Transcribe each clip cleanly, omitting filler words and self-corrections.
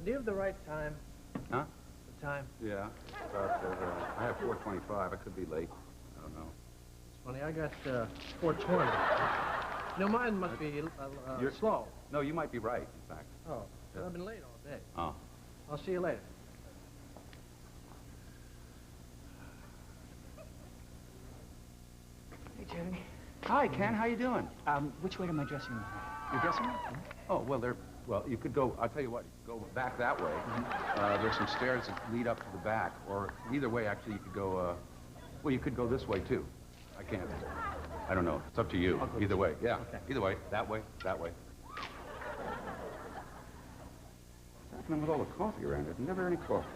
Listen, do you have the right time? Huh? The time? Yeah. I have 4:25. I could be late. I don't know. It's funny, I got 4:20. No, mine must be You're slow. No, you might be right, in fact. Oh, yeah. I've been late all day. Oh. I'll see you later. Hey, Chevy. Hi, Ken. How you doing? Which way to my dressing room? Your dressing room? Oh, well, you could go, I'll tell you what, go back that way. There's some stairs that lead up to the back, or either way, actually, you could go, well, you could go this way, too. I can't. I don't know. It's up to you. Either way. Yeah. Okay. Either way. That way. That way. What's happening with all the coffee around? There's never any coffee.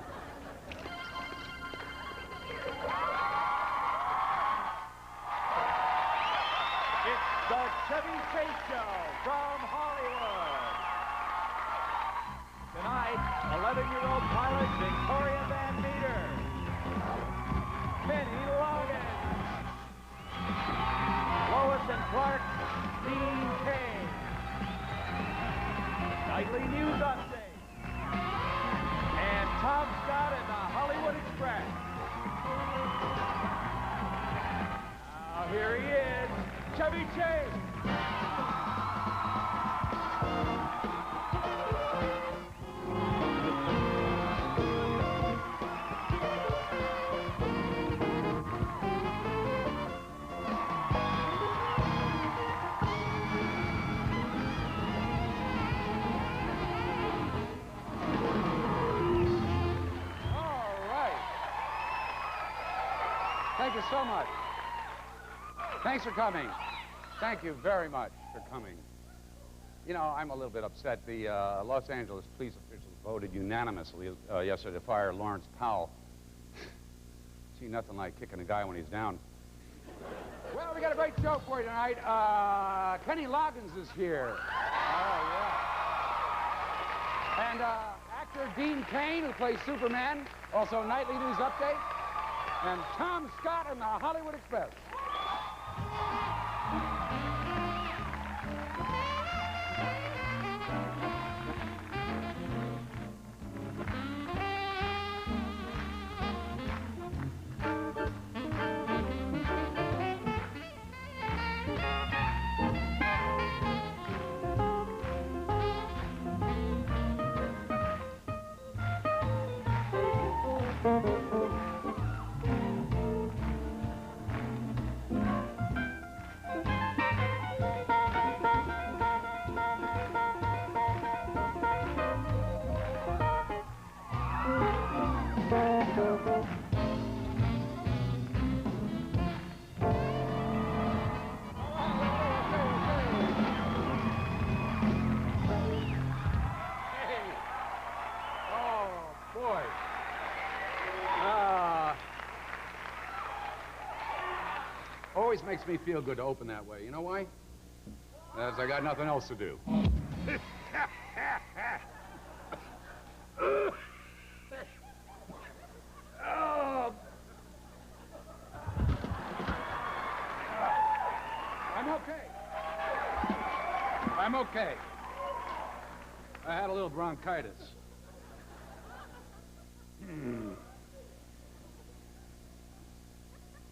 It's the Chevy Chase Show from Hollywood. Tonight, 11-year-old pilot Victoria Van Meter, Kenny Loggins, Lois and Clark, Dean Cain, Nightly News Update, and Tom Scott and the Hollywood Express. Now here he is, Chevy Chase. Thank you so much. Thanks for coming. Thank you very much for coming. You know, I'm a little bit upset. The Los Angeles police officials voted unanimously yesterday to fire Lawrence Powell. See, nothing like kicking a guy when he's down. Well, we got a great show for you tonight. Kenny Loggins is here. Oh, yeah. And actor Dean Cain, who plays Superman. Also, Nightly News Update. And Tom Scott and the Hollywood Express. Always makes me feel good to open that way. You know why? As I got nothing else to do. I'm okay. I'm okay. I had a little bronchitis.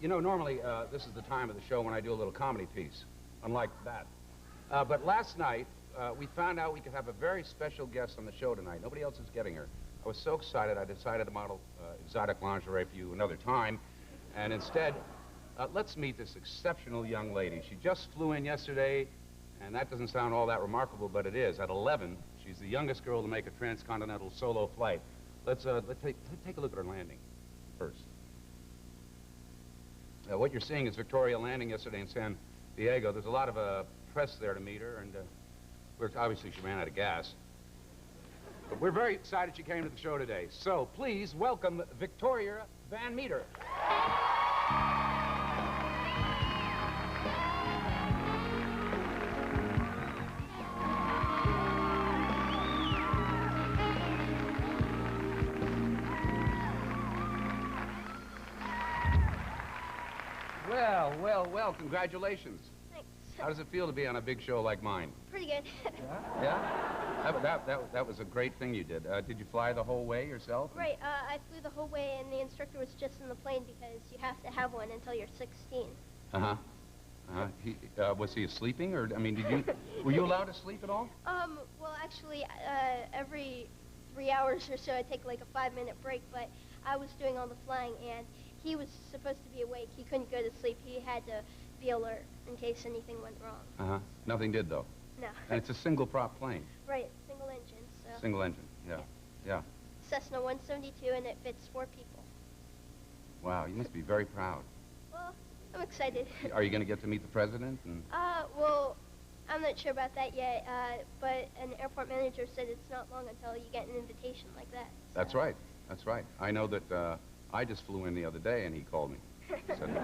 You know, normally, this is the time of the show when I do a little comedy piece, unlike that. But last night, we found out we could have a very special guest on the show tonight. Nobody else is getting her. I was so excited, I decided to model exotic lingerie for you another time. And instead, let's meet this exceptional young lady. She just flew in yesterday, and that doesn't sound all that remarkable, but it is. At 11, she's the youngest girl to make a transcontinental solo flight. Let's take a look at her landing first. What you're seeing is Victoria landing yesterday in San Diego. There's a lot of press there to meet her, and obviously she ran out of gas. But we're very excited she came to the show today. So please welcome Victoria Van Meter. Well, congratulations. Thanks. How does it feel to be on a big show like mine? Pretty good. Yeah? That was a great thing you did. Did you fly the whole way yourself? Right, I flew the whole way, and the instructor was just in the plane because you have to have one until you're 16. Uh-huh. Was he sleeping, or, I mean, were you allowed to sleep at all? Well, actually, every 3 hours or so, I take like a 5-minute break, but I was doing all the flying, and he was supposed to be awake. He couldn't go to sleep. He had to be alert in case anything went wrong. Uh-huh. Nothing did, though? No. And it's a single-prop plane? Right, single engine, so... Single engine, yeah. Cessna 172, and it fits 4 people. Wow, you must be very proud. Well, I'm excited. Are you going to get to meet the president? And... Well, I'm not sure about that yet, but an airport manager said it's not long until you get an invitation like that. So. That's right. That's right. I know that I just flew in the other day, and he called me. Said,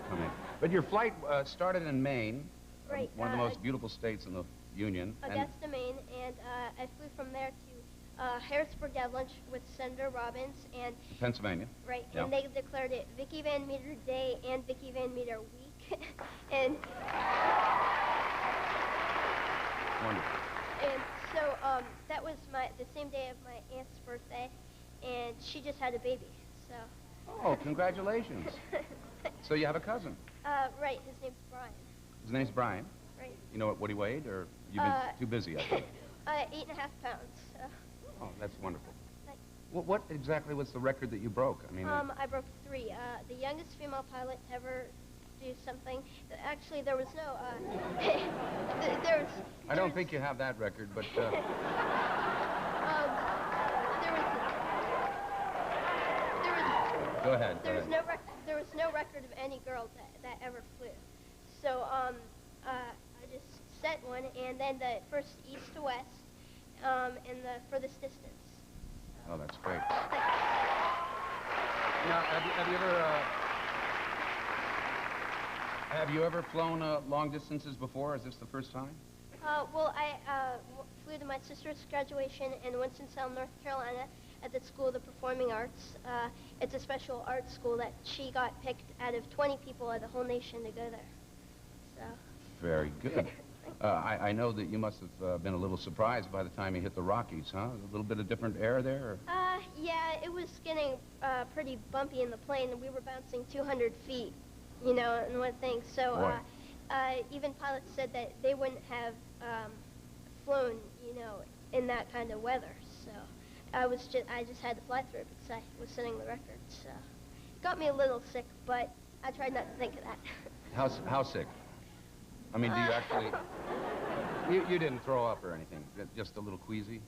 come in. But your flight started in Maine, right, one of the most beautiful states in the Union. Augusta, Maine, and I flew from there to Harrisburg to have lunch with Senator Robbins, and... Pennsylvania. Right, yeah. And they declared it Vicky Van Meter Day and Vicky Van Meter Week, and... Wonderful. And so that was the same day of my aunt's birthday, and she just had a baby, so... Oh, congratulations. So you have a cousin? Right, his name's Brian. His name's Brian? Right. You know what he weighed, or you've been too busy, I think? 8.5 pounds, so... Oh, that's wonderful. Thanks. Well, what exactly was the record that you broke? I mean... I broke 3. The youngest female pilot to ever do something. Actually, there was no, I don't think you have that record, but... Go ahead. There was no record of any girl that ever flew. So I just set one, and then the first east to west, and the furthest distance. Oh, that's great. Thanks. Now, have you ever flown long distances before? Is this the first time? Well, I flew to my sister's graduation in Winston-Salem, North Carolina, at the School of the Performing Arts. It's a special arts school that she got picked out of 20 people of the whole nation to go there. So. Very good. I know that you must have been a little surprised by the time you hit the Rockies, huh? A little bit of different air there? Or? Yeah, it was getting pretty bumpy in the plane, and we were bouncing 200 feet, you know, and one thing. So even pilots said that they wouldn't have flown, you know, in that kind of weather. So I just had to fly through it because I was setting the record. So it got me a little sick, but I tried not to think of that. How sick? I mean, do you actually... You didn't throw up or anything? Just a little queasy?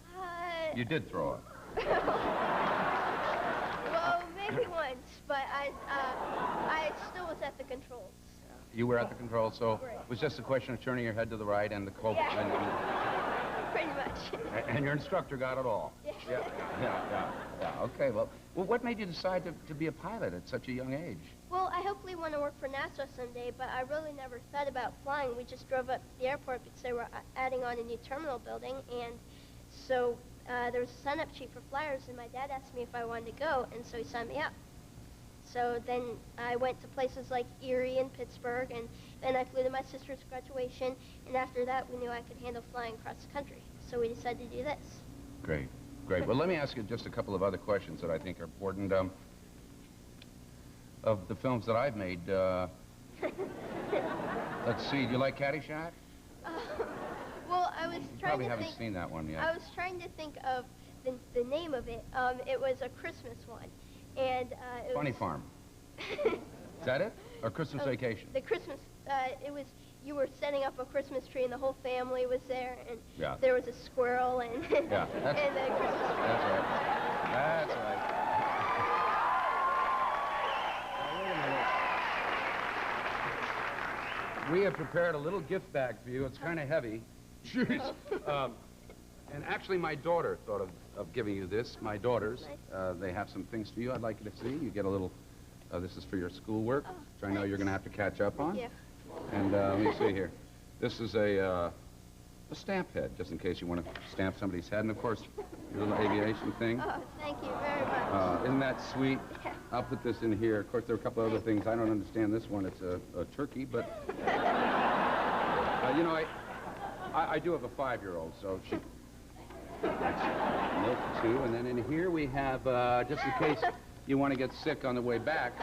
You did throw up. Well, maybe once, but I still was at the controls. So. You were at the controls, so right. It was just a question of turning your head to the right and the cope. Yeah. Pretty much. And your instructor got it all. Yeah. Okay, well, what made you decide to be a pilot at such a young age? Well, I hopefully want to work for NASA someday, but I really never thought about flying. We just drove up to the airport because they were adding on a new terminal building, and so there was a sign-up sheet for flyers, and my dad asked me if I wanted to go, and so he signed me up. So then I went to places like Erie and Pittsburgh, and then I flew to my sister's graduation, and after that we knew I could handle flying across the country. So we decided to do this. Great. Well, let me ask you just a couple of other questions that I think are important. Of the films that I've made, let's see, do you like Caddyshack? Well, I was You trying probably to haven't think... seen that one yet. I was trying to think of the name of it. It was a Christmas one, and it Funny was... Farm. Is that it? Or Christmas Vacation? The Christmas, it was, you were setting up a Christmas tree, and the whole family was there, and there was a squirrel, and, and the Christmas tree. That's right. That's right. We have prepared a little gift bag for you. It's kind of heavy. Jeez. And actually, my daughter thought of giving you this. My daughters, they have some things for you I'd like you to see. You get a little, this is for your schoolwork, which I know you're going to have to catch up on. Yeah. And let me see here. This is a stamp head, just in case you want to stamp somebody's head. And, of course, your little aviation thing. Oh, thank you very much. Isn't that sweet? Yeah. I'll put this in here. Of course, there are a couple other things. I don't understand this one. It's a turkey, but... You know, I do have a 5-year-old, so she... Milk, too. And then in here we have, just in case you want to get sick on the way back,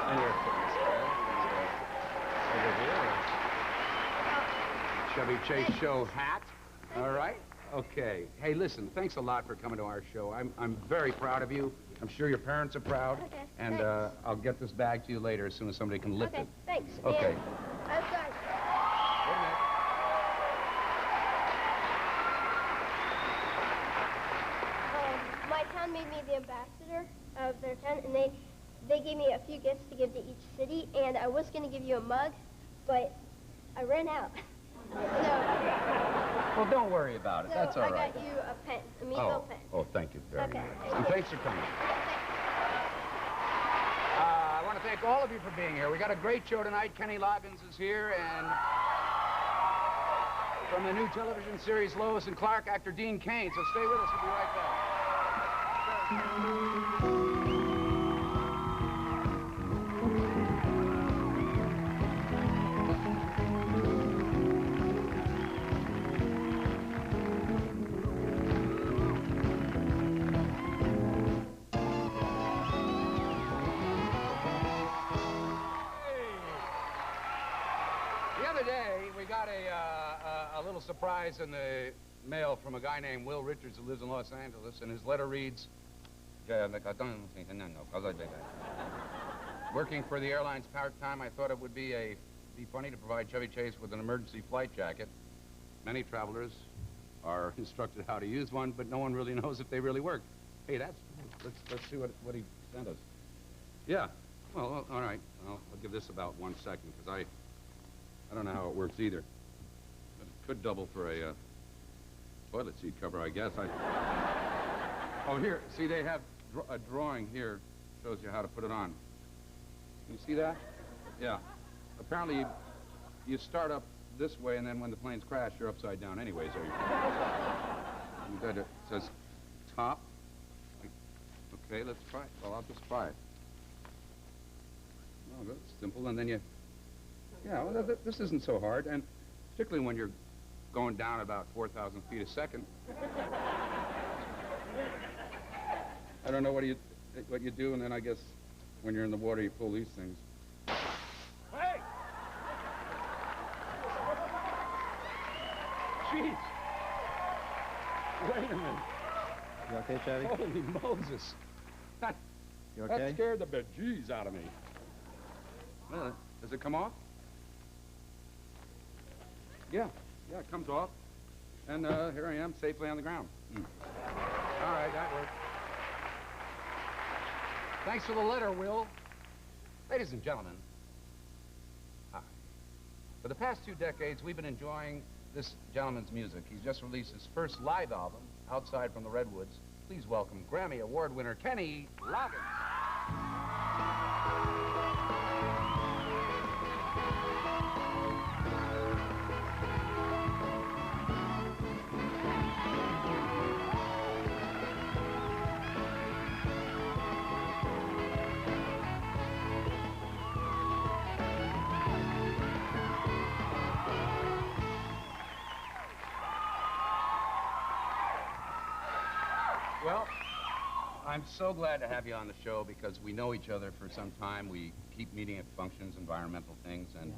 over here, Chevy Chase show hat. All right? Okay. Hey, listen, thanks a lot for coming to our show. I'm very proud of you. I'm sure your parents are proud. Okay, and I'll get this bag to you later as soon as somebody can lift it. Okay, thanks. Okay. And I'm sorry. My town made me the ambassador of their town, and they gave me a few gifts to give to each city, and I was going to give you a mug, but I ran out. Well, don't worry about it. So That's all right. I got you a pen, a measle pen. Oh, thank you very Okay. much. And thanks for coming. I want to thank all of you for being here. We got a great show tonight. Kenny Loggins is here, and from the new television series Lois and Clark, actor Dean Cain. So stay with us. We'll be right back. The other day, we got a little surprise in the mail from a guy named Will Richards who lives in Los Angeles, and his letter reads, working for the airlines part-time, I thought it would be funny to provide Chevy Chase with an emergency flight jacket. Many travelers are instructed how to use one, but no one really knows if they really work. Hey, let's see what he sent us. Yeah, well, all right. I'll give this about 1 second, because I don't know how it works either. But it could double for a toilet seat cover, I guess. Oh, here, see, they have a drawing here. Shows you how to put it on. You see that? Yeah. Apparently, you start up this way, and then when the planes crash, you're upside down anyway, so you got it. Says top. Okay, let's try it. Well, I'll just try it. Oh, that's simple, and then you... Yeah, well, this isn't so hard, and particularly when you're going down about 4,000 feet a second. I don't know what you do, and then I guess when you're in the water, you pull these things. Hey! Jeez! Wait a minute. You okay, Chevy? Holy Moses! You okay? That scared the bejeez out of me. Well, does it come off? Yeah, it comes off. And here I am, safely on the ground. All right, that worked. Thanks for the letter, Will. Ladies and gentlemen, hi. For the past 2 decades, we've been enjoying this gentleman's music. He's just released his first live album, Outside from the Redwoods. Please welcome Grammy Award winner Kenny Loggins. Well, I'm so glad to have you on the show because we know each other for some time. We keep meeting at functions, environmental things, and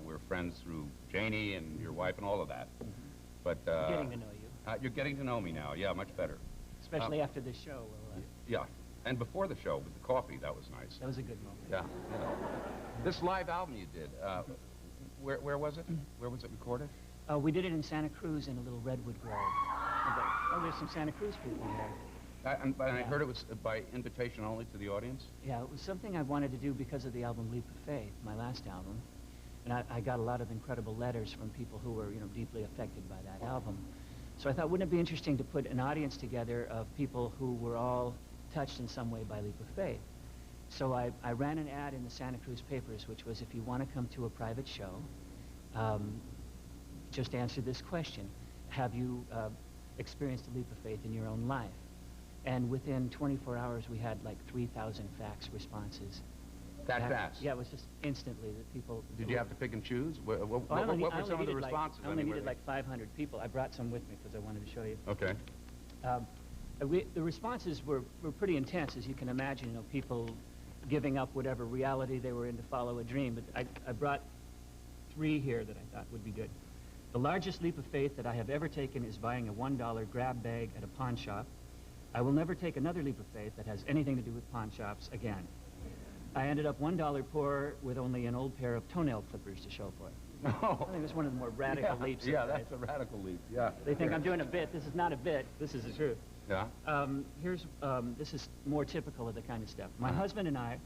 we're friends through Janie and your wife and all of that. But Getting to know you. you're getting to know me now. Yeah, much better. Especially after this show. Well, Yeah, and before the show with the coffee, that was nice. that was a good moment. Yeah. This live album you did, where was it? Where was it recorded? We did it in Santa Cruz in a little redwood grove. Oh, there's some Santa Cruz people here. But I heard it was by invitation only to the audience? Yeah, it was something I wanted to do because of the album Leap of Faith, my last album. And I got a lot of incredible letters from people who were, deeply affected by that album. So I thought, wouldn't it be interesting to put an audience together of people who were all touched in some way by Leap of Faith? So I ran an ad in the Santa Cruz papers, which was, if you want to come to a private show, just answer this question. Have you experienced a leap of faith in your own life? And within 24 hours, we had like 3,000 fax responses. That fast? Yeah, it was just instantly that people... Did you have to pick and choose? What were some of the responses? I only needed like 500 people. I brought some with me because I wanted to show you. Okay. The responses were pretty intense, as you can imagine. You know, people giving up whatever reality they were in to follow a dream. But I brought 3 here that I thought would be good. The largest leap of faith that I have ever taken is buying a $1 grab bag at a pawn shop. I will never take another leap of faith that has anything to do with pawn shops again. I ended up $1 poor with only an old pair of toenail clippers to show for it. Oh. I think it was one of the more radical leaps. Yeah, that's a radical leap. Yeah. They think I'm doing a bit. This is not a bit. This is the truth. Yeah. This is more typical of the kind of stuff. My husband and I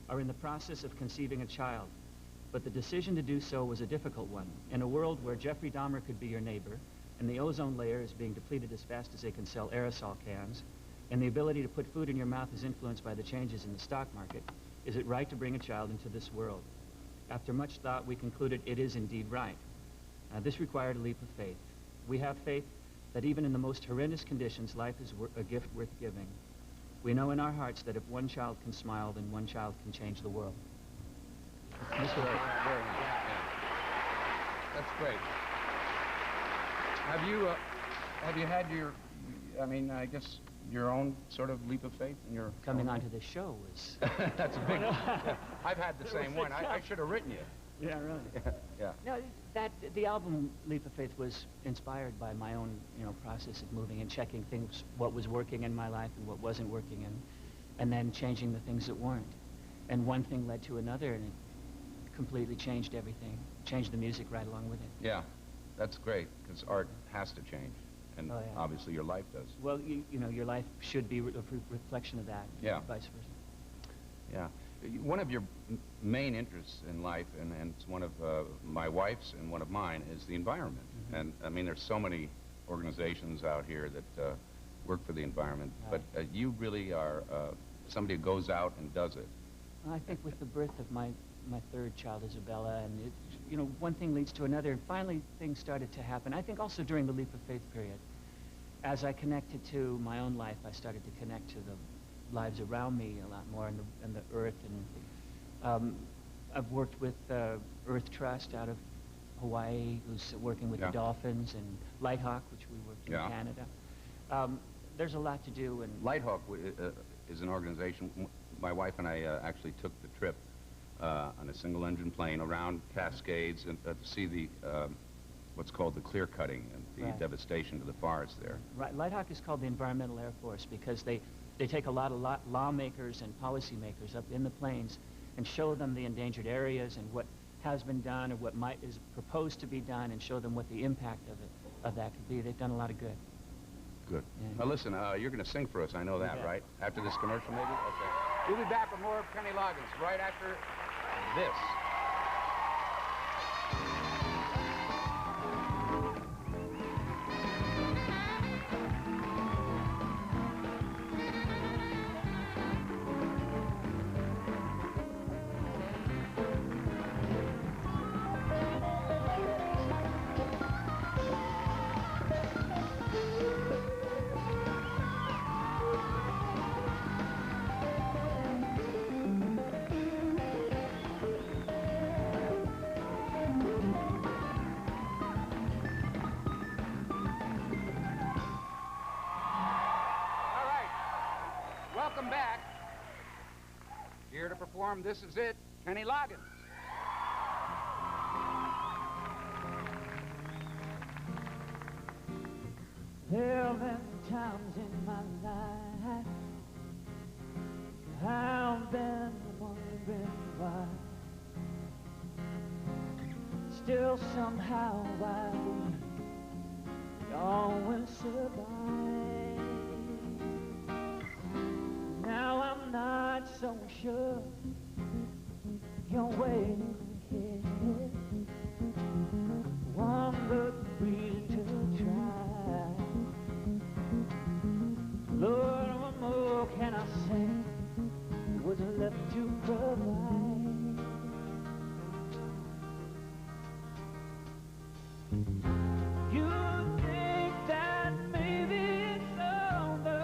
are in the process of conceiving a child, but the decision to do so was a difficult one. In a world where Jeffrey Dahmer could be your neighbor, and the ozone layer is being depleted as fast as they can sell aerosol cans, and the ability to put food in your mouth is influenced by the changes in the stock market, is it right to bring a child into this world? After much thought, we concluded it is indeed right. This required a leap of faith. We have faith that even in the most horrendous conditions, life is a gift worth giving. We know in our hearts that if one child can smile, then one child can change the world. Very nice. Yeah. That's great. Have you had your, I mean, I guess your own sort of leap of faith in your... Coming onto this show was... That's a big one. Yeah. I've had the same one. I should have written you. Yeah, really. Yeah. No, the album Leap of Faith was inspired by my own, process of moving and checking things, what was working in my life and what wasn't working, and then changing the things that weren't. And one thing led to another, and it completely changed everything. Changed the music right along with it. Yeah, that's great, because art has to change. And obviously your life does. Well, your life should be a reflection of that. Yeah. Vice versa. Yeah. One of your main interests in life, and it's one of my wife's and one of mine, is the environment. Mm-hmm. And I mean, there's so many organizations out here that work for the environment, but you really are somebody who goes out and does it. Well, I think with the birth of my third child, Isabella, and one thing leads to another, and finally things started to happen. I think also during the Leap of Faith period, as I connected to my own life, I started to connect to the lives around me a lot more, and the earth. And I've worked with Earth Trust out of Hawaii, who's working with the dolphins, and Lighthawk, which we worked in Canada. There's a lot to do. And Lighthawk is an organization. My wife and I actually took the trip on a single-engine plane around Cascades and to see the what's called the clear cutting and the devastation to the forest there. Right. Lighthawk is called the Environmental Air Force because they take a lot of lawmakers and policymakers up in the plains and show them the endangered areas and what has been done or what is proposed to be done, and show them what the impact of that could be. They've done a lot of good. Good. Yeah. Now listen, you're going to sing for us, I know that, right? After this commercial, maybe? Okay. We'll be back with more of Kenny Loggins right after this. Welcome back. Here to perform This Is It, Kenny Loggins. There have been times in my life I've been wondering why. Still somehow I believe always survive. Now I'm not so sure you're waiting here. One good reason to try. Lord, what more can I say? What's left to provide? You think that maybe it's over,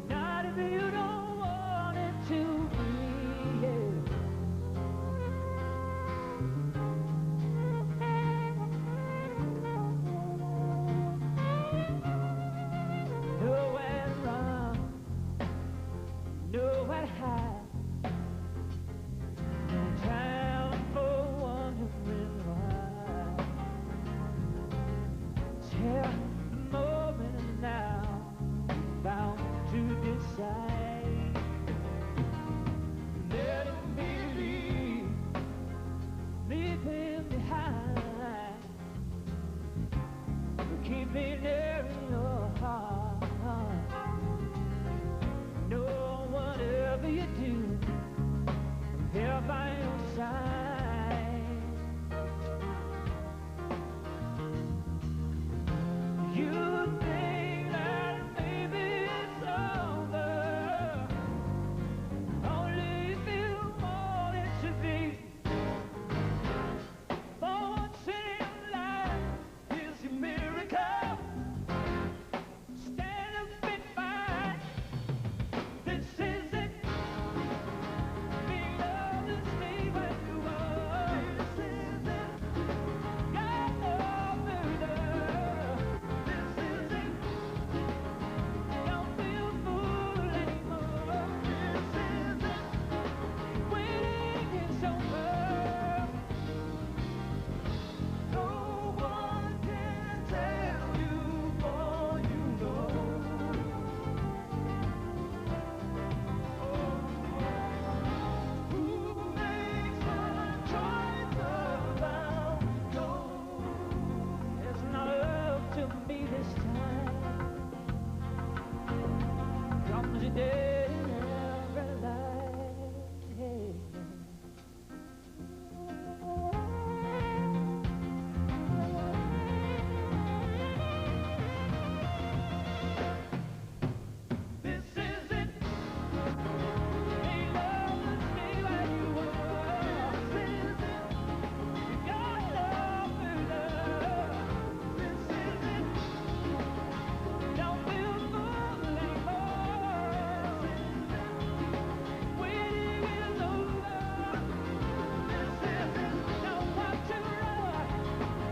not if you don't want it to be. sleeping there in your heart. No, whatever you do, I'm here by your side. You think that maybe it's over, only if you want it to be. For once in your life, here's your miracle. Stand up and fight. This is it. Be loved and stay where you are. This is it. Got no further. This is it. Don't be a fool anymore. This is it. Waiting is over. No one can tell you more, you know. Who makes the choice about gold? It's not up to me this time. Comes a day in every life. This is it. Be loved and stay where you are. This is it. You got love and love. This is it. Don't be a fool anymore. This is it. Waiting is over. This is it. Don't want to run.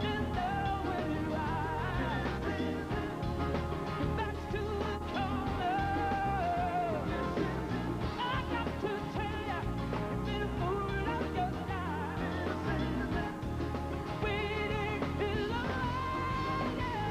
Just know where you are. This is it. Back to the corner. This is it. I got to tell ya, you've been a fool of your life. This is it. Waiting is over. Yeah.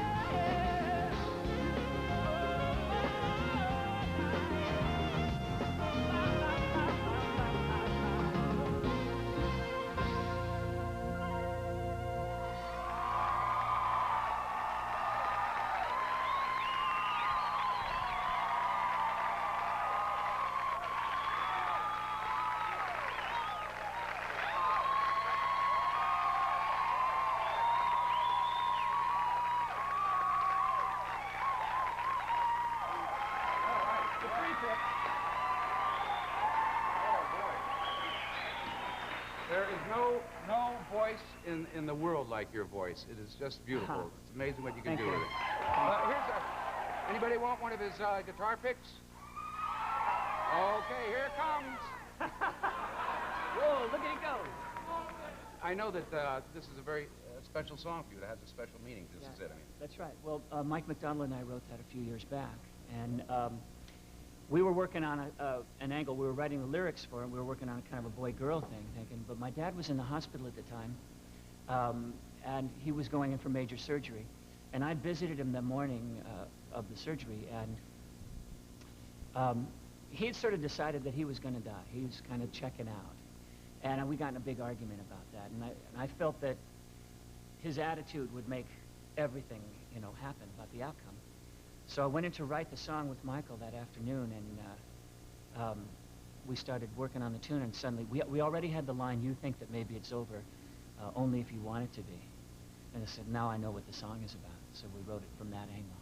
There is no voice in the world like your voice. It is just beautiful. It's amazing what you can Thank do you. with it. Anybody want one of his guitar picks? Okay, here it comes. Whoa, look at it go. I know that this is a very special song for you. It has a special meaning. This is it. I mean, That's right. Well, Mike McDonald and I wrote that a few years back, and we were working on an angle. We were writing the lyrics for it. We were working on kind of a boy-girl thing, thinking. But my dad was in the hospital at the time, and he was going in for major surgery. And I visited him the morning of the surgery, and he had sort of decided that he was going to die. He was kind of checking out. And we got in a big argument about that. And I felt that his attitude would make everything, you know, happen about the outcome. So I went in to write the song with Michael that afternoon, and we started working on the tune, and suddenly we already had the line, "You think that maybe it's over, only if you want it to be." And I said, now I know what the song is about. So we wrote it from that angle.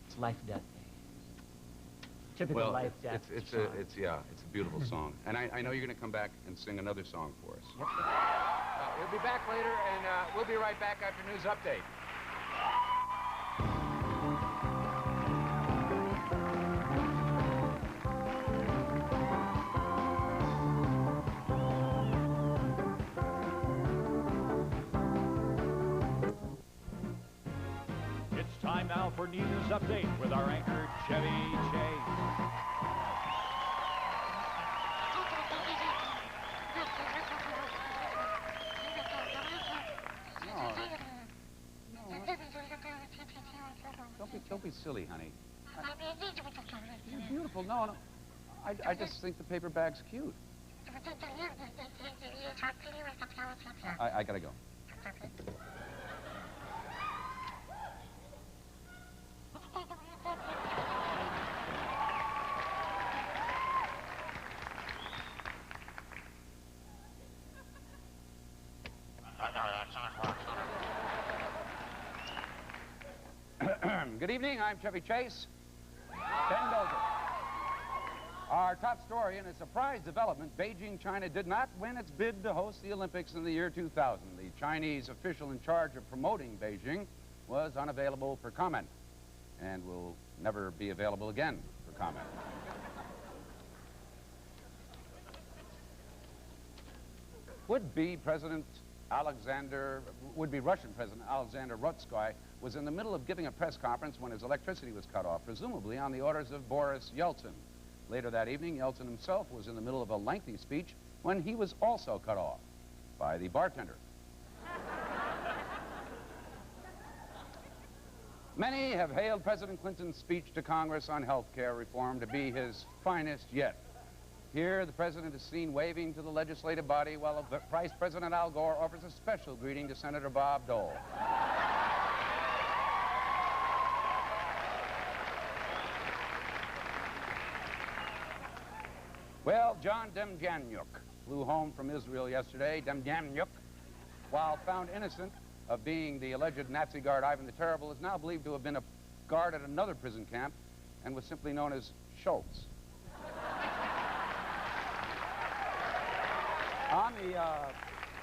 It's life-death thing. Typical well, life-death it's song. a beautiful song. And I know you're going to come back and sing another song for us. Yep. We'll be back later, and we'll be right back after News Update. It's time now for News Update with our anchor, Chevy Chase. Don't be silly, honey. You're beautiful. No. I just think the paper bag's cute. I gotta go. Good evening, I'm Chevy Chase. Ben Dover. Our top story in a surprise development, Beijing, China did not win its bid to host the Olympics in the year 2000. The Chinese official in charge of promoting Beijing was unavailable for comment and will never be available again for comment. Would-be Russian President Alexander Rutskoy was in the middle of giving a press conference when his electricity was cut off, presumably on the orders of Boris Yeltsin. Later that evening, Yeltsin himself was in the middle of a lengthy speech when he was also cut off by the bartender. Many have hailed President Clinton's speech to Congress on health care reform to be his finest yet. Here, the president is seen waving to the legislative body while Vice President Al Gore offers a special greeting to Senator Bob Dole. Well, John Demjanjuk flew home from Israel yesterday. Demjanjuk, while found innocent of being the alleged Nazi guard Ivan the Terrible, is now believed to have been a guard at another prison camp and was simply known as Schultz.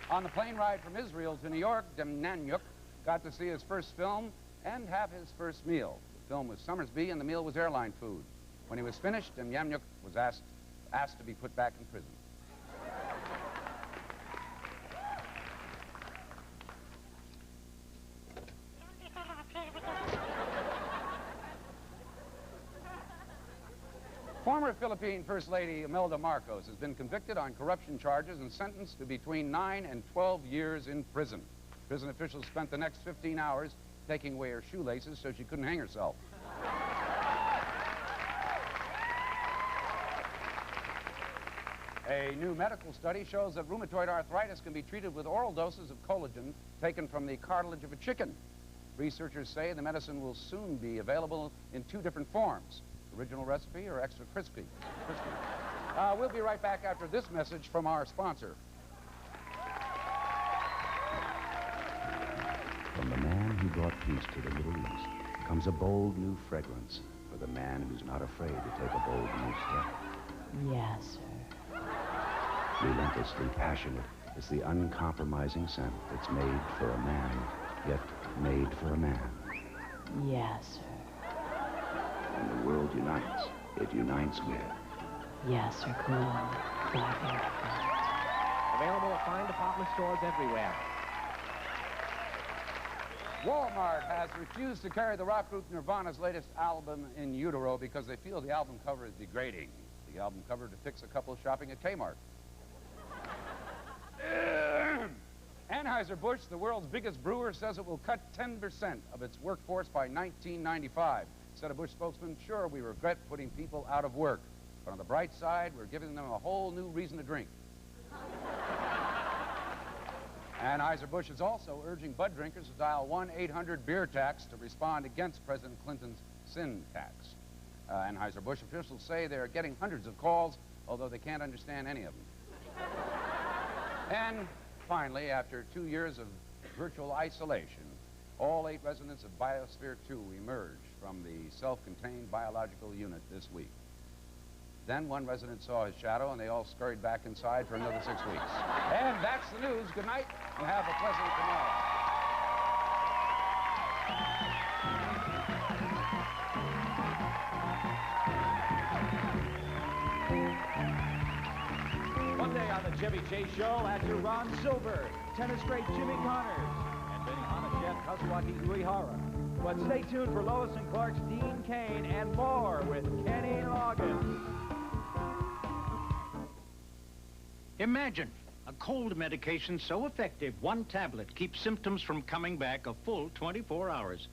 On the plane ride from Israel to New York, Demjanjuk got to see his first film and have his first meal. The film was Summersby and the meal was airline food. When he was finished, Demjanjuk was asked to be put back in prison. Former Philippine First Lady Imelda Marcos has been convicted on corruption charges and sentenced to between 9 and 12 years in prison. Prison officials spent the next 15 hours taking away her shoelaces so she couldn't hang herself. A new medical study shows that rheumatoid arthritis can be treated with oral doses of collagen taken from the cartilage of a chicken. Researchers say the medicine will soon be available in 2 different forms, original recipe or extra crispy. We'll be right back after this message from our sponsor. From the man who brought peace to the Middle East comes a bold new fragrance for the man who's not afraid to take a bold new step. Yes, sir. Relentlessly passionate, it's the uncompromising scent that's made for a man, yet made for a man. Yes, sir. When the world unites, it unites with. Yes, sir. Cologne. Black Air. Available at fine department stores everywhere. Walmart has refused to carry the rock group Nirvana's latest album in utero because they feel the album cover is degrading. The album cover depicts a couple shopping at Kmart. Anheuser-Busch, the world's biggest brewer, says it will cut 10% of its workforce by 1995. Said a Busch spokesman, "Sure, we regret putting people out of work. But on the bright side, we're giving them a whole new reason to drink." Anheuser-Busch is also urging Bud drinkers to dial 1-800-BEER-TAX to respond against President Clinton's sin tax. Anheuser-Busch officials say they're getting hundreds of calls, although they can't understand any of them. And finally, after 2 years of virtual isolation, all 8 residents of Biosphere 2 emerged from the self-contained biological unit this week. Then one resident saw his shadow, and they all scurried back inside for another 6 weeks. And that's the news. Good night, and have a pleasant tomorrow. One day on the Chevy Chase Show, actor Ron Silver, tennis great Jimmy Connors, and Benihana chef Kazuaki Uehara. But stay tuned for Lois and Clark's Dean Cain and more with Kenny Loggins. Imagine a cold medication so effective, 1 tablet keeps symptoms from coming back a full 24 hours.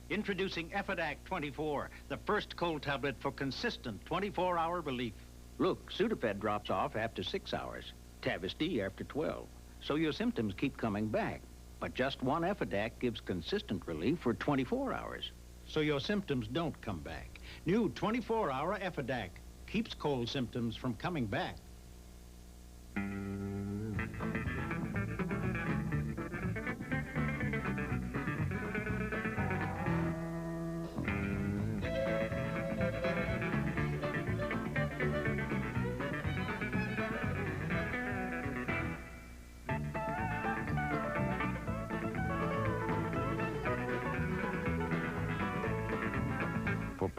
Introducing Effidac 24, the first cold tablet for consistent 24-hour relief. Look, Sudafed drops off after 6 hours, Tavist after 12, so your symptoms keep coming back. But just 1 Effidac gives consistent relief for 24 hours, so your symptoms don't come back. New 24-hour Effidac keeps cold symptoms from coming back.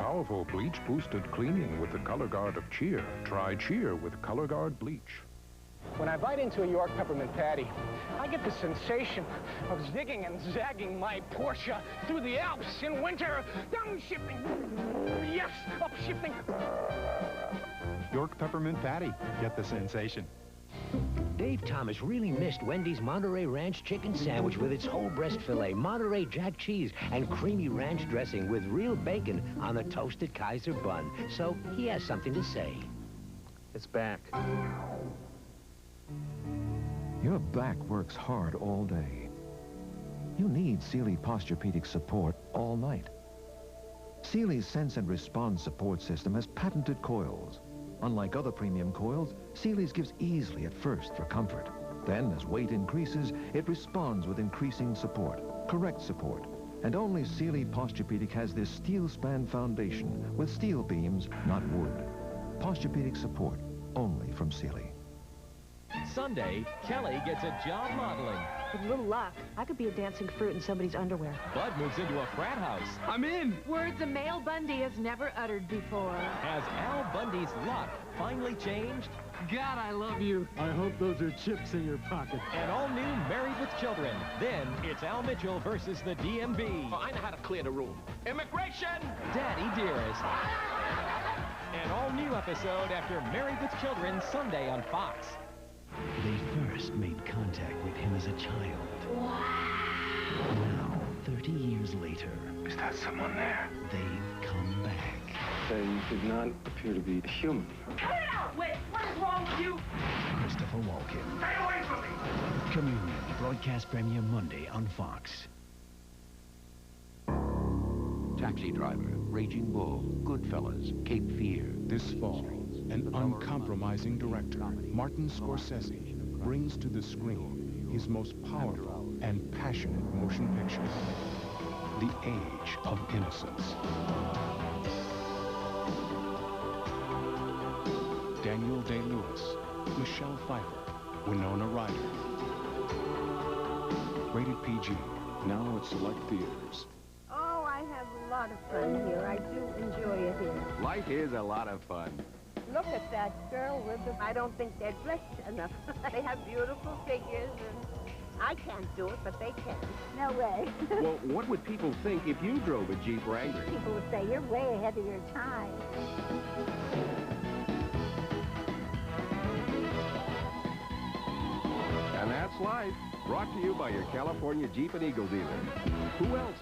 powerful bleach-boosted cleaning with the Color Guard of Cheer. Try Cheer with Color Guard Bleach. When I bite into a York peppermint patty, I get the sensation of zigging and zagging my Porsche through the Alps in winter. Downshifting. Yes, upshifting. York peppermint patty. Get the sensation. Dave Thomas really missed Wendy's Monterey Ranch chicken sandwich with its whole breast filet, Monterey Jack cheese, and creamy ranch dressing with real bacon on the toasted Kaiser bun. So he has something to say. It's back. Your back works hard all day. You need Sealy Posturepedic support all night. Sealy's Sense and Response support system has patented coils. Unlike other premium coils, Sealy's gives easily at first for comfort. Then, as weight increases, it responds with increasing support, correct support. And only Sealy Posturepedic has this steel span foundation with steel beams, not wood. Posturepedic support, only from Sealy. Sunday, Kelly gets a job modeling. With a little luck, I could be a dancing fruit in somebody's underwear. Bud moves into a frat house. I'm in! Words a male Bundy has never uttered before. Has Al Bundy's luck finally changed? God, I love you. I hope those are chips in your pocket. And all new Married with Children. Then it's Al Mitchell versus the DMV. Oh, I know how to clear the room. Immigration! Daddy Dearest. An all-new episode after Married with Children, Sunday on Fox. They first made contact with him as a child. Now, 30 years later... Is that someone there? They've come back. You did not appear to be human. Wait, what is wrong with you? Christopher Walken. Stay away from me! Communion, broadcast premiere Monday on Fox. Taxi Driver, Raging Bull, Goodfellas, Cape Fear. This fall, an uncompromising director, Martin Scorsese, brings to the screen his most powerful and passionate motion picture, The Age of Innocence. Daniel Day-Lewis, Michelle Pfeiffer, Winona Ryder. Rated PG, now at select theaters. Oh, I have a lot of fun here. I do enjoy it here. Life is a lot of fun. Look at that girl with them. I don't think they're dressed enough. They have beautiful figures, and I can't do it, but they can. No way. Well, what would people think if you drove a Jeep Wrangler? People would say, you're way ahead of your time. And that's life. Brought to you by your California Jeep and Eagle dealer. Who else?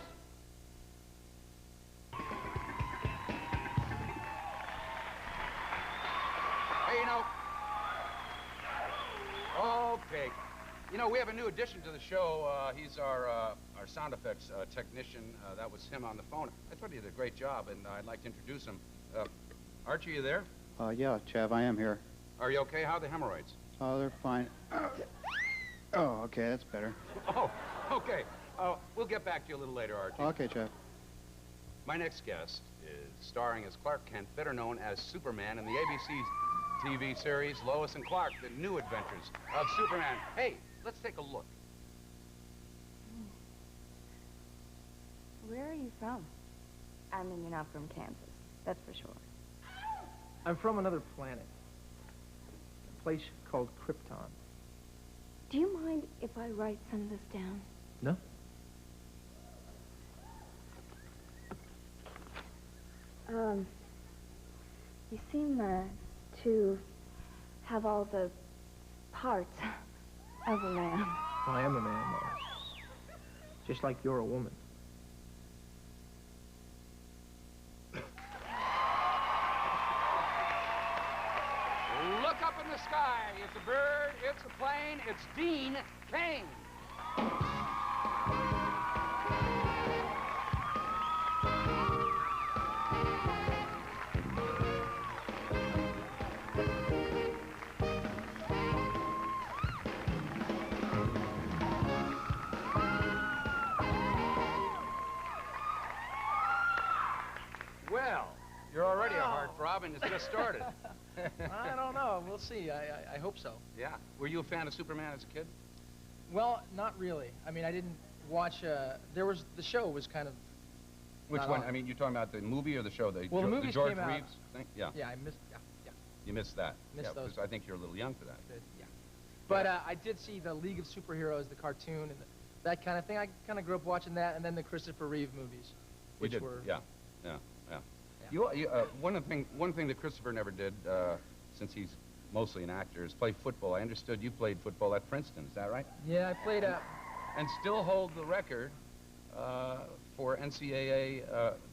Hey, okay. You know, we have a new addition to the show. He's our sound effects technician. That was him on the phone. I thought he did a great job, and I'd like to introduce him. Archie, you there? Yeah, Chev, I am here. Are you okay? How are the hemorrhoids? Oh, they're fine. Oh, okay, that's better. Oh, okay. We'll get back to you a little later, Archie. Okay, Chev. My next guest is starring as Clark Kent, better known as Superman in the ABC TV series Lois and Clark, The New Adventures of Superman. Hey, let's take a look. Where are you from? I mean, you're not from Kansas, that's for sure. I'm from another planet. A place called Krypton. Do you mind if I write some of this down? No? You seem to have all the parts of a man. I am a man, though. Just like you're a woman. Look up in the sky. It's a bird, it's a plane, it's Dean Cain. Well, you're already a heartthrob and it's just started. I don't know. We'll see. I hope so. Yeah. Were you a fan of Superman as a kid? Well, not really. I mean, I didn't watch, the show was kind of Which Not one? all. I mean, you're talking about the movie or the show? Well, the movies George came out- Reeves thing? Yeah. Yeah, I missed. Yeah. You missed that. Missed yeah, those. because I think you're a little young for that. Yeah. But I did see the League of Superheroes, the cartoon, and that kind of thing. I kind of grew up watching that, and then the Christopher Reeve movies, which You did. were Yeah. One thing that Christopher never did, since he's mostly an actor, is play football. I understood you played football at Princeton. Is that right? Yeah, I played and still hold the record for NCAA,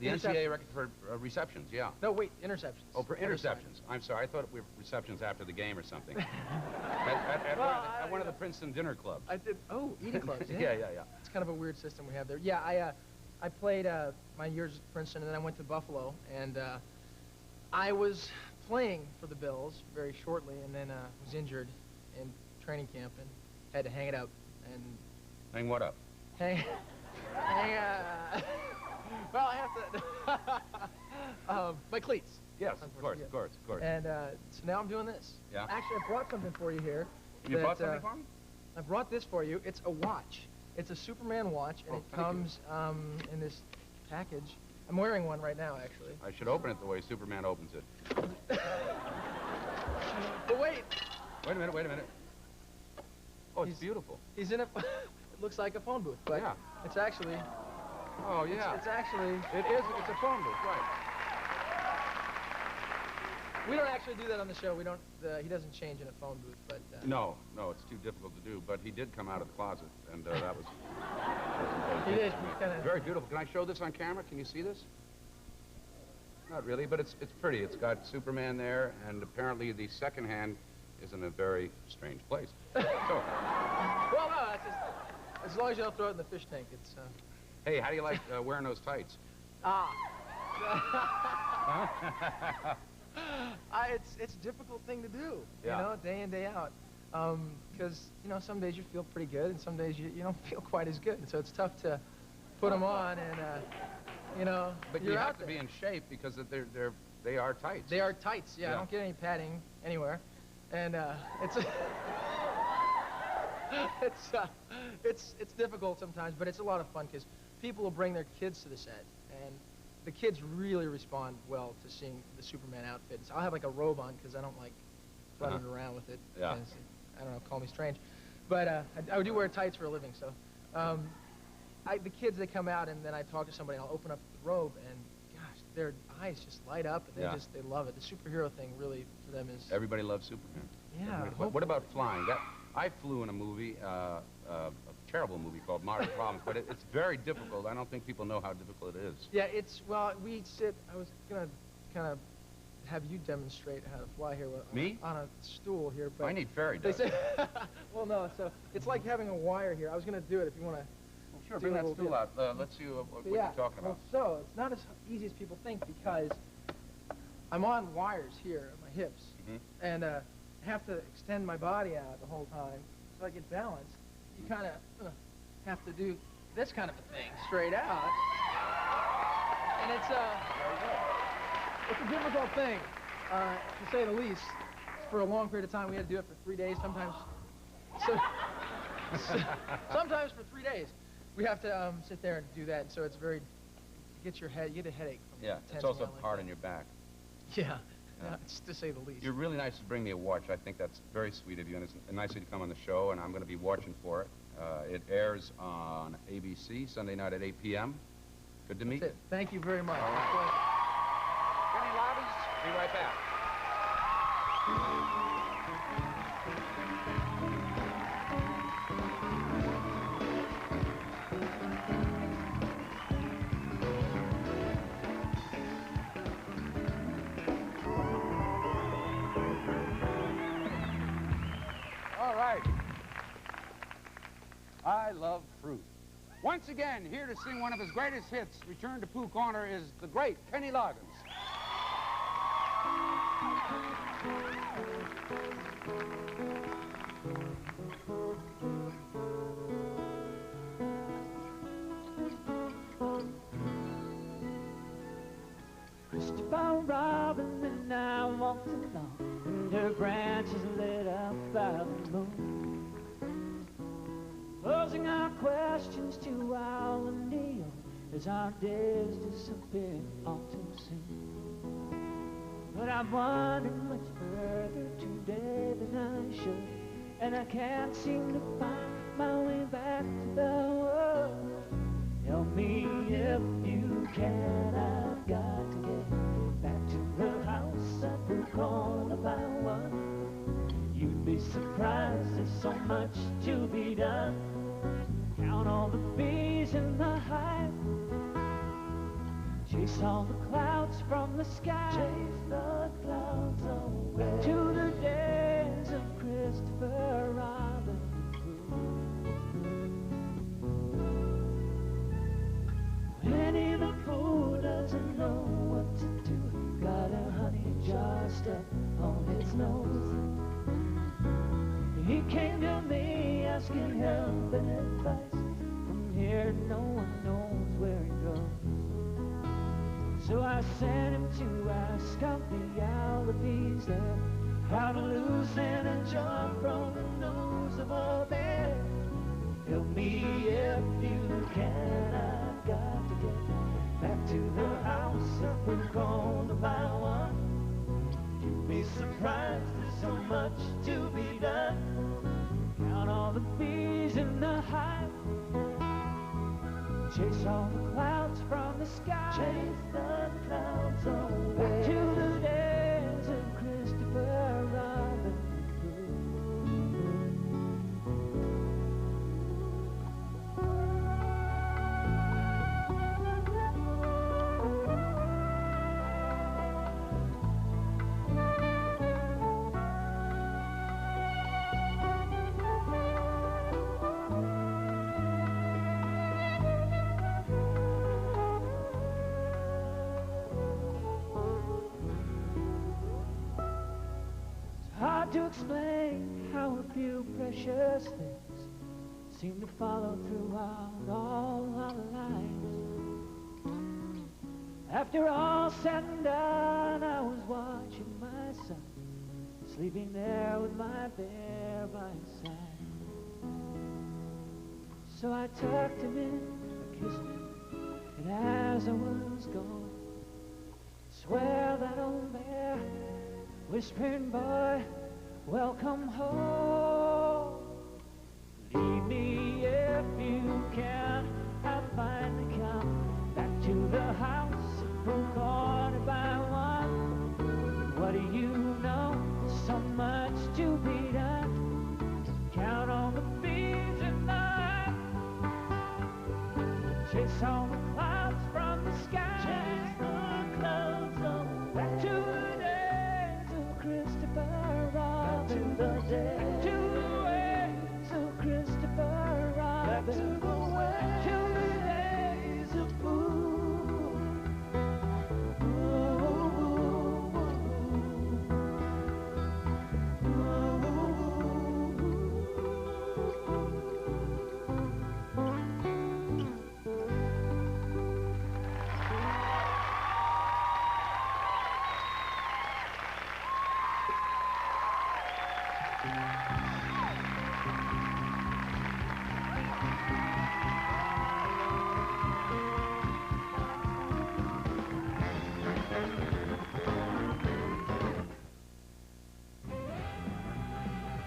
the NCAA record for receptions. Yeah. No, wait, interceptions. Oh, for interceptions. I'm sorry. I thought we were receptions after the game or something. at one of the Princeton dinner clubs. I did. Oh, eating clubs. Yeah. It's kind of a weird system we have there. Yeah, I played my years at Princeton, and then I went to Buffalo, and I was playing for the Bills very shortly, and then was injured in training camp and had to hang it up. And hang what up? Well, I have to. My cleats. Yes, of course. And so now I'm doing this. Yeah. Actually, I brought something for you here. You brought something for me? I brought this for you. It's a watch. It's a Superman watch, and it comes in this package. I'm wearing one right now, actually. I should open it the way Superman opens it. But wait. Wait a minute. Oh, it's beautiful. He's in a. It looks like a phone booth, but yeah. It's actually. Oh yeah. It's actually. It is. It's a phone booth, right? We don't actually do that on the show. We don't. He doesn't change in a phone booth, but. No, it's too difficult to do. But he did come out of the closet, and that was. He did. Kind of. Very beautiful. Can I show this on camera? Can you see this? Not really, but it's pretty. It's got Superman there, and apparently the second hand is in a very strange place. So. Well, no, that's just. As long as you don't throw it in the fish tank, it's. Hey, how do you like wearing those tights? It's a difficult thing to do, yeah. you know, day in, day out. Because, you know, some days you feel pretty good, and some days you don't feel quite as good. And so it's tough to put them on, and, you know, but you have to be in shape because they are tights. They are tights, yeah. I don't get any padding anywhere. And it's difficult sometimes, but it's a lot of fun because people will bring their kids to the set, and the kids really respond well to seeing the Superman outfit. So I'll have like a robe on because I don't like running around with it. Yeah. I don't know, call me strange. But I do wear tights for a living, so. The kids, they come out, and then I talk to somebody, and I'll open up the robe, and gosh, their eyes just light up, and they love it. The superhero thing really, for them, is... Everybody loves Superman. Yeah. What about flying? I flew in a movie, a terrible movie called Modern Problems, but it's very difficult. I don't think people know how difficult it is. Yeah, I was going to kind of have you demonstrate how to fly here. Me? On a stool here, but... I need fairy dust. Well, no, so it's like having a wire here. I was going to do it if you want to... Well, sure, bring that stool out. Let's see what you're talking about. Well, so it's not as easy as people think because I'm on wires here at my hips, and I have to extend my body out the whole time so I get balanced. You kind of have to do this kind of a thing straight out, and it's a difficult thing, to say the least. For a long period of time, we had to do it for 3 days, sometimes. Sometimes for 3 days, we have to sit there and do that. So it's very, you get a headache. From it's also hard on your back. Yeah, it's to say the least. You're really nice to bring me a watch. I think that's very sweet of you, and it's nice of you to come on the show, and I'm going to be watching for it. It airs on ABC Sunday night at 8 p.m. Good to meet you. Thank you very much. All right. Any lobbies? Be right back. All right. I love fruit. Once again, here to sing one of his greatest hits, Return to Pooh Corner, is the great Kenny Loggins. Christopher Robin and I walked along, and her branches lit up by the moon, posing our questions to our Neil as our days disappear all too soon. But I've wandered much further today than I should, and I can't seem to find my way back to the world. Help me if you can, I've got to get back to the house at the corner by one. You'd be surprised, there's so much to be done. Count all the bees in the hive, chase all the clouds from the sky, chase the clouds away to the days of Christopher Robin. Penny the fool doesn't know what to do, got a honey jar stuck on his nose. He came to me asking help and advice. From here no one knows where he goes. So I sent him to ask of the other bees there how to loosen a jar from the nose of a bear. Help me if you can, I've got to get back to the house up in the corner by one. You'd be surprised, there's so much to be done. Count all the bees in the hive, chase all the clouds from the sky, chase the clouds away to the days of Christopher Robin. To explain how a few precious things seem to follow throughout all our lives. After all said and done, I was watching my son sleeping there with my bear by his side. So I tucked him in, I kissed him, and as I was going, swear that old bear whispering, boy, welcome home. Leave me if you can. I'll finally come back to the house, corner by one. What do you know? So much to be done. Count on the bees in the hive, chase all the clouds from the sky, chase the clouds away back to the days of Christopher Robin. Back to the ways of Christopher Robin. Back to the ways, to the days of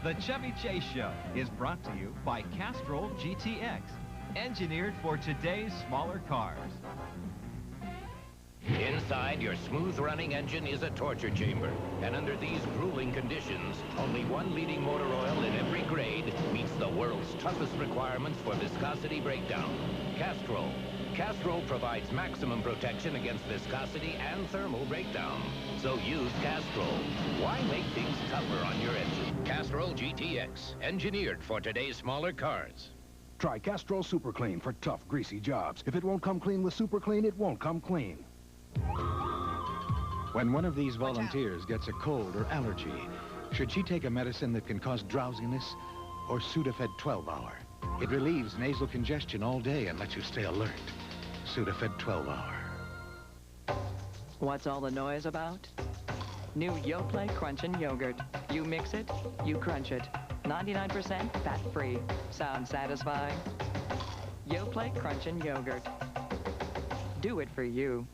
The Chevy Chase Show is brought to you by Castrol GTX, engineered for today's smaller cars. Inside your smooth-running engine is a torture chamber, and under these grueling conditions, only one leading motor oil in every grade meets the world's toughest requirements for viscosity breakdown. Castrol. Castrol provides maximum protection against viscosity and thermal breakdown. So use Castrol. Why make things tougher on your engine? Castrol GTX, engineered for today's smaller cars. Try Castrol Super Clean for tough, greasy jobs. If it won't come clean with Super Clean, it won't come clean. When one of these volunteers gets a cold or allergy, should she take a medicine that can cause drowsiness or Sudafed 12-hour? It relieves nasal congestion all day and lets you stay alert. Sudafed 12-hour. What's all the noise about? New Yoplait Crunchin' Yogurt. You mix it, you crunch it. 99% fat-free. Sound satisfying? Yoplait Crunchin' Yogurt. do it for you.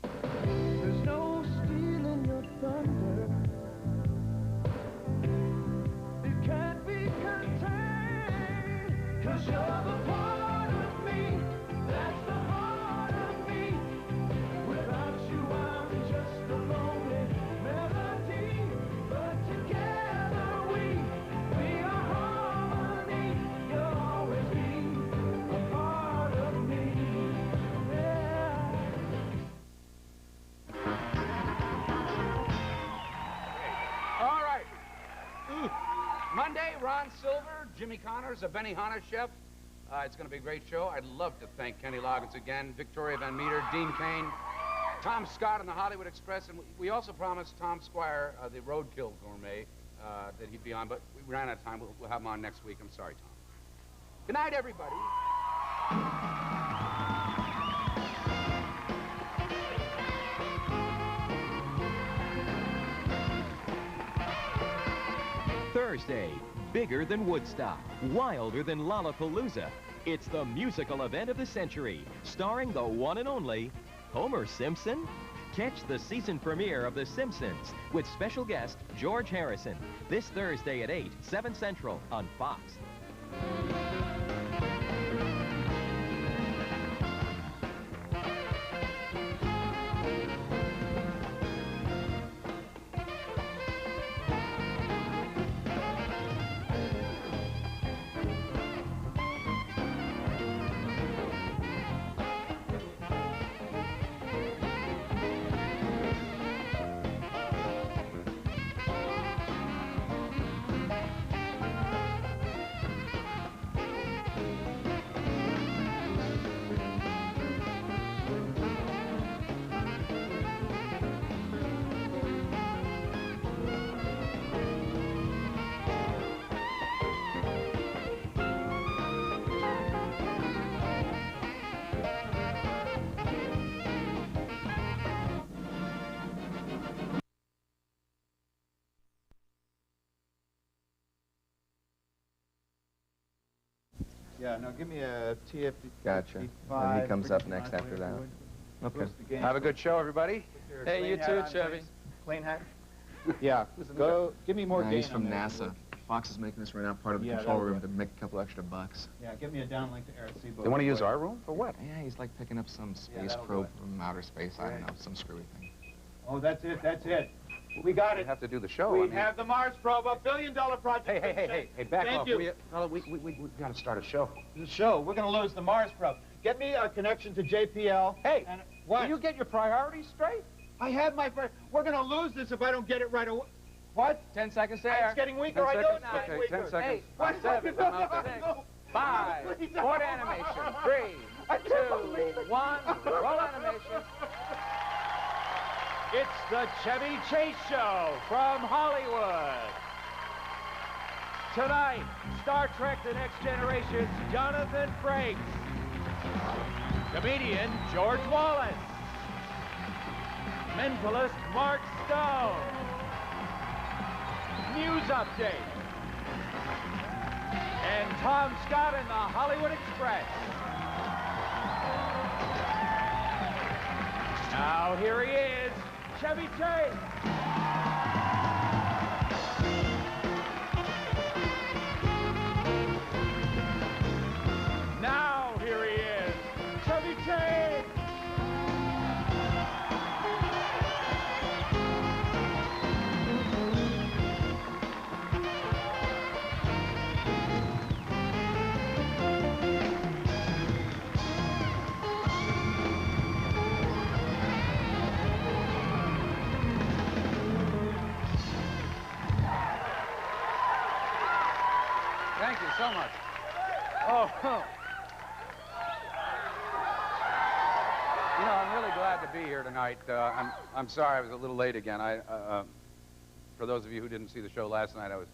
There's no stealing your thunder. It can't be contained. 'Cause you're the part of me. That's the heart of me. Without you, I'm just a lonely melody. But together we are harmony. You'll always be a part of me. Yeah. All right. Monday, Ron Silver, Jimmy Connors, a Benihana chef. It's going to be a great show. I'd love to thank Kenny Loggins again, Victoria Van Meter, Dean Cain, Tom Scott on the Hollywood Express, and we also promised Tom Squire, the Roadkill Gourmet, that he'd be on, but we ran out of time. We'll have him on next week. I'm sorry, Tom. Good night, everybody. Thursday, bigger than Woodstock, wilder than Lollapalooza. It's the musical event of the century, starring the one and only Homer Simpson. Catch the season premiere of The Simpsons with special guest George Harrison this Thursday at 8, 7 Central on Fox. Yeah, no, give me a TF. Gotcha. And he comes up next after that. Okay. Have a good show, everybody. Hey, you too, Chevy. Clean hat? Yeah, go, give me more He's gain from on that. NASA. Fox is making this right now part of the Yeah, control that'll room do to make a couple extra bucks. Yeah, give me a downlink to Arecibo. They want to use Wait. our room? For what? Yeah, he's like picking up some space that'll probe do from outer space. I don't know, some screwy thing. Oh, that's it, that's it. We got it. We have to do the show. We I mean- have the Mars probe, $1 billion project. Hey, back Thank off. you. We got to start a show. The show, we're going to lose the Mars probe. Get me a connection to JPL. Hey, and what? Will you get your priorities straight? I have my... We're going to lose this if I don't get it right away. What? 10 seconds there. It's getting weaker. 10 I know seconds. it's getting Okay, weaker. 10 seconds. Hey, What? 7, No, 6, no. 5, Please, forward animation. 3, I can't believe 2, it. 1, roll animation. It's the Chevy Chase Show from Hollywood. Tonight, Star Trek The Next Generation's Jonathan Frakes. Comedian George Wallace. Mentalist Mark Stone. News update. And Tom Scott in the Hollywood Express. Now here he is, Chevy Chase. Now here he is, Chevy Chase. Thank you so much. Oh, You know, I'm really glad to be here tonight. I'm sorry I was a little late again. For those of you who didn't see the show last night, I was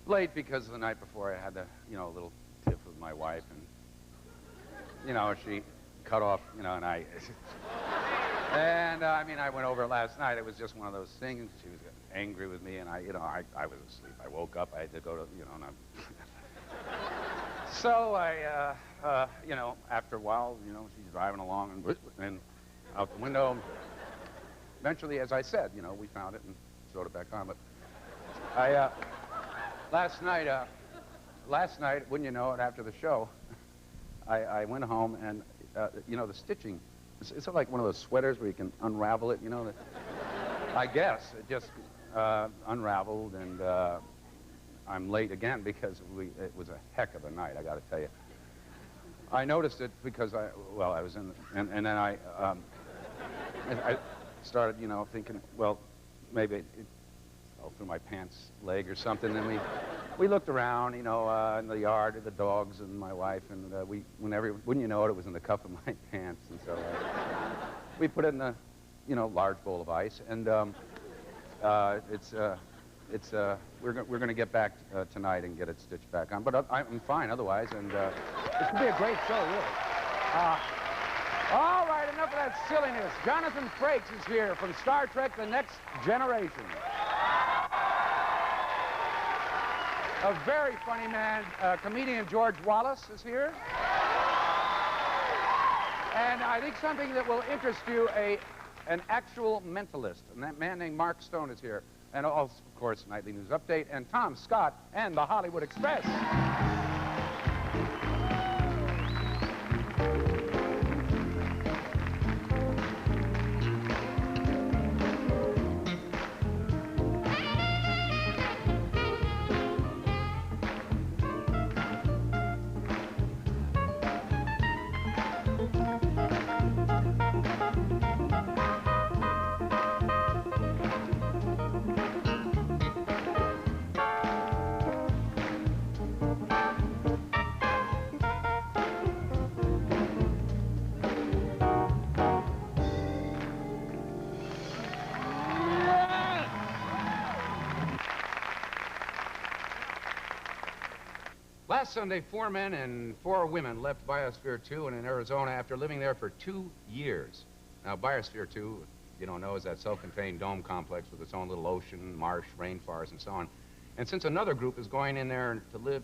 late because the night before I had a little tiff with my wife, and she cut off, and I went over last night. It was just one of those things. She was angry with me, and I was asleep. I woke up. I had to go to, So I, you know, after a while, you know, she's driving along and out the window. Eventually, as I said, you know, we found it and sewed it back on. But I, last night, wouldn't you know it, after the show, I went home and, you know, the stitching, it's like one of those sweaters where you can unravel it, you know. I guess it just unraveled, and I'm late again because it was a heck of a night, I got to tell you. I noticed it because I was in, and then I started, you know, thinking, well, maybe it fell through my pants leg or something. And we looked around, you know, in the yard, the dogs and my wife, and wouldn't you know it, it was in the cuff of my pants. And so we put it in a, you know, large bowl of ice, and we're going to get back tonight and get it stitched back on. But I'm fine otherwise, and this will be a great show, really. All right, enough of that silliness. Jonathan Frakes is here from Star Trek: The Next Generation. A very funny man. Comedian George Wallace is here. And I think something that will interest you, an actual mentalist. And that man named Mark Stone is here. And also, of course, Nightly News Update, and Tom Scott and the Hollywood Express. Last Sunday, 4 men and 4 women left Biosphere 2 in Arizona after living there for 2 years. Now, Biosphere 2, you don't know, is that self-contained dome complex with its own little ocean, marsh, rainforest, and so on. And since another group is going in there to live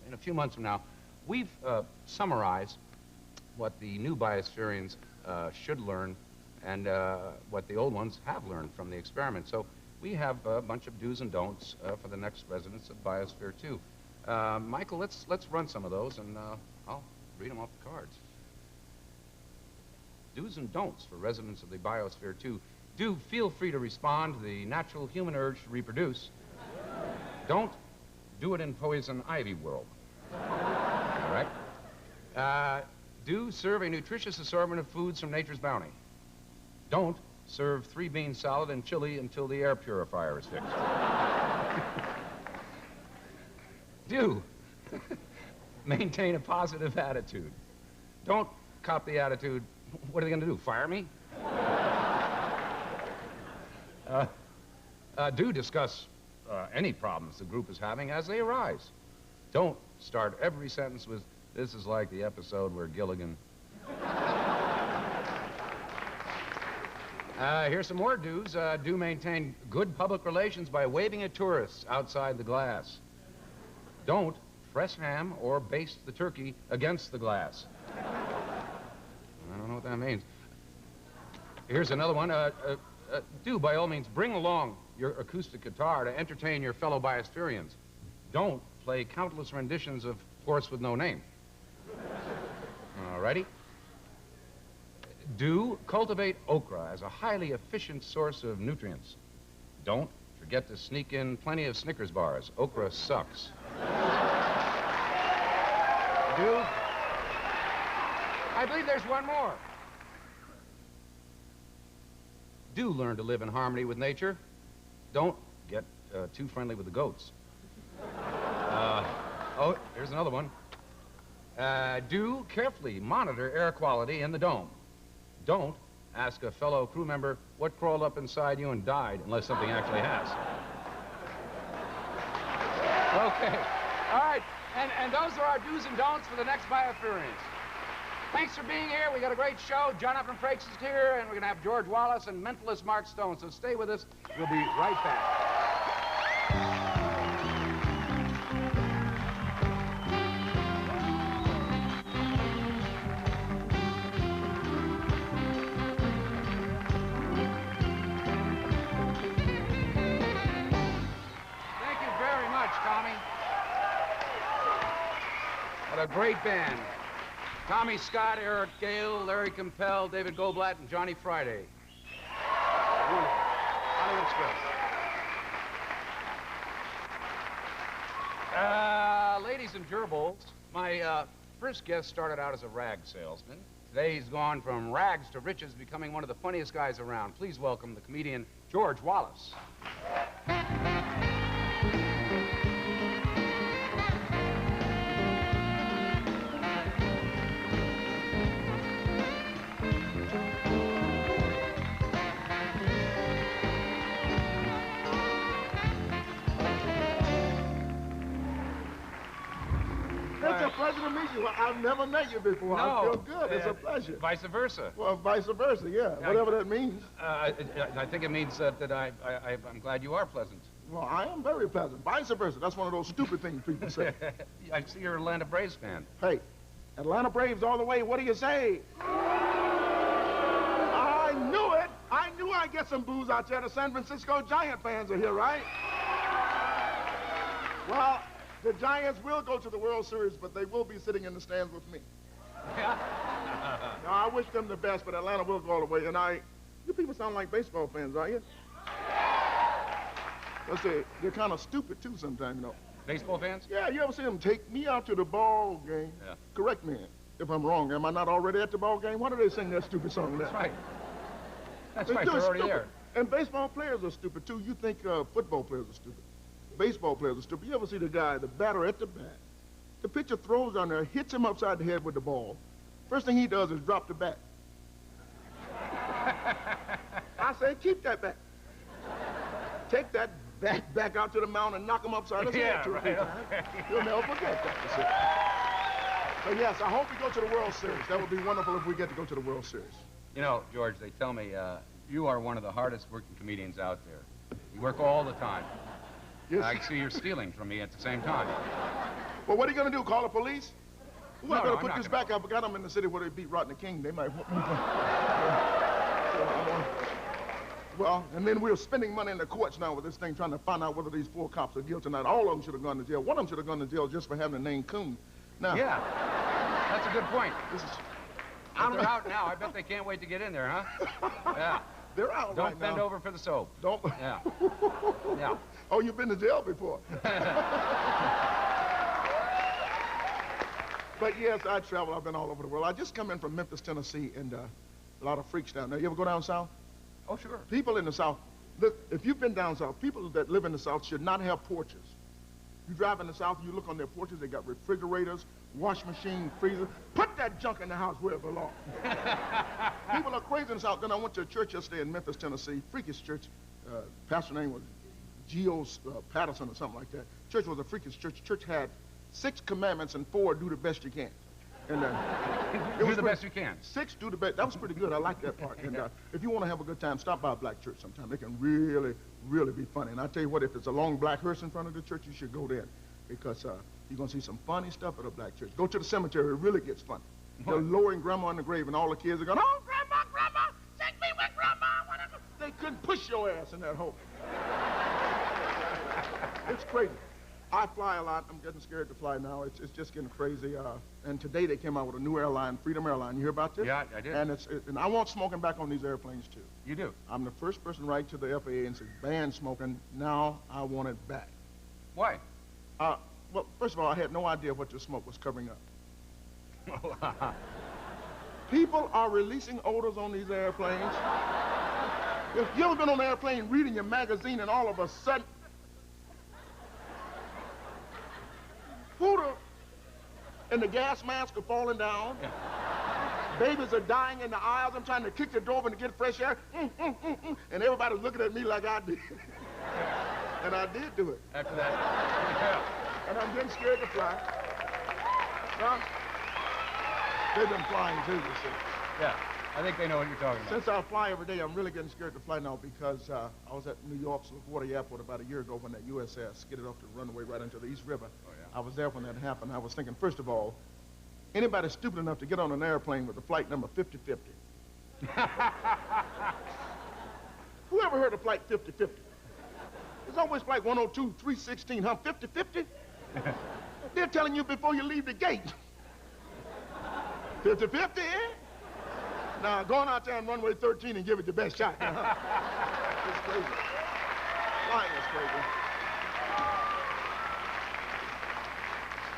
in a few months from now, we've summarized what the new Biospherians should learn and what the old ones have learned from the experiment. So we have a bunch of do's and don'ts for the next residents of Biosphere 2. Michael, let's run some of those, and I'll read them off the cards. Do's and don'ts for residents of the Biosphere 2. Do feel free to respond to the natural human urge to reproduce. Don't do it in Poison Ivy world. All right? Do serve a nutritious assortment of foods from nature's bounty. Don't serve 3-bean salad and chili until the air purifier is fixed. Do maintain a positive attitude. Don't cop the attitude, what are they going to do, fire me? Do discuss any problems the group is having as they arise. Don't start every sentence with, this is like the episode where Gilligan... Here's some more do's. Do maintain good public relations by waving at tourists outside the glass. Don't press ham or baste the turkey against the glass. I don't know what that means. Here's another one. Do, by all means, bring along your acoustic guitar to entertain your fellow Biospherians. Don't play countless renditions of Horse with No Name. All righty. Do cultivate okra as a highly efficient source of nutrients. Don't forget to sneak in plenty of Snickers bars. Okra sucks. Do. I believe there's one more. Do learn to live in harmony with nature. Don't get too friendly with the goats. Oh, here's another one. Do carefully monitor air quality in the dome. Don't ask a fellow crew member what crawled up inside you and died unless something actually has. Okay. All right. And those are our do's and don'ts for the next Biosperians. Thanks for being here. We got a great show. Jonathan Frakes is here, and we're going to have George Wallace and mentalist Mark Stone. So stay with us. We'll be right back. a great band. Tommy Scott, Eric Gale, Larry Compel, David Goldblatt, and Johnny Friday. Wonderful. Hollywood Express. Ladies and gerbils, my first guest started out as a rag salesman. Today he's gone from rags to riches, becoming one of the funniest guys around. Please welcome the comedian George Wallace. It's a pleasure to meet you. I've never met you before. No, I feel good. It's a pleasure. Vice versa. Well, vice versa, yeah. Whatever that means. I think it means that I'm glad you are pleasant. Well, I am very pleasant. Vice versa. That's one of those stupid things people say. I see you're an Atlanta Braves fan. Hey, Atlanta Braves all the way. What do you say? I knew it. I knew I'd get some booze out there. The San Francisco Giant fans are here, right? Well, the Giants will go to the World Series, but they will be sitting in the stands with me. Yeah. Now, I wish them the best, but Atlanta will go all the way. And you people sound like baseball fans, are you? Let's say, they're kind of stupid, too, sometimes, you know. Baseball fans? Yeah, you ever see them take me out to the ball game? Yeah. Correct me if I'm wrong. Am I not already at the ball game? Why do they sing that stupid song there? That's right. That's right, they're already stupid. there. And baseball players are stupid, too. You think football players are stupid. Baseball players are stupid. You ever see the guy, the batter at the bat? The pitcher throws down there, hits him upside the head with the ball. First thing he does is drop the bat. I say, keep that bat. Take that bat back out to the mound and knock him upside his head two or three times. You'll never forget that. But yes, I hope we go to the World Series. That would be wonderful if we get to go to the World Series. You know, George, they tell me you are one of the hardest working comedians out there. You work all the time. Yes. I see you're stealing from me at the same time. Well, what are you going to do, call the police? Ooh, I better put this back. Gonna... I forgot I'm in the city where they beat Rodney King. They might whoop me. Well, and then we're spending money in the courts now with this thing, trying to find out whether these 4 cops are guilty or not. All of them should have gone to jail. One of them should have gone to jail just for having the name Cain. Now, yeah, that's a good point. This is... But they're out now. I bet they can't wait to get in there, huh? Yeah. They're out Don't right now. bend over for the soap. Don't. Yeah. Yeah. Oh, you've been to jail before. But yes, I travel. I've been all over the world. I just come in from Memphis, Tennessee, and a lot of freaks down there. You ever go down south? Oh, sure. People in the south, look, if you've been down south, people that live in the south should not have porches. You drive in the south, you look on their porches, they got refrigerators, wash machine, freezer. Put that junk in the house where it belongs. People are crazy in the south. Then I went to a church yesterday in Memphis, Tennessee, freakish church. Pastor's name was Geo Patterson or something like that. Church was a freakish church. Church had 6 commandments and 4, do the best you can. And do the best you can. 6, do the best. That was pretty good. I like that part. And if you want to have a good time, stop by a black church sometime. They can really, really be funny. And I tell you what, if it's a long black hearse in front of the church, you should go there because you're going to see some funny stuff at a black church. Go to the cemetery. It really gets funny. They're lowering grandma in the grave, and all the kids are going, oh, grandma, grandma, take me with grandma, whatever. They couldn't push your ass in that hole. It's crazy. I fly a lot. I'm getting scared to fly now. It's just getting crazy. And today they came out with a new airline, Freedom Airline. You hear about this? Yeah, I did. And and I want smoking back on these airplanes, too. You do? I'm the first person to write to the FAA and say, ban smoking. Now I want it back. Why? Well, first of all, I had no idea what the smoke was covering up. People are releasing odors on these airplanes. If you ever been on an airplane reading your magazine and all of a sudden, and the gas masks are falling down. Yeah. Babies are dying in the aisles. I'm trying to kick the door open to get fresh air. And everybody's looking at me like I did. And I did do it. After that. Yeah. And I'm getting scared to fly. Huh? They've been flying too, you see. Yeah, I think they know what you're talking about. Since I fly every day, I'm really getting scared to fly now because I was at New York's LaGuardia Airport about a year ago when that USS skidded off the runway right into the East River. Oh, yeah. I was there when that happened. I was thinking, first of all, anybody stupid enough to get on an airplane with the flight number 5050? Who ever heard of flight 5050? There's always flight 102, 316, huh? 5050? They're telling you before you leave the gate. 50-50, eh? Now, go on out there on runway 13 and give it your best shot. It's crazy. Flying is crazy.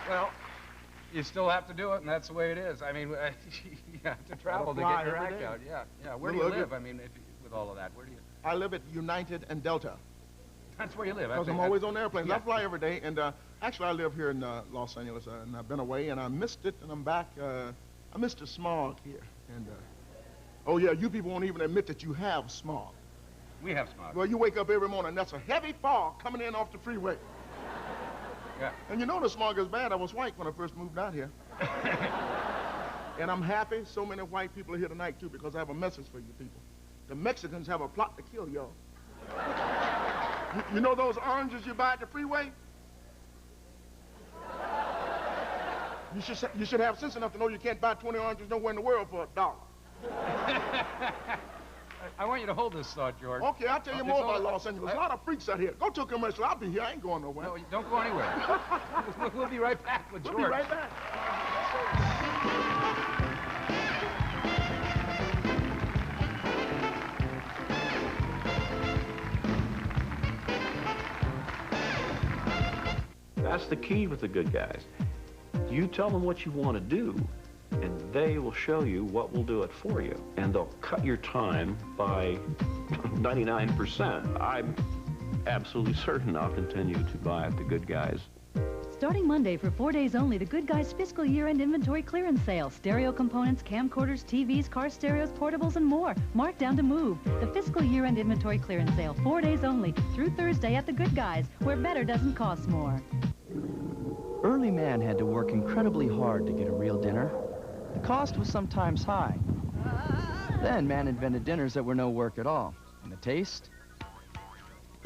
Well, you still have to do it, and that's the way it is. I mean, you have to travel to get your act out. Yeah, yeah. Where do you live? I mean, with all of that, where do you? I live at United and Delta. That's where you live. Because I'm always on airplanes. Yeah. I fly every day, and actually I live here in Los Angeles, and I've been away, and I missed it, and I'm back. I missed the smog here, and oh yeah, you people won't even admit that you have smog. We have smog. Well, you wake up every morning, that's a heavy fog coming in off the freeway. Yeah. And you know the smog is bad. I was white when I first moved out here. And I'm happy so many white people are here tonight, too, because I have a message for you people. The Mexicans have a plot to kill y'all. You know those oranges you buy at the freeway? You should have sense enough to know you can't buy 20 oranges nowhere in the world for $1. I want you to hold this thought, George. Okay, I'll tell you more about Los Angeles. A lot of freaks out here. Go to a commercial. I'll be here. I ain't going nowhere. No, don't go anywhere. We'll be right back with George. We'll be right back. That's the key with the good guys. You tell them what you want to do, and they will show you what will do it for you. And they'll cut your time by 99%. I'm absolutely certain I'll continue to buy at the good guys. Starting Monday for 4 days only, the Good Guys fiscal year-end inventory clearance sale. Stereo components, camcorders, TVs, car stereos, portables, and more. Marked down to move. The fiscal year-end inventory clearance sale. 4 days only through Thursday at the Good Guys, where better doesn't cost more. Early man had to work incredibly hard to get a real dinner. The cost was sometimes high. Then man invented dinners that were no work at all. And the taste?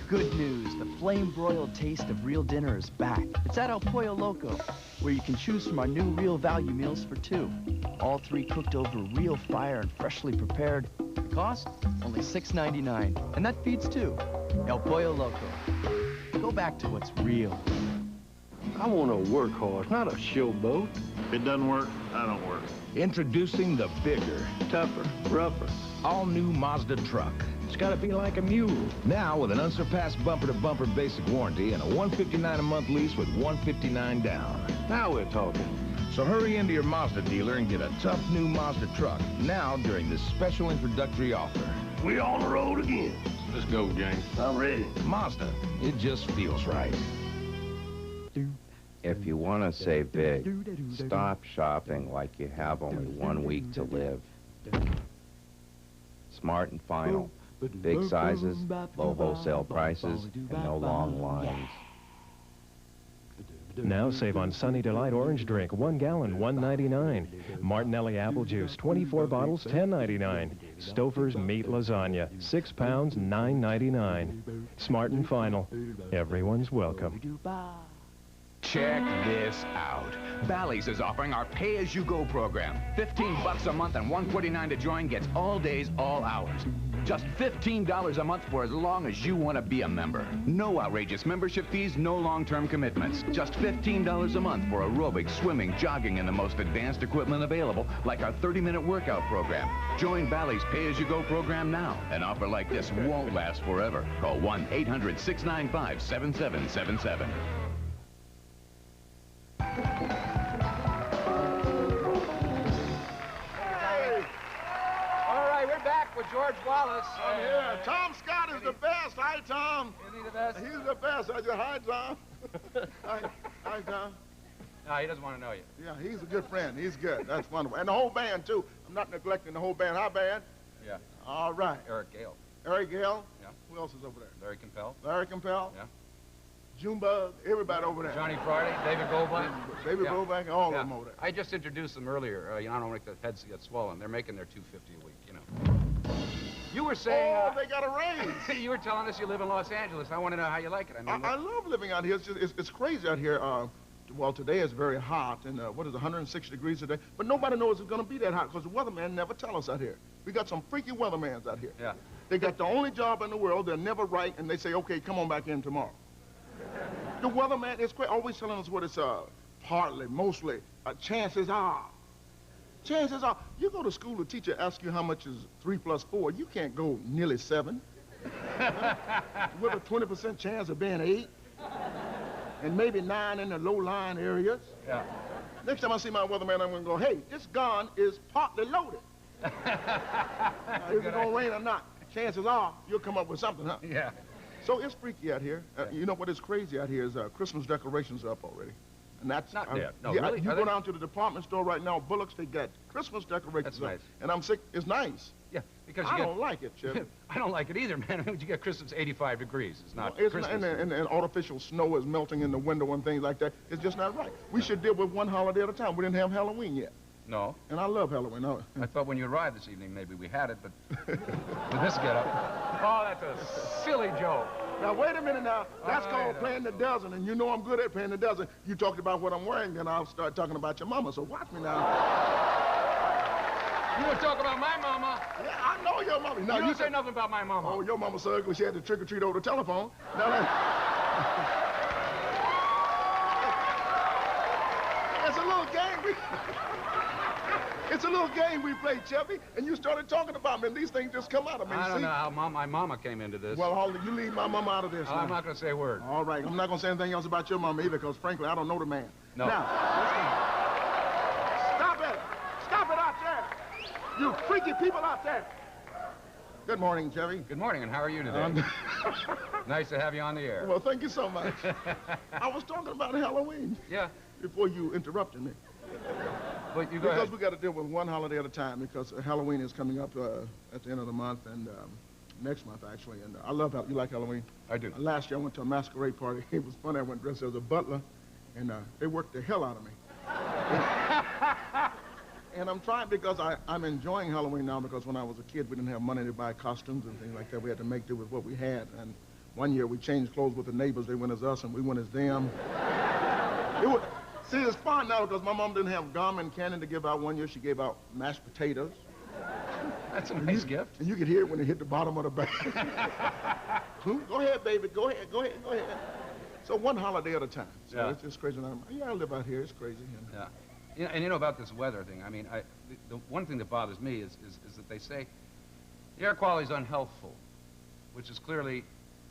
Good news, the flame-broiled taste of real dinner is back. It's at El Pollo Loco, where you can choose from our new real value meals for two. All three cooked over real fire and freshly prepared. The cost? Only $6.99. And that feeds two. El Pollo Loco. Go back to what's real. I want a workhorse, not a showboat. If it doesn't work, I don't work. Introducing the bigger, tougher, rougher, all-new Mazda truck. It's got to be like a mule. Now with an unsurpassed bumper-to-bumper basic warranty and a $159 a month lease with $159 down. Now we're talking. So hurry into your Mazda dealer and get a tough new Mazda truck now during this special introductory offer. We on the road again. Let's go, James. I'm ready. Mazda, it just feels right. If you want to save big, stop shopping like you have only 1 week to live. Smart and Final. Big sizes, low wholesale prices, and no long lines. Now save on Sunny Delight orange drink, 1 gallon, $1.99. Martinelli apple juice, 24 bottles, $10.99. Stouffer's meat lasagna, 6 pounds, $9.99. Smart and Final. Everyone's welcome. Check this out. Bally's is offering our pay-as-you-go program. $15 a month and $149 to join gets all days, all hours. Just $15 a month for as long as you want to be a member. No outrageous membership fees, no long-term commitments. Just $15 a month for aerobics, swimming, jogging, and the most advanced equipment available, like our 30-minute workout program. Join Bally's pay-as-you-go program now. An offer like this won't last forever. Call 1-800-695-7777. We're back with George Wallace. I'm here. Tom Scott is the best. Hi, Tom. Is he the best? He's the best. I just, hi, Tom. Hi, Tom. No, he doesn't want to know you. Yeah, he's a good friend. He's good. That's wonderful. And the whole band, too. I'm not neglecting the whole band. Hi, band. Yeah. All right. Eric Gale. Eric Gale? Yeah. Who else is over there? Larry Compel. Larry Compel? Yeah. Junebug, everybody over there. Johnny Friday, David Goldblatt. David Goldblatt, all of them over there. I just introduced them earlier. I don't make the heads get swollen. They're making their $250 a week, you know. You were saying... Oh, they got a raise. You were telling us you live in Los Angeles. I want to know how you like it. I love living out here. It's crazy out here. Well, today is very hot, and what is it, 106 degrees today? But nobody knows it's going to be that hot because the weatherman never tell us out here. We got some freaky weathermans out here. Yeah. They got the only job in the world. They're never right, and they say, okay, come on back in tomorrow. The weatherman is always telling us what it's partly, mostly, chances are. Chances are, you go to school, the teacher asks you how much is 3 plus 4, you can't go nearly 7. With a 20% chance of being 8. And maybe 9 in the low-lying areas. Yeah. Next time I see my weatherman, I'm going to go, hey, this gun is partly loaded. Is it going to rain or not? Chances are, you'll come up with something, huh? Yeah. So it's freaky out here. You know what is crazy out here is Christmas decorations are up already. And that's not yet. No, yeah, really? You go down to the department store right now, Bullock's, they got Christmas decorations That's nice. up. And I'm sick. It's nice. Yeah, because I don't like it, Chevy. I don't like it either, man. You get Christmas 85 degrees. It's not It's Christmas. not, and artificial snow is melting in the window and things like that. It's just not right. We should deal with one holiday at a time. We didn't have Halloween yet. No. And I love Halloween. I thought when you arrived this evening, maybe we had it, but with this getup. Oh, that's a silly joke. Now, wait a minute now. That's called playing the dozen, and you know I'm good at playing the dozen. You talked about what I'm wearing, then I'll start talking about your mama, so watch me now. You were talking about my mama. Yeah, I know your mama. Now, you don't say nothing about my mama. Oh, your mama so ugly, she had to trick-or-treat over the telephone. Now, it's a little game. It's a little game we played, Chevy, and you started talking about me, and these things just come out of me. I don't know how my mama came into this. Well, Holly, you leave my mama out of this. I'm not going to say a word. All right, I'm not going to say anything else about your mama either, because frankly, I don't know the man. No. Now, stop it. Stop it out there. You freaky people out there. Good morning, Chevy. Good morning, and how are you today? Nice to have you on the air. Well, thank you so much. I was talking about Halloween. Yeah. Before you interrupted me. But you go because ahead. we got to deal with one holiday at a time, because Halloween is coming up at the end of the month, and next month, actually. And I love you like Halloween? I do. Last year, I went to a masquerade party. It was funny. I went dressed as a butler, and they worked the hell out of me. And I'm trying, because I'm enjoying Halloween now, because when I was a kid, we didn't have money to buy costumes and things like that. We had to make do with what we had. And one year, we changed clothes with the neighbors. They went as us, and we went as them. See, it's fun now, because my mom didn't have gum and candy to give out. One year, she gave out mashed potatoes. That's a nice gift. And you could hear it when it hit the bottom of the bag. Go ahead, baby. Go ahead. So one holiday at a time. So Yeah. it's just crazy. Yeah, I live out here. It's crazy. Yeah. And you know about this weather thing. I mean, the one thing that bothers me is that they say the air quality is unhealthful, which is clearly,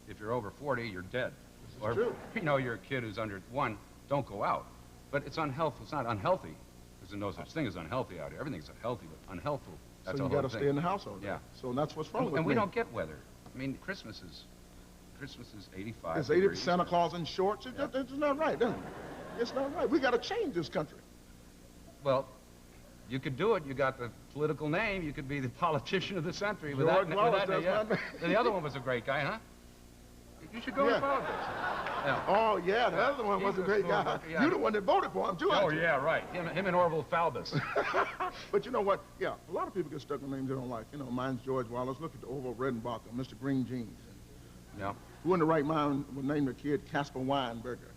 if you're over 40, you're dead. Or, true. you know, you're a kid who's under 1, don't go out. But it's unhealthful. It's not unhealthy. There's no such thing as unhealthy out here. Everything's healthy, but unhealthful. That's So you got to stay in the household. Yeah. So that's what's wrong with me. And we don't get weather. I mean, Christmas is 85 It's degrees. Santa Claus in shorts. It's not right, is it? It's not right. We got to change this country. Well, you could do it. You got the political name. You could be the politician of the century. With George that, Wallace, with that, that's my And the other one was a great guy, huh? You should go to politics. Yeah. Oh, yeah, the other one was a great guy. Yeah. You're the one that voted for him, too, Oh, aren't you? yeah, right. Him and Orville Falbus. But you know what? Yeah, a lot of people get stuck with names they don't like. You know, mine's George Wallace. Look at the Orville Redenbacher, Mr. Green Jeans. Yeah. Who in the right mind would name their kid Casper Weinberger?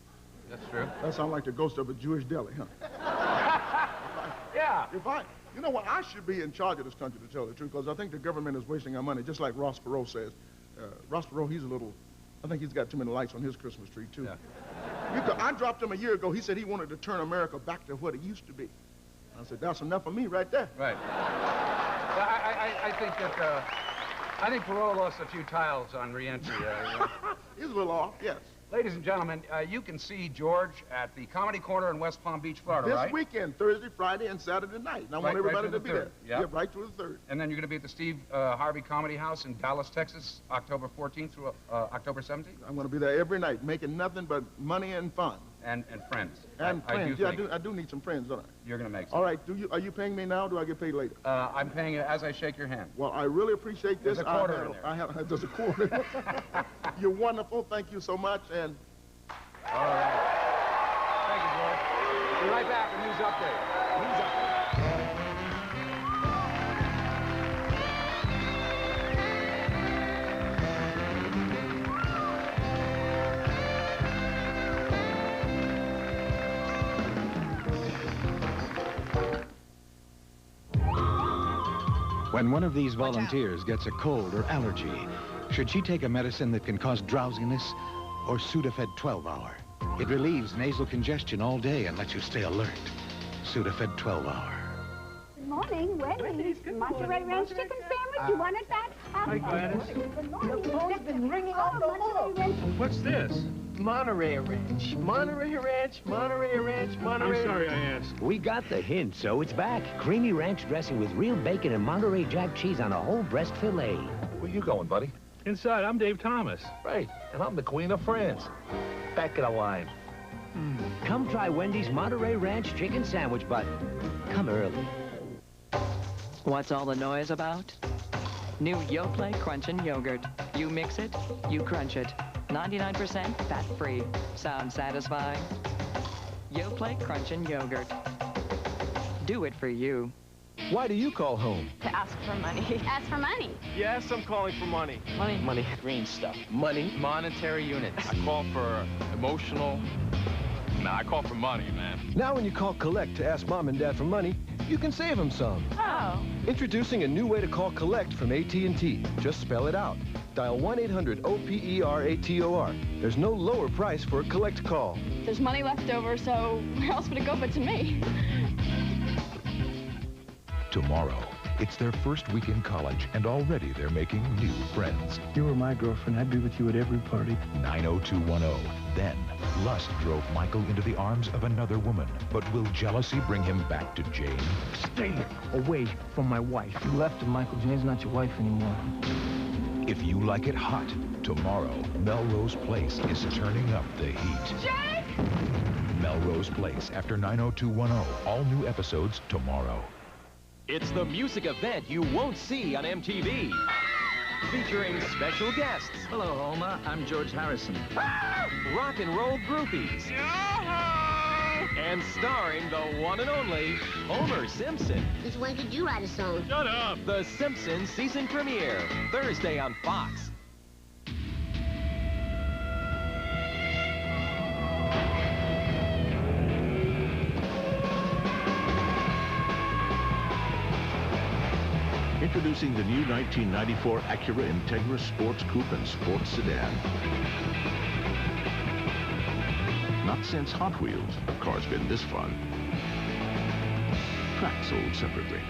That's true. That sounds like the ghost of a Jewish deli, huh? Yeah. You know what? I should be in charge of this country, to tell the truth, because I think the government is wasting our money, just like Ross Perot says. Ross Perot, I think he's got too many lights on his Christmas tree, too. Yeah. I dropped him a year ago. He said he wanted to turn America back to what it used to be. I said, that's enough for me right there. Right. Well, I think that, I think Perot lost a few tiles on re-entry. He's a little off, yes. Ladies and gentlemen, you can see George at the Comedy Corner in West Palm Beach, Florida, right? This weekend, Thursday, Friday, and Saturday night. And I want everybody to be there. Yeah. Right through the 3rd. And then you're going to be at the Steve Harvey Comedy House in Dallas, Texas, October 14th through October 17th? I'm going to be there every night, making nothing but money and fun. And friends. And friends. I do need some friends, don't I? You're going to make some. All right. Are you paying me now, or do I get paid later? I'm paying you as I shake your hand. Well, I really appreciate this. There's a quarter in there. There's a quarter. You're wonderful. Thank you so much. And all right. Thank you, George. Be right back with News Update. News Update. When one of these volunteers gets a cold or allergy, should she take a medicine that can cause drowsiness or Sudafed 12-hour? It relieves nasal congestion all day and lets you stay alert. Sudafed 12-hour. morning, Wendy's. Monterey Ranch chicken sandwich. You wanted that? Hi, Gladys. Good morning. Your phone's been ringing off the hook. What's this? Monterey Ranch. Monterey Ranch. Monterey Ranch. Monterey. I'm sorry I asked. We got the hint, so it's back. Creamy ranch dressing with real bacon and Monterey Jack cheese on a whole breast fillet. Where you going, buddy? Inside, I'm Dave Thomas. Right, and I'm the Queen of France. Back of the line. Come try Wendy's Monterey Ranch chicken sandwich, but come early. What's all the noise about? New Yoplait Crunchin' Yogurt. You mix it, you crunch it. 99% fat-free. Sound satisfying? Yoplait Crunchin' Yogurt. Do it for you. Why do you call home? To ask for money. Ask for money. Yes, I'm calling for money. Money. Money. Green stuff. Money. Monetary units. I call for emotional. Nah, I call for money, man. Now when you call Collect to ask Mom and Dad for money, you can save them some. Oh. Introducing a new way to call Collect from AT&T. Just spell it out. Dial 1-800-OPERATOR. There's no lower price for a Collect call. There's money left over, so where else would it go but to me? Tomorrow, it's their first week in college, and already they're making new friends. You were my girlfriend. I'd be with you at every party. 90210. Then, lust drove Michael into the arms of another woman. But will jealousy bring him back to Jane? Stay away from my wife. You left and Michael. Jane's not your wife anymore. If you like it hot, tomorrow, Melrose Place is turning up the heat. Jake! Melrose Place, after 90210. All new episodes tomorrow. It's the music event you won't see on MTV. Featuring special guests. Hello, Homer. I'm George Harrison. Rock and roll groupies. And starring the one and only Homer Simpson. Since when did you write a song? Shut up! The Simpsons season premiere, Thursday on Fox. Introducing the new 1994 Acura Integra Sports Coupe and Sports Sedan. Not since Hot Wheels have cars been this fun. Track sold separately.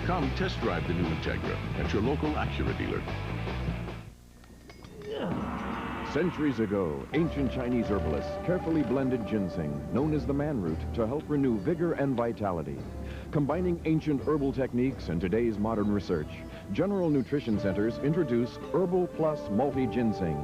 Come test drive the new Integra at your local Acura dealer. Centuries ago, ancient Chinese herbalists carefully blended ginseng, known as the man root, to help renew vigor and vitality. Combining ancient herbal techniques and today's modern research, General Nutrition Centers introduce Herbal Plus Multi-Ginseng.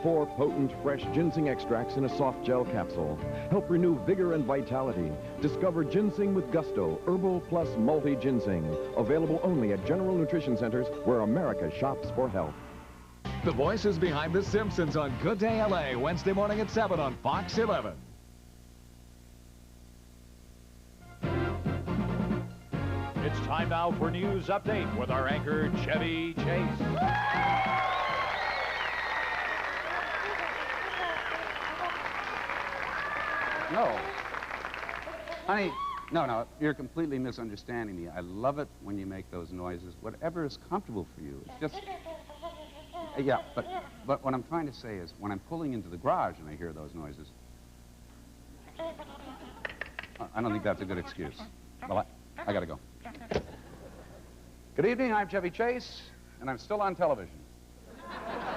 4 potent, fresh ginseng extracts in a soft gel capsule. Help renew vigor and vitality. Discover ginseng with gusto, Herbal Plus Multi-Ginseng. Available only at General Nutrition Centers, where America shops for health. The voices behind The Simpsons on Good Day LA, Wednesday morning at 7 on Fox 11. It's time now for News Update with our anchor, Chevy Chase. No. Honey, no, you're completely misunderstanding me. I love it when you make those noises. Whatever is comfortable for you. It's just... Yeah, but what I'm trying to say is, when I'm pulling into the garage and I hear those noises, I don't think that's a good excuse. Well, I gotta go. Good evening, I'm Chevy Chase, and I'm still on television.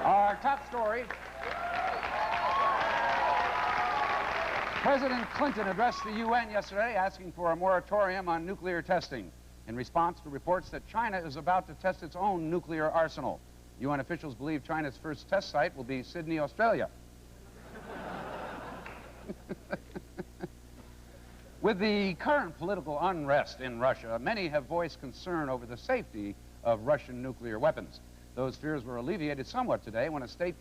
Our top story. President Clinton addressed the UN yesterday asking for a moratorium on nuclear testing in response to reports that China is about to test its own nuclear arsenal. UN officials believe China's first test site will be Sydney, Australia. With the current political unrest in Russia, many have voiced concern over the safety of Russian nuclear weapons. Those fears were alleviated somewhat today when a State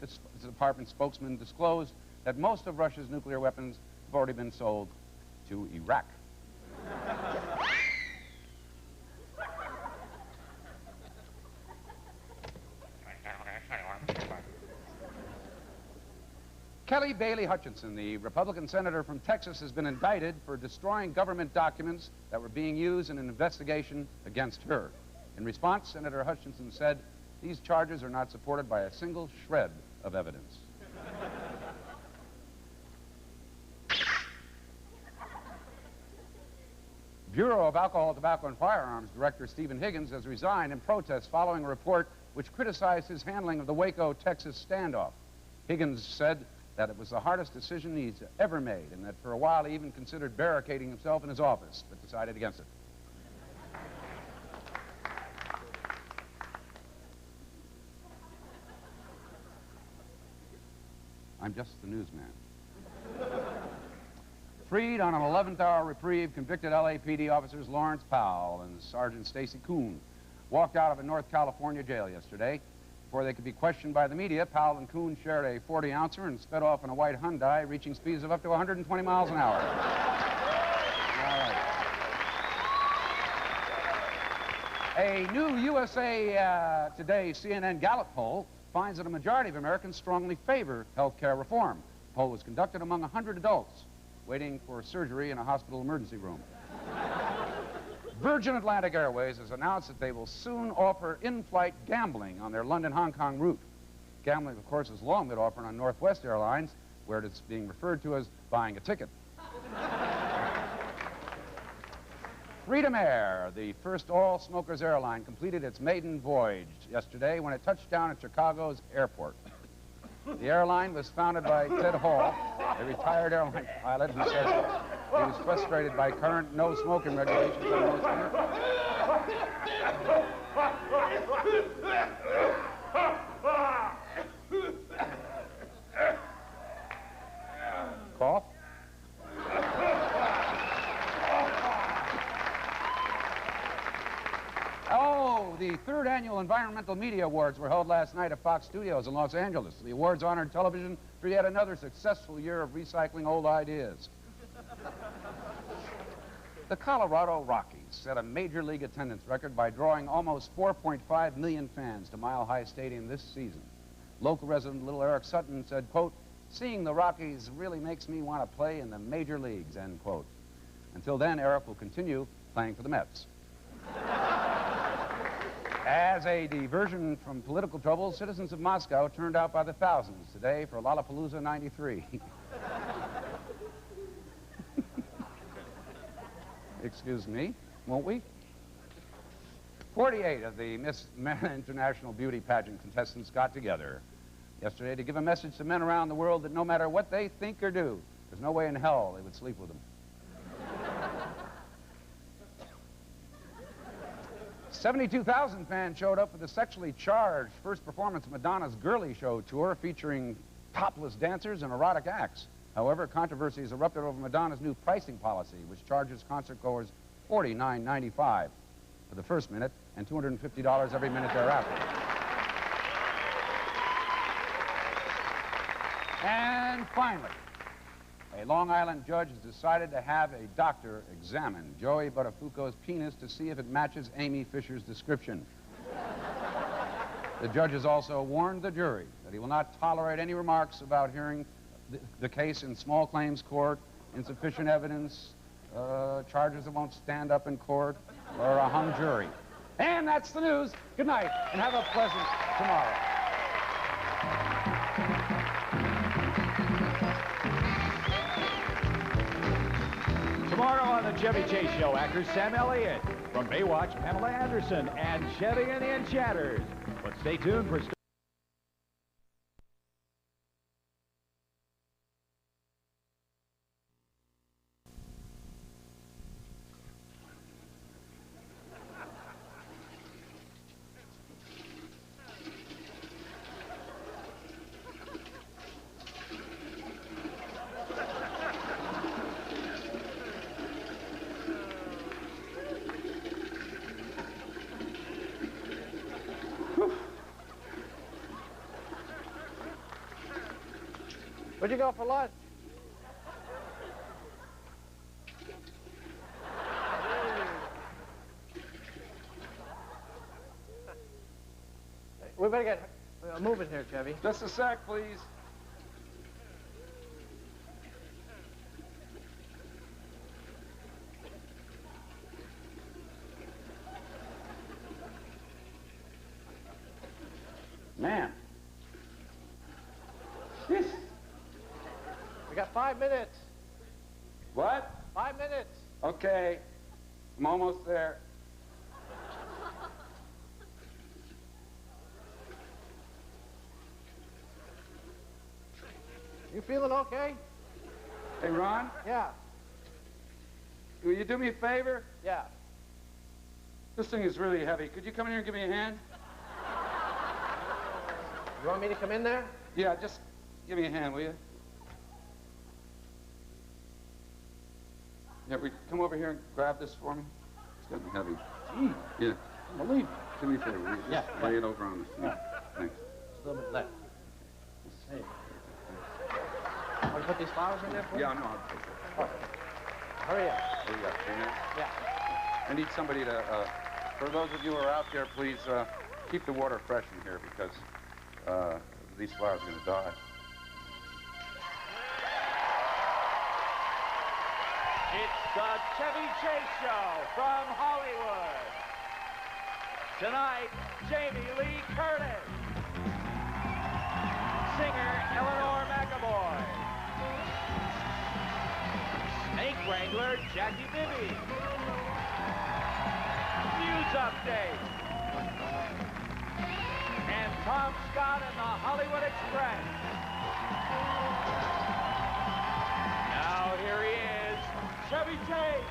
Department spokesman disclosed that most of Russia's nuclear weapons have already been sold to Iraq. Kelly Bailey Hutchinson, the Republican senator from Texas, has been indicted for destroying government documents that were being used in an investigation against her. In response, Senator Hutchinson said, "These charges are not supported by a single shred of evidence." Bureau of Alcohol, Tobacco, and Firearms Director Stephen Higgins has resigned in protest following a report which criticized his handling of the Waco, Texas standoff. Higgins said that it was the hardest decision he's ever made, and that for a while he even considered barricading himself in his office, but decided against it. I'm just the newsman. Freed on an 11th-hour reprieve, convicted LAPD officers Lawrence Powell and Sergeant Stacy Coon walked out of a North California jail yesterday. Before they could be questioned by the media, Powell and Coon shared a 40-ouncer and sped off in a white Hyundai, reaching speeds of up to 120 miles an hour. All right. A new USA Today CNN Gallup poll finds that a majority of Americans strongly favor health care reform. The poll was conducted among 100 adults waiting for surgery in a hospital emergency room. Virgin Atlantic Airways has announced that they will soon offer in-flight gambling on their London-Hong Kong route. Gambling, of course, has long been offered on Northwest Airlines, where it's being referred to as buying a ticket. Freedom Air, the first all-smokers airline, completed its maiden voyage yesterday when it touched down at Chicago's airport. The airline was founded by Ted Hall, a retired airline pilot who says he was frustrated by current no-smoking regulations on most airports. Cough? Oh, the third annual Environmental Media Awards were held last night at Fox Studios in Los Angeles. The awards honored television for yet another successful year of recycling old ideas. The Colorado Rockies set a major league attendance record by drawing almost 4.5 million fans to Mile High Stadium this season. Local resident Little Eric Sutton said, quote, "Seeing the Rockies really makes me want to play in the major leagues," end quote. Until then, Eric will continue playing for the Mets. As a diversion from political troubles, citizens of Moscow turned out by the thousands today for Lollapalooza 93. Excuse me, won't we? 48 of the Miss International Beauty Pageant contestants got together yesterday to give a message to men around the world that no matter what they think or do, there's no way in hell they would sleep with them. 72,000 fans showed up for the sexually charged first performance of Madonna's Girly Show tour featuring topless dancers and erotic acts. However, controversy has erupted over Madonna's new pricing policy, which charges concertgoers $49.95 for the first minute and $250 every minute thereafter. And finally, a Long Island judge has decided to have a doctor examine Joey Buttafuoco's penis to see if it matches Amy Fisher's description. The judge has also warned the jury that he will not tolerate any remarks about hearing the case in small claims court, insufficient evidence, charges that won't stand up in court, or a hung jury. And that's the news. Good night, and have a pleasant tomorrow. Tomorrow on the Chevy Chase Show, actor Sam Elliott. From Baywatch, Pamela Anderson and Chevy and the Enchanters. But stay tuned for... Where'd you go for lunch? We better get moving here, Chevy. Just a sec, please. Man. This. We got 5 minutes. What? 5 minutes. Okay. I'm almost there. You feeling okay? Hey, Ron? Yeah. Will you do me a favor? Yeah. This thing is really heavy. Could you come in here and give me a hand? You want me to come in there? Yeah, just give me a hand, will you? Yeah, come over here and grab this for me. It's getting heavy. Gee. Yeah. I'll leave. Do me a favor, will you? Just lay it over on the seat. Thanks. Just a little bit left. Hey. Want to put these flowers in there for you? Yeah, no, I'll take it. Oh. Hurry up. Here you go. 3 minutes? Yeah. I need somebody to, for those of you who are out there, please keep the water fresh in here because these flowers are going to die. It's the Chevy Chase Show from Hollywood. Tonight, Jamie Lee Curtis. Singer Eleanor McAvoy. Snake Wrangler Jackie Bibby. News update. And Tom Scott and the Hollywood Express. Now here he is, Chevy Chase.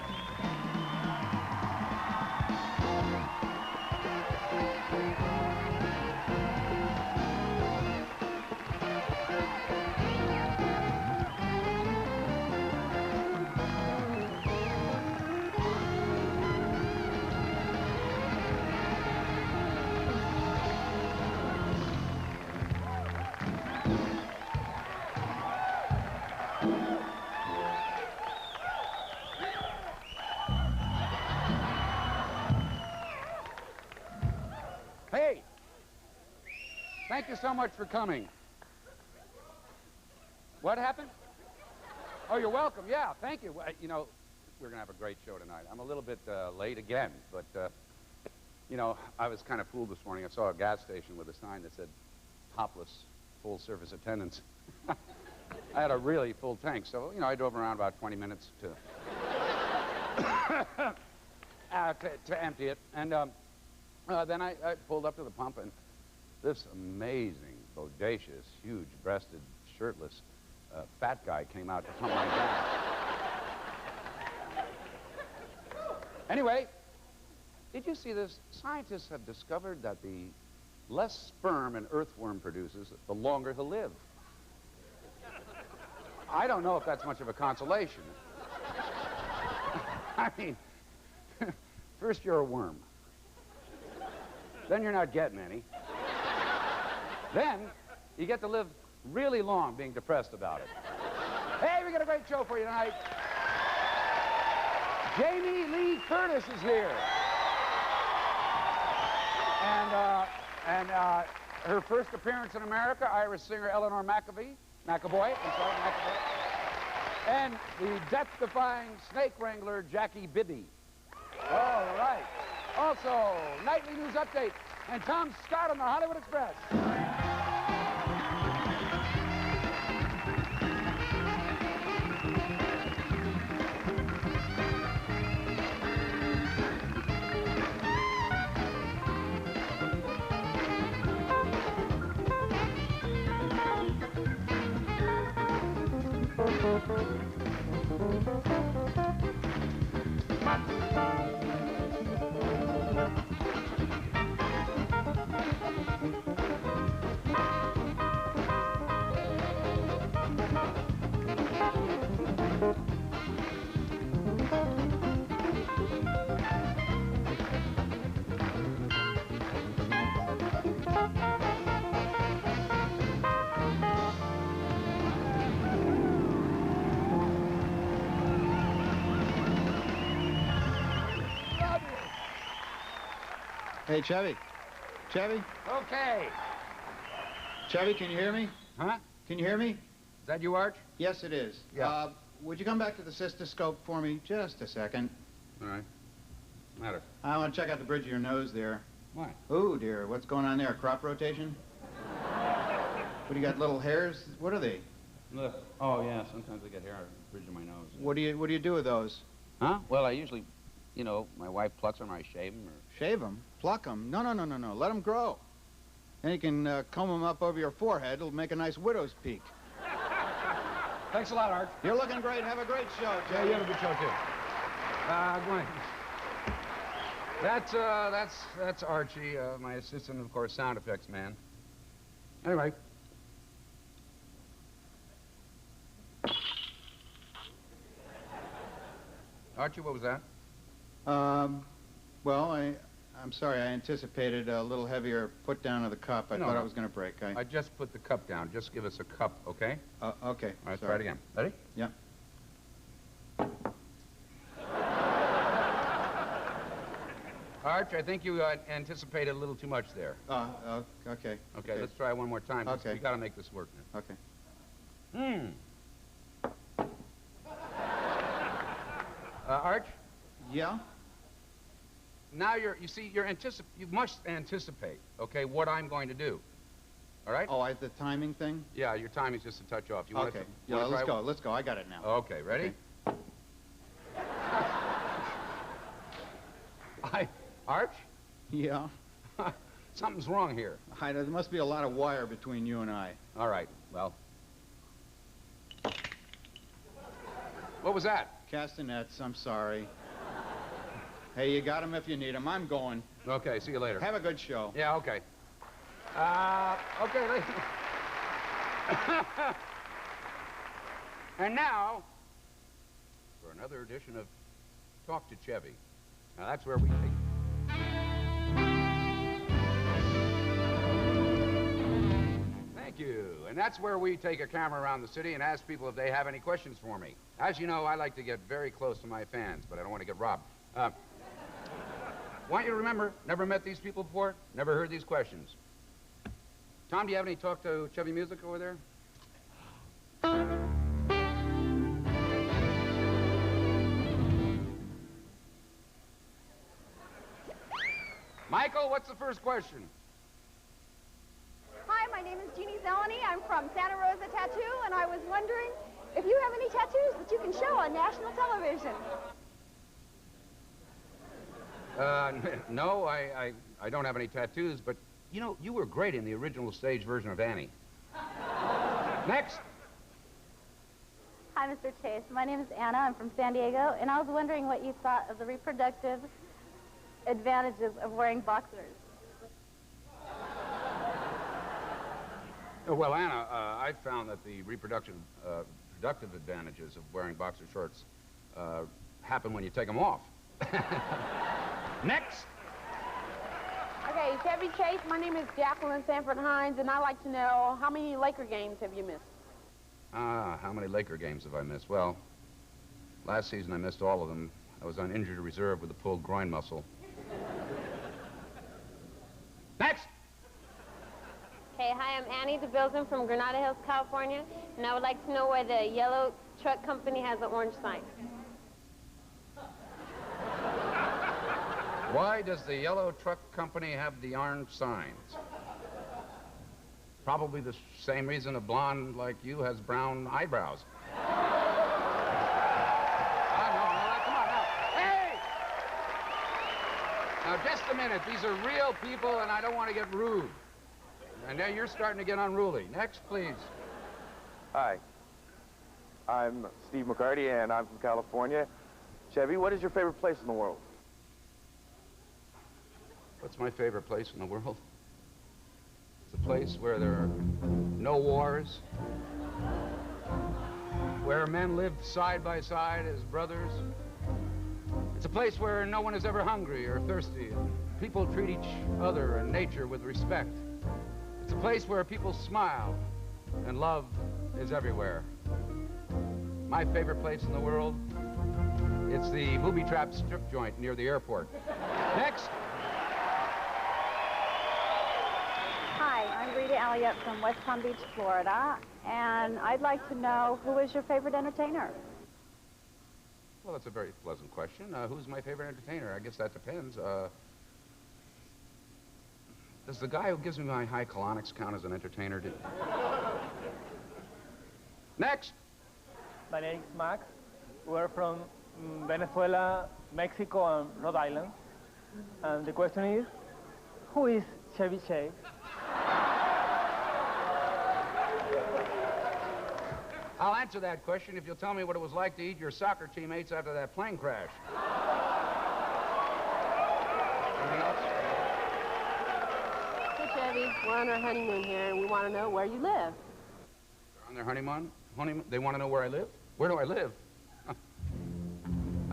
Hey! Thank you so much for coming. What happened? Oh, you're welcome. Yeah, thank you. You know, we're going to have a great show tonight. I'm a little bit late again, but, you know, I was kind of fooled this morning. I saw a gas station with a sign that said topless full-service attendance. I had a really full tank, so, you know, I drove around about 20 minutes to empty it. And then I pulled up to the pump, and this amazing, bodacious, huge-breasted, shirtless, fat guy came out to pump my gas. Anyway, did you see this? Scientists have discovered that the less sperm an earthworm produces, the longer he'll live. I don't know if that's much of a consolation. I mean, first you're a worm. Then you're not getting any. Then you get to live really long being depressed about it. Hey, we got a great show for you tonight. Jamie Lee Curtis is here. And her first appearance in America, Irish singer Eleanor McAvoy. And the death-defying snake wrangler, Jackie Bibby. All right. Also, nightly news update, and Tom Scott on the Hollywood Express. Hey, Chevy. Chevy? Okay. Chevy, can you hear me? Huh? Can you hear me? Is that you, Arch? Yes, it is. Yeah. Would you come back to the cystoscope for me? Just a second. All right. Matter. I want to check out the bridge of your nose there. Why? Oh, dear. What's going on there? Crop rotation? What, do you got little hairs? What are they? Look. Oh, yeah. Sometimes I get hair on the bridge of my nose. What do you do with those? Huh? Well, I usually You know, my wife plucks them or I shave them or... Shave them? Pluck them? No. Let them grow. Then you can comb them up over your forehead. It'll make a nice widow's peak. Thanks a lot, Art. You're looking great. Have a great show, Jay. Yeah, you have a good show, too. Glenn. That's Archie, my assistant, of course, sound effects man. Anyway. Archie, what was that? Well, I'm sorry. I anticipated a little heavier put down of the cup. I thought I was going to break. I just put the cup down. Just give us a cup, okay? Okay. All right, try it again. Ready? Yeah. Arch, I think you anticipated a little too much there. Okay. Okay, let's try one more time. Okay. We got to make this work now. Okay. Arch? Yeah? Now you must anticipate, okay, what I'm going to do. All right? Oh, the timing thing? Yeah, your timing's just a touch off. Okay. Yeah, let's go. Let's go. I got it now. Okay, ready? Okay. Arch? Yeah? Something's wrong here. There must be a lot of wire between you and I. All right, well. What was that? Castanets, I'm sorry. Hey, you got them if you need them. I'm going. Okay, see you later. Have a good show. Yeah, okay. Okay, ladies. And now, for another edition of Talk to Chevy. Now, that's where we take... Thank you. And that's where we take a camera around the city and ask people if they have any questions for me. As you know, I like to get very close to my fans, but I don't want to get robbed. Want you to remember, never met these people before, never heard these questions. Tom, do you have any talk to Chevy music over there? Michael, what's the first question? Hi, my name is Jeannie Zeleny. I'm from Santa Rosa Tattoo, and I was wondering if you have any tattoos that you can show on national television. No, I don't have any tattoos, but, you know, you were great in the original stage version of Annie. Next. Hi, Mr. Chase. My name is Anna. I'm from San Diego, and I was wondering what you thought of the reproductive advantages of wearing boxers. Well, Anna, I found that the productive advantages of wearing boxer shorts happen when you take them off. Next. Okay, Chevy Chase, my name is Jacqueline Sanford Hines, and I'd like to know how many Laker games have you missed? How many Laker games have I missed? Well, last season I missed all of them. I was on injured reserve with a pulled groin muscle. Next. Okay, hi, I'm Annie DeBilson from Granada Hills, California, and I would like to know why the yellow truck company has an orange sign. Why does the yellow truck company have the orange signs? Probably the same reason a blonde like you has brown eyebrows. No, come on now. Hey! Now, just a minute. These are real people, and I don't want to get rude. And now you're starting to get unruly. Next, please. Hi. I'm Steve McCarty, and I'm from California. Chevy, what is your favorite place in the world? What's my favorite place in the world? It's a place where there are no wars, where men live side by side as brothers. It's a place where no one is ever hungry or thirsty, and people treat each other and nature with respect. It's a place where people smile, and love is everywhere. My favorite place in the world, it's the booby-trap strip joint near the airport. Next. Hi, I'm Rita Elliott from West Palm Beach, Florida, and I'd like to know who is your favorite entertainer? Well, that's a very pleasant question. Who's my favorite entertainer? I guess that depends. Does the guy who gives me my high colonics count as an entertainer? Next. My name is Max. We're from Venezuela, Mexico, and Rhode Island. And the question is, who is Chevy Chase? I'll answer that question if you'll tell me what it was like to eat your soccer teammates after that plane crash. Anything else? Hey, Chevy, we're on our honeymoon here, and we want to know where you live. They're on their honeymoon? They want to know where I live? Where do I live?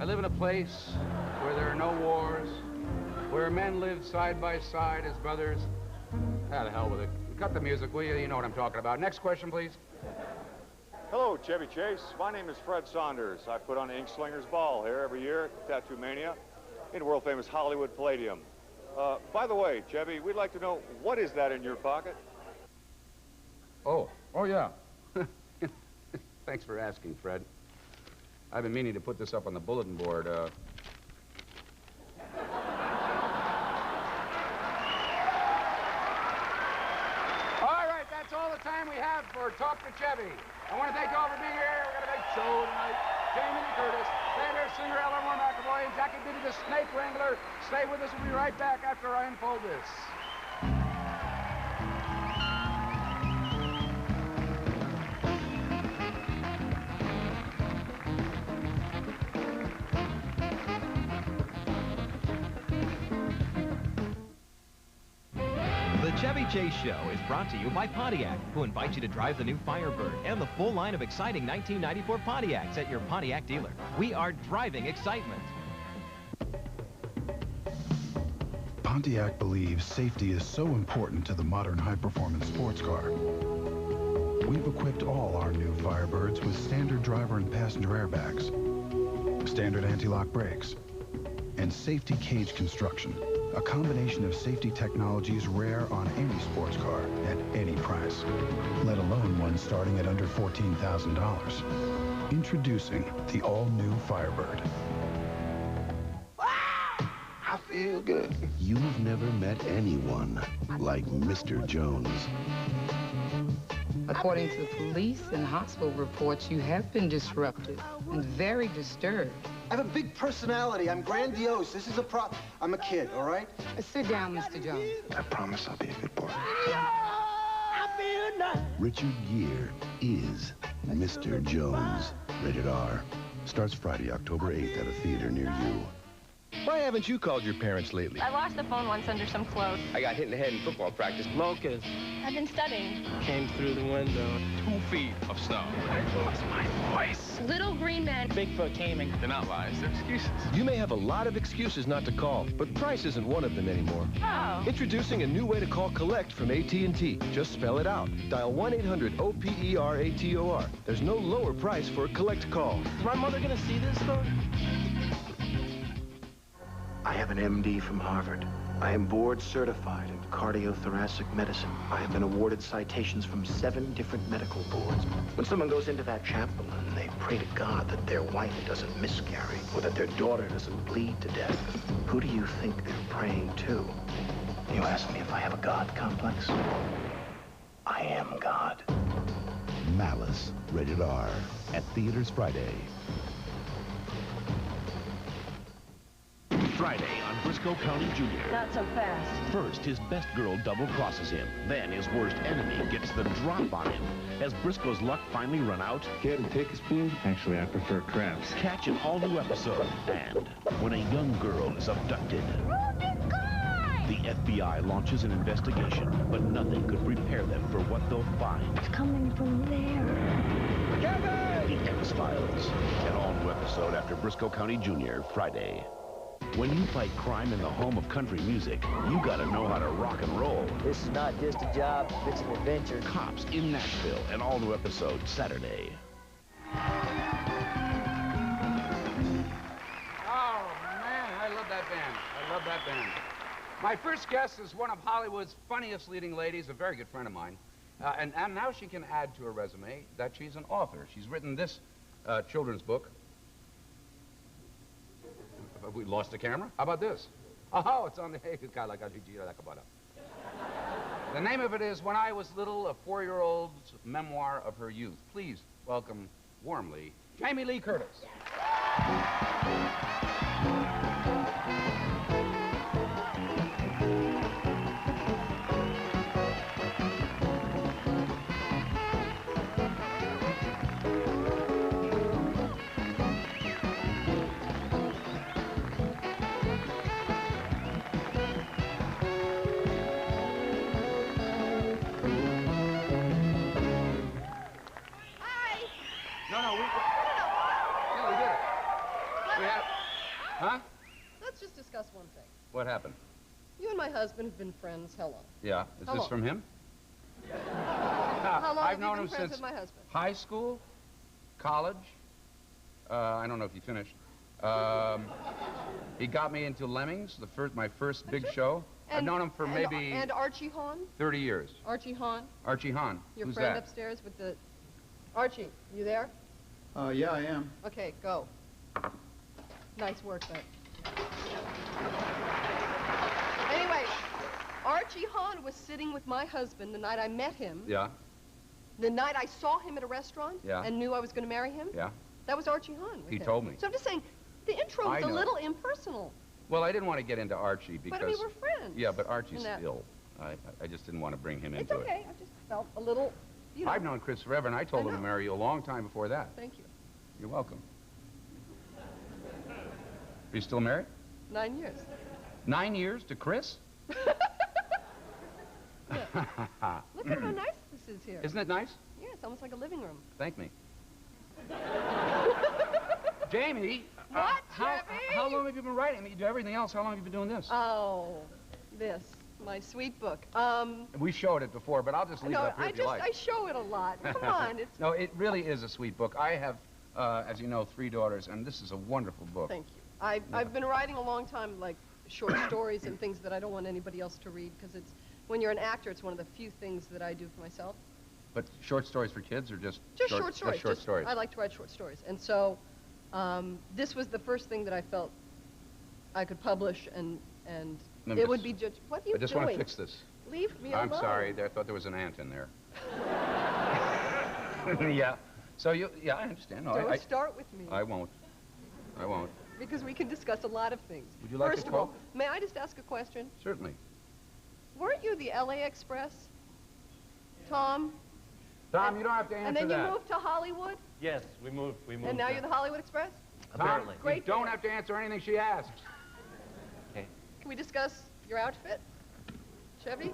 I live in a place where there are no wars, where men live side by side as brothers. Ah, the hell with it. Cut the music, will you? You know what I'm talking about. Next question, please. Hello, Chevy Chase. My name is Fred Saunders. I put on Ink Slinger's Ball here every year at Tattoo Mania in world-famous Hollywood Palladium. By the way, Chevy, we'd like to know, what is that in your pocket? Oh yeah. Thanks for asking, Fred. I've been meaning to put this up on the bulletin board. All right, that's all the time we have for Talk to Chevy. I want to thank you all for being here. We've got a big show tonight. Jamie Lee Curtis, Taylor singer Eleanor McAvoy, and Jackie Biddy, the snake wrangler. Stay with us. We'll be right back after I unfold this. The Chevy Chase Show is brought to you by Pontiac, who invite you to drive the new Firebird and the full line of exciting 1994 Pontiacs at your Pontiac dealer. We are driving excitement. Pontiac believes safety is so important to the modern high-performance sports car. We've equipped all our new Firebirds with standard driver and passenger airbags, standard anti-lock brakes, and safety cage construction. A combination of safety technologies rare on any sports car at any price, let alone one starting at under $14,000. Introducing the all-new Firebird. I feel good. You've never met anyone like Mr. Jones. According to the police and hospital reports, you have been disruptive and very disturbed. I have a big personality. I'm grandiose. This is a I'm a kid, all right? Sit down, Mr. Jones. I promise I'll be a good boy. Richard Gere is Mr. Jones. Rated R. Starts Friday, October 8th at a theater near you. Why haven't you called your parents lately? I lost the phone once under some clothes. I got hit in the head in football practice. Loggins. I've been studying. Came through the window. 2 feet of snow. I lost my voice. Little green man. Bigfoot came in. They're not lies, they're excuses. You may have a lot of excuses not to call, but price isn't one of them anymore. Oh. Introducing a new way to call collect from AT&T. Just spell it out. Dial 1-800-OPERATOR. There's no lower price for a collect call. Is my mother gonna see this though? I have an MD from Harvard. I am board certified in cardiothoracic medicine. I have been awarded citations from 7 different medical boards. When someone goes into that chapel and they pray to God that their wife doesn't miscarry or that their daughter doesn't bleed to death, who do you think they're praying to? You ask me if I have a God complex? I am God. Malice. Rated R. At theaters Friday. Friday on Briscoe County Jr. Not so fast. First, his best girl double-crosses him. Then his worst enemy gets the drop on him. Has Briscoe's luck finally run out? Care to take a spoon? Actually, I prefer crabs. Catch an all-new episode. And when a young girl is abducted, the FBI launches an investigation, but nothing could prepare them for what they'll find. It's coming from there. Kevin! The X-Files. An all-new episode after Briscoe County Jr. Friday. When you fight crime in the home of country music, you gotta know how to rock and roll. This is not just a job, it's an adventure. Cops in Nashville, an all-new episode Saturday. Oh, man, I love that band. I love that band. My first guest is one of Hollywood's funniest leading ladies, a very good friend of mine. And now she can add to her resume that she's an author. She's written this children's book. Have we lost the camera? How about this? Oh, it's on the... The name of it is When I Was Little, a 4-year-old's memoir of her youth. Please welcome warmly Jamie Lee Curtis. Let's just discuss one thing. What happened? You and my husband have been friends how long? Yeah. Is How this long? from him? How long I've have you known been him friends since with my husband? high school, college. I don't know if you finished. He got me into Lemmings, my first big show. I've known him for maybe And Archie Hahn? 30 years. Archie Hahn? Archie Hahn. Your Who's friend that? upstairs with the... Archie, you there? Yeah, I am. Okay, go. Nice work, bud. Anyway, Archie Hahn was sitting with my husband the night I met him. Yeah. The night I saw him at a restaurant Yeah. and knew I was going to marry him. Yeah. That was Archie Hahn. with He him. told me. So I'm just saying, the intro was I a know. little impersonal. Well, I didn't want to get into Archie because... But I mean, we're friends. Yeah, but Archie's in that- ill. I just didn't want to bring him It's into okay. I just felt a little, you know. I've known Chris forever, and I told I him to know. marry you a long time before that. Thank you. You're welcome. Are you still married? 9 years. 9 years to Chris? Look at how nice this is here. Isn't it nice? Yeah, it's almost like a living room. Thank me. Jamie, What, how long have you been writing? I mean, you do everything else. How long have you been doing this? Oh, this, my sweet book. We showed it before, but I'll just leave it No, up here if you like. I show it a lot. Come on, it's... No, it really is a sweet book. I have, as you know, 3 daughters, and this is a wonderful book. Thank you. I've been writing a long time, like short stories and things that I don't want anybody else to read, because it's, when you're an actor, it's one of the few things that I do for myself. But short stories for kids, or just Short stories. Just short stories. I like to write short stories. And so this was the first thing that I felt I could publish, and Let me it just- would be just, what are you I just doing? want to fix this. Leave me alone. I'm sorry. I thought there was an ant in there. Yeah. So yeah, I understand. No, Don't start with me. I won't. I won't. Because we can discuss a lot of things. Would you like First to of all, talk? may I just ask a question? Certainly. Weren't you the LA Express, Tom? Tom, you don't have to answer And then that. you moved to Hollywood? Yes, we moved. And now you're the Hollywood Express? Tom, Great. you don't have to answer anything she asks. Can we discuss your outfit? Chevy?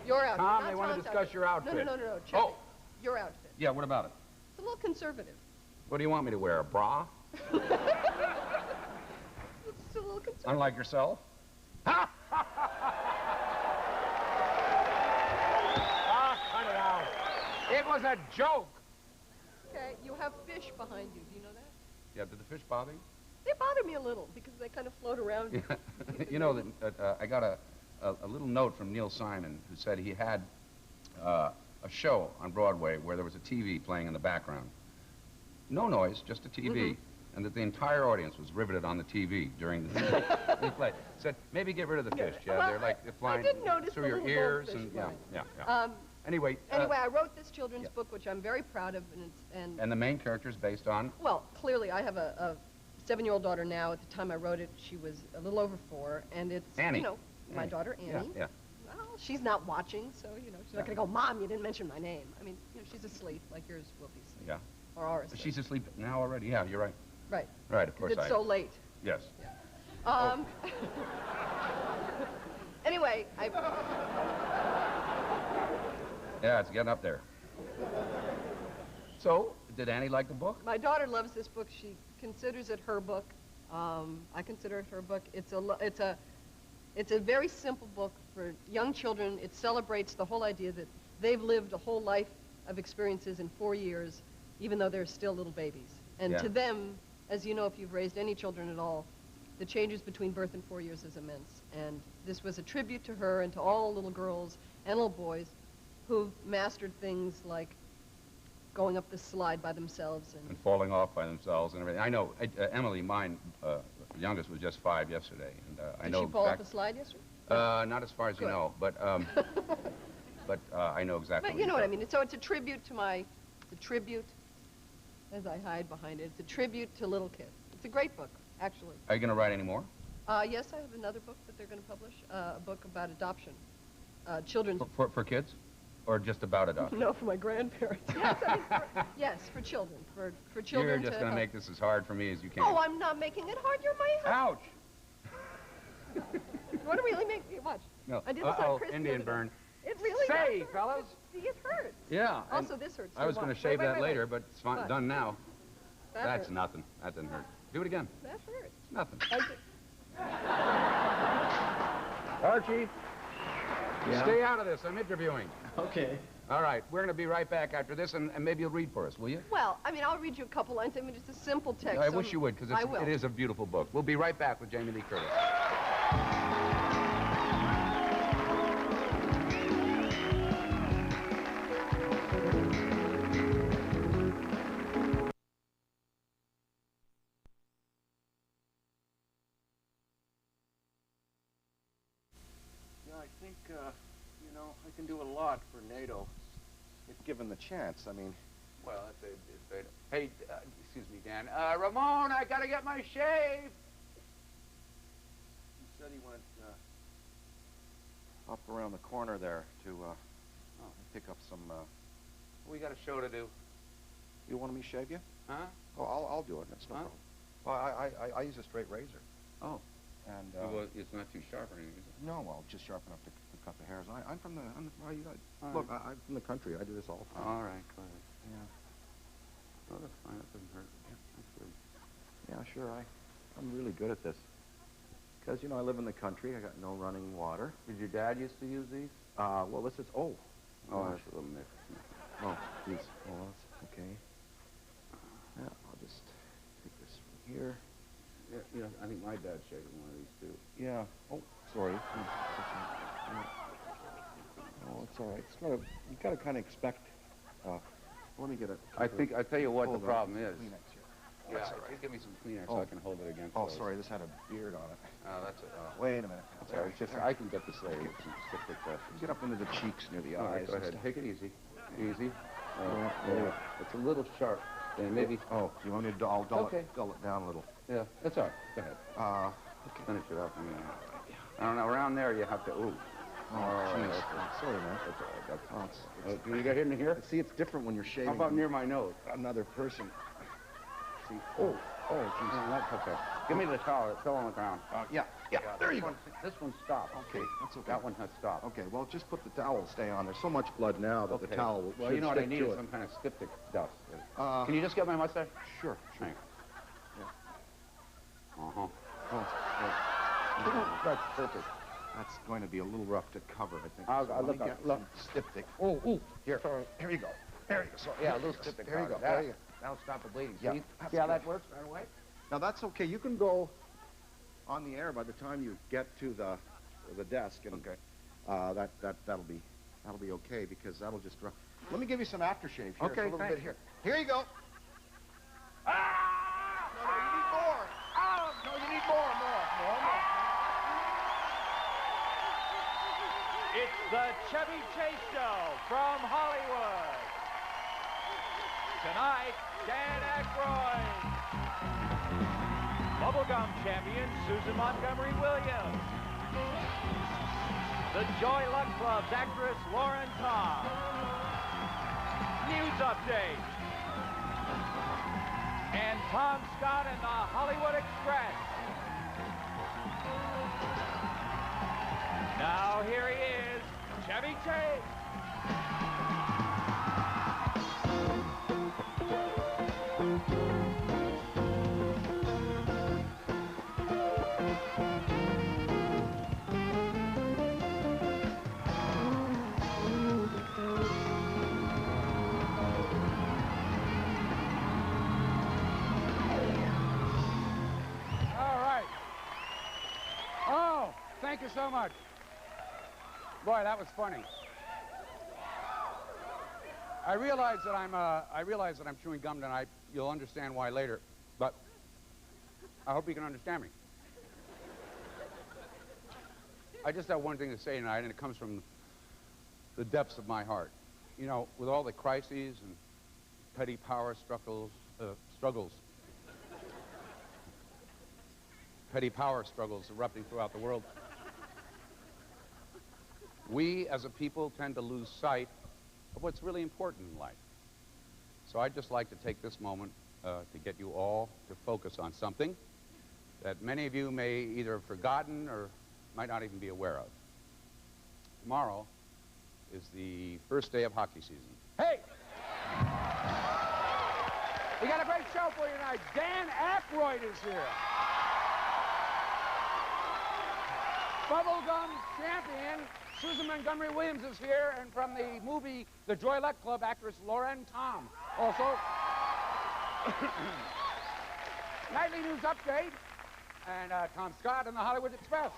Your outfit. Tom, not they want to Tom's discuss your outfit. No. Chevy. Oh. Your outfit. Yeah, what about it? It's a little conservative. What do you want me to wear, a bra? It's a little conservative. Unlike yourself? Ha! Cut it out. It was a joke. Okay, you have fish behind you. Do you know that? Yeah, did the fish bother you? They bother me a little because they kind of float around. Yeah. You know, that I got a little note from Neil Simon, who said he had a show on Broadway where there was a TV playing in the background. No noise, just a TV. And that the entire audience was riveted on the TV during the play. Said, maybe get rid of the fish, yeah? Well, they're flying did notice through the your little ears goldfish and flying. yeah. Anyway, Anyway, I wrote this children's book, which I'm very proud of, and the main character is based on? Well, clearly, I have a 7-year-old daughter now. At the time I wrote it, she was a little over 4, and it's, Annie. you know, my daughter, Annie. Yeah. Well, she's not watching, so, you know, she's not going to go, Mom, you didn't mention my name. I mean, you know, she's asleep, like yours will be asleep. Yeah. Or are asleep. She's asleep now already? Yeah, you're right. Right. Right, of course It's so late. Yes. Anyway, Yeah, it's getting up there. So, did Annie like the book? my daughter loves this book. She considers it her book. I consider it her book. It's a very simple book for young children. It celebrates the whole idea that they've lived a whole life of experiences in 4 years, even though they're still little babies. And Yeah. to them, as you know, if you've raised any children at all, the changes between birth and 4 years is immense. And this was a tribute to her and to all little girls and little boys who've mastered things like going up the slide by themselves and And falling off by themselves and everything. I know, Emily, mine, youngest, was just 5 yesterday. And I know Did she fall off exact- the slide yesterday? Not as far as you Good. know, but I know exactly. But you know what I mean. So it's a tribute to it's a tribute, as I hide behind it, it's a tribute to little kids. It's a great book, actually. Are you going to write any more? Yes, I have another book that they're going to publish, a book about adoption. Children's... For kids? Or just about adoption? No, for my grandparents. Yes, I mean, yes, for children. For children. You're just going to make this as hard for me as you can. Oh, I'm not making it hard. You're my husband. Ouch! You want to really make me watch? No. I did this on Christmas. Indian burn. It really Say, does. fellas. See, it hurts. Yeah. Also, this hurts. I was going to shave that later, but it's fine, What? done now. That That's hurts. nothing. That didn't hurt. Do it again. That hurts. Nothing. I Archie, Yeah? stay out of this. I'm interviewing. Okay. All right, we're going to be right back after this, and maybe you'll read for us, will you? Well, I mean, I'll read you a couple lines. I mean, it's a simple text. I wish you would, because I will. it is a beautiful book. We'll be right back with Jamie Lee Curtis. Yeah, I think, you know, I can do a lot for NATO if given the chance. I mean... Well, hey, excuse me, Dan. Ramon, I got to get my shave. He said he went up around the corner there to pick up some... We got a show to do. You want me to shave you? Huh? Oh, I'll do it. That's no problem. Well, I use a straight razor. Oh. And well, it's not too sharp or anything, is it? no, well, just sharp enough to cut the hairs. I'm from the All look, I'm from the country. I do this all the time. All right, go ahead. Yeah. Oh, that's fine. That doesn't hurt. Yeah, that's good. Yeah, sure. I'm really good at this. Because, you know, I live in the country. I got no running water. Did your dad used to use these? Well, this is... Oh, that's a little mix. oh, geez. Oh, that's okay. Yeah, I'll just take this from here. Yeah, I think my dad shaved one of these, too. Yeah. Oh, sorry. Oh, it's all right. It's gotta, you gotta kind of expect... let me get it. I tell you what the problem is. Kleenex here. Yeah, That's all right. just give me some Kleenex so I can hold it against Oh, those. sorry, this had a beard on it. Oh, that's it. Wait a minute. That's all right. Just, I can get this later with some stick questions. Get up into the cheeks near the All right, eyes. go and ahead. stuff. Take it easy. Easy. Yeah. It's a little sharp. And maybe... Oh, you want me to dull Okay. it down a little? Yeah, that's all right. Go ahead. Okay. Finish it up. I don't know. Around there, you have to... Ooh. Oh, jeez. Sorry, man. That's all right. It's, Can you get in here? see, it's different when you're shaving. How about near my nose? Another person? See? Oh, geez. No, that's okay. Give me the towel. It fell on the ground. Yeah, there you go. This one stopped. Okay, that's okay. That one has stopped. Okay, well, just put the towel, stay on. There's so much blood now that the towel will Well, you know what I need to is it. some kind of styptic dust. Can you just get my mustache? Sure. Thanks. Yeah. Uh-huh. Oh, that's perfect. That's going to be a little rough to cover, I think. I'll look up. Look. Styptic. Oh, Here. Here you go. There you go. Sorry. yeah, a little styptic. There you go. That, There you go. That'll stop the bleeding. Yeah, See? that's See how good. that works right away? Now, that's okay. You can go on the air by the time you get to the desk, and that'll be okay because that'll just run. Let me give you some aftershave here. Okay, a little thanks. bit here. Here you go. No, you need more. No, you need more. It's the Chevy Chase Show from Hollywood. Tonight, Dan Aykroyd. Bubblegum champion Susan Montgomery Williams. The Joy Luck Club's actress Lauren Tom. News update. And Tom Scott and the Hollywood Express. Now here he is, Chevy Chase. All right. Oh, thank you so much. Boy, that was funny. I realize that I'm chewing gum tonight. You'll understand why later, but I hope you can understand me. I just have one thing to say tonight, and it comes from the depths of my heart. You know, with all the crises and petty power struggles, petty power struggles erupting throughout the world. We, as a people, tend to lose sight of what's really important in life. So I'd just like to take this moment to get you all to focus on something that many of you may either have forgotten or might not even be aware of. Tomorrow is the first day of hockey season. Hey! We got a great show for you tonight. Dan Aykroyd is here. Bubblegum champion Susan Montgomery Williams is here, and from the movie The Joy Luck Club, actress Lauren Tom. Also, Nightly News Update, and Tom Scott and the Hollywood Express.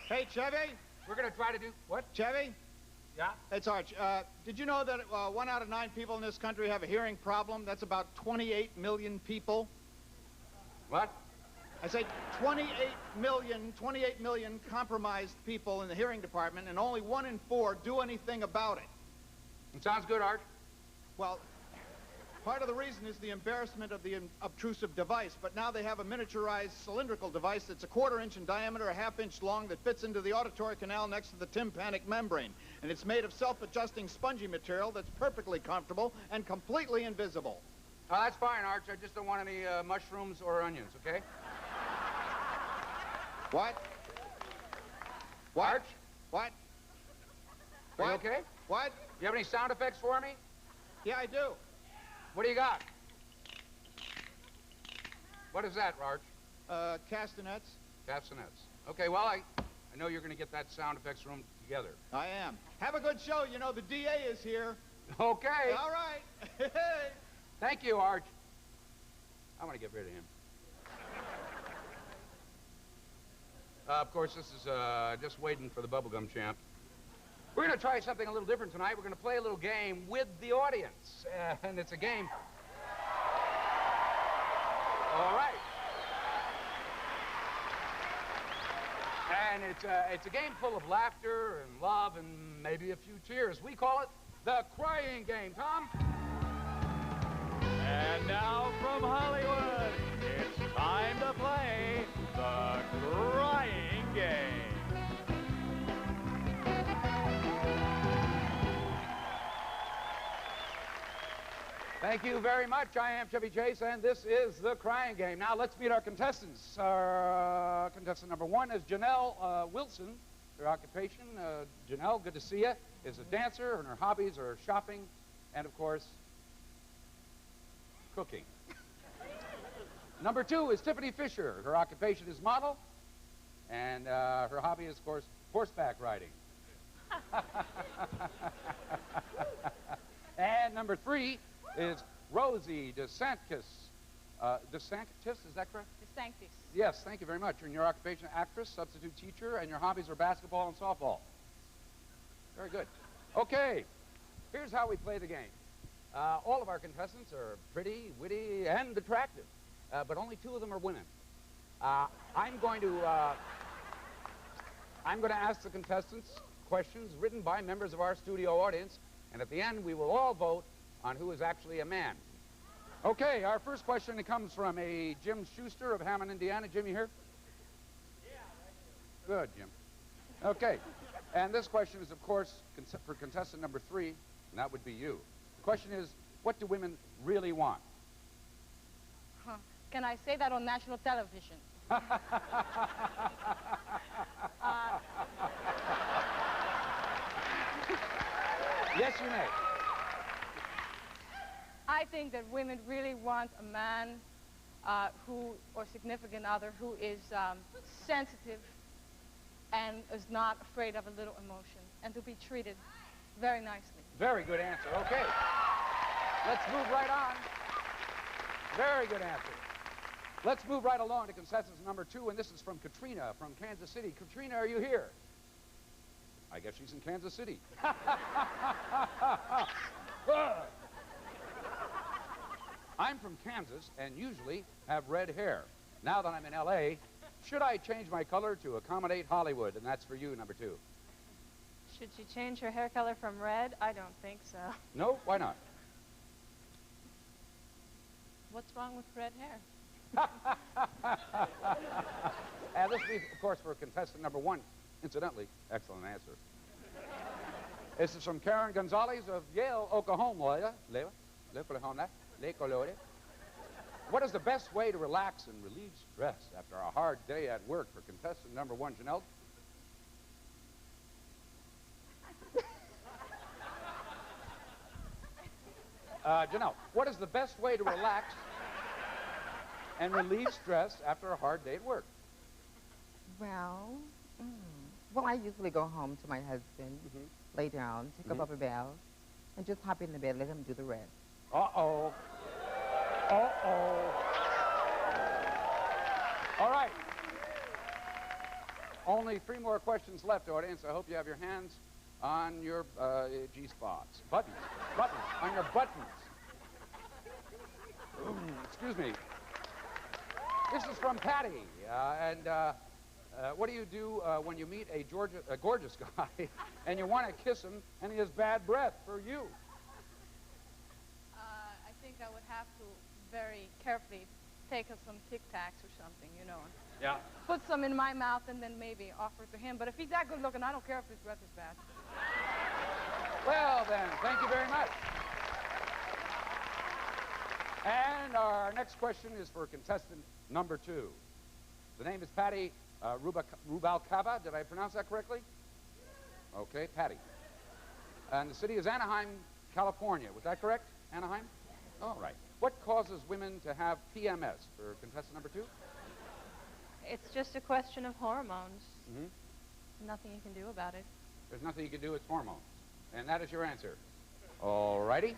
Hey, Chevy? We're going to try to do what? Chevy? Yeah? Hey, Sarge, did you know that 1 out of 9 people in this country have a hearing problem? That's about 28 million people. What? I say 28 million compromised people in the hearing department, and only 1 in 4 do anything about it. It sounds good, Art. Well, part of the reason is the embarrassment of the obtrusive device, but now they have a miniaturized cylindrical device that's a 1/4 inch in diameter, a 1/2 inch long, that fits into the auditory canal next to the tympanic membrane. And it's made of self-adjusting spongy material that's perfectly comfortable and completely invisible. Oh, that's fine, Arch. I just don't want any mushrooms or onions, okay? What? What? Arch? What? Are you okay? What? You have any sound effects for me? Yeah, I do. What do you got? What is that, Arch? Castanets. Castanets. Okay, well, I know you're going to get that sound effects room together. I am. Have a good show. You know, the DA is here. Okay. All right. Thank you, Arch. I'm going to get rid of him. Of course, this is just waiting for the bubblegum champ. We're going to try something a little different tonight. We're going to play a little game with the audience. And it's a game. All right. And it's a game full of laughter and love and maybe a few tears. We call it the crying game. Tom? And now from Hollywood, it's time to play the crying game. Thank you very much. I am Chevy Chase, and this is the crying game. Now, let's meet our contestants. Our contestant number 1 is Janelle Wilson. Her occupation, Janelle, good to see you, is a dancer, and her hobbies are shopping and, of course, cooking. Number 2 is Tiffany Fisher. Her occupation is model, and her hobby is, of course, horseback riding. And number 3 is Rosie DeSantis. DeSantis, is that correct? DeSantis. Yes, thank you very much. And your occupation, actress, substitute teacher, and your hobbies are basketball and softball. Very good. Okay, here's how we play the game. All of our contestants are pretty, witty, and attractive, but only 2 of them are women. I'm going to ask the contestants questions written by members of our studio audience, and at the end we will all vote on who is actually a man. Okay, our first question comes from a Jim Schuster of Hammond, Indiana. Jim, you here? Yeah. Good, Jim. Okay, and this question is, of course, for contestant number 3, and that would be you. The question is, what do women really want? Huh. Can I say that on national television? Yes, you may. I think that women really want a man or significant other who is sensitive and is not afraid of a little emotion, and to be treated very nicely. Very good answer. Okay. Let's move right on. Very good answer. Let's move right along to contestant number 2, and this is from Katrina from Kansas City. Katrina, are you here? I guess she's in Kansas City. I'm from Kansas and usually have red hair. Now that I'm in L.A., should I change my color to accommodate Hollywood? And that's for you, number 2. Should she change her hair color from red? I don't think so. No? Why not? What's wrong with red hair? And this will be, of course, for contestant number 1. Incidentally, excellent answer. This is from Karen Gonzalez of Yale, Oklahoma. What is the best way to relax and relieve stress after a hard day at work for contestant number 1, Janelle? Janelle, what is the best way to relax and relieve stress after a hard day at work? Well, well, I usually go home to my husband, lay down, take a rubber bath, and just hop in the bed, let him do the rest. Uh-oh. Uh-oh. All right. Only 3 more questions left, audience. I hope you have your hands on your G-spots. Buttons. Buttons. On your buttons. Excuse me. This is from Patty. What do you do when you meet a gorgeous guy and you want to kiss him and he has bad breath for you? I think I would have to very carefully take some Tic Tacs or something, you know. Yeah. Put some in my mouth and then maybe offer it to him. But if he's that good looking, I don't care if his breath is bad. Well, then, thank you very much. And our next question is for contestant number 2. The name is Patty Rubalcaba. Did I pronounce that correctly? Okay, Patty. And the city is Anaheim, California. Was that correct? Anaheim? All right. What causes women to have PMS for contestant number 2? It's just a question of hormones. Nothing you can do about it. There's nothing you can do. It's hormones. And that is your answer. All righty.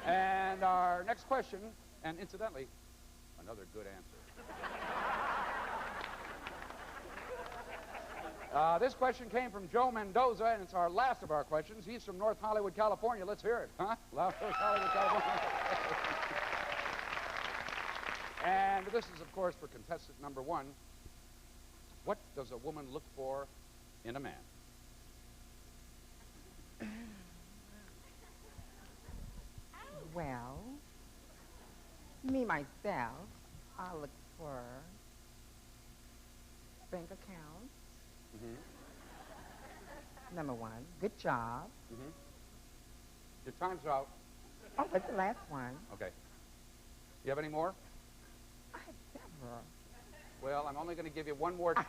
And our next question, and incidentally, another good answer. This question came from Joe Mendoza, and it's our last of our questions. He's from North Hollywood, California. Let's hear it. Huh? North Hollywood, California. And this is, of course, for contestant number 1. What does a woman look for in a man? Well, me, myself, I look for bank accounts. Number 1, good job. Your time's out. Oh, that's the last one. Okay. You have any more? I have several. Well, I'm only going to give you one more chance.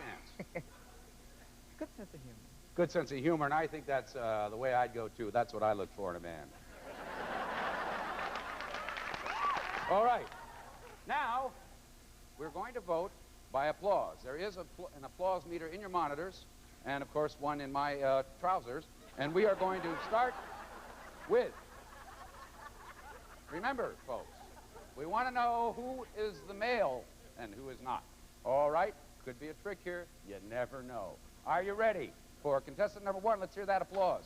Good sense of humor. Good sense of humor, and I think that's the way I'd go, too. That's what I look for in a man. All right. Now, we're going to vote by applause. There is an applause meter in your monitors, and, of course, one in my trousers. And we are going to start with, remember, folks, we want to know who is the male and who is not. All right? Could be a trick here. You never know. Are you ready? For contestant number 1, let's hear that applause.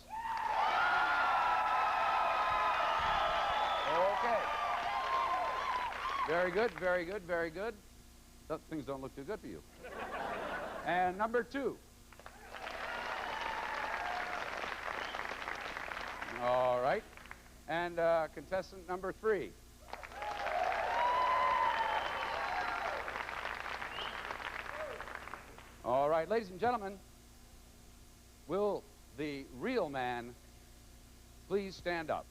Okay. Very good, very good, very good. Things don't look too good for you. And number 2. All right. And contestant number 3. All right, ladies and gentlemen, will the real man please stand up?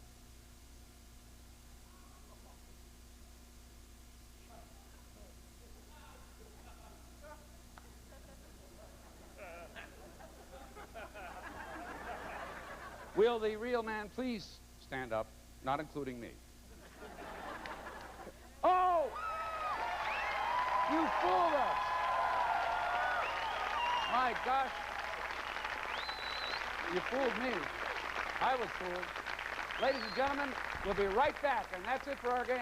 Will the real man please stand up, not including me? Oh! my gosh. You fooled me. I was fooled. Ladies and gentlemen, we'll be right back, and that's it for our game.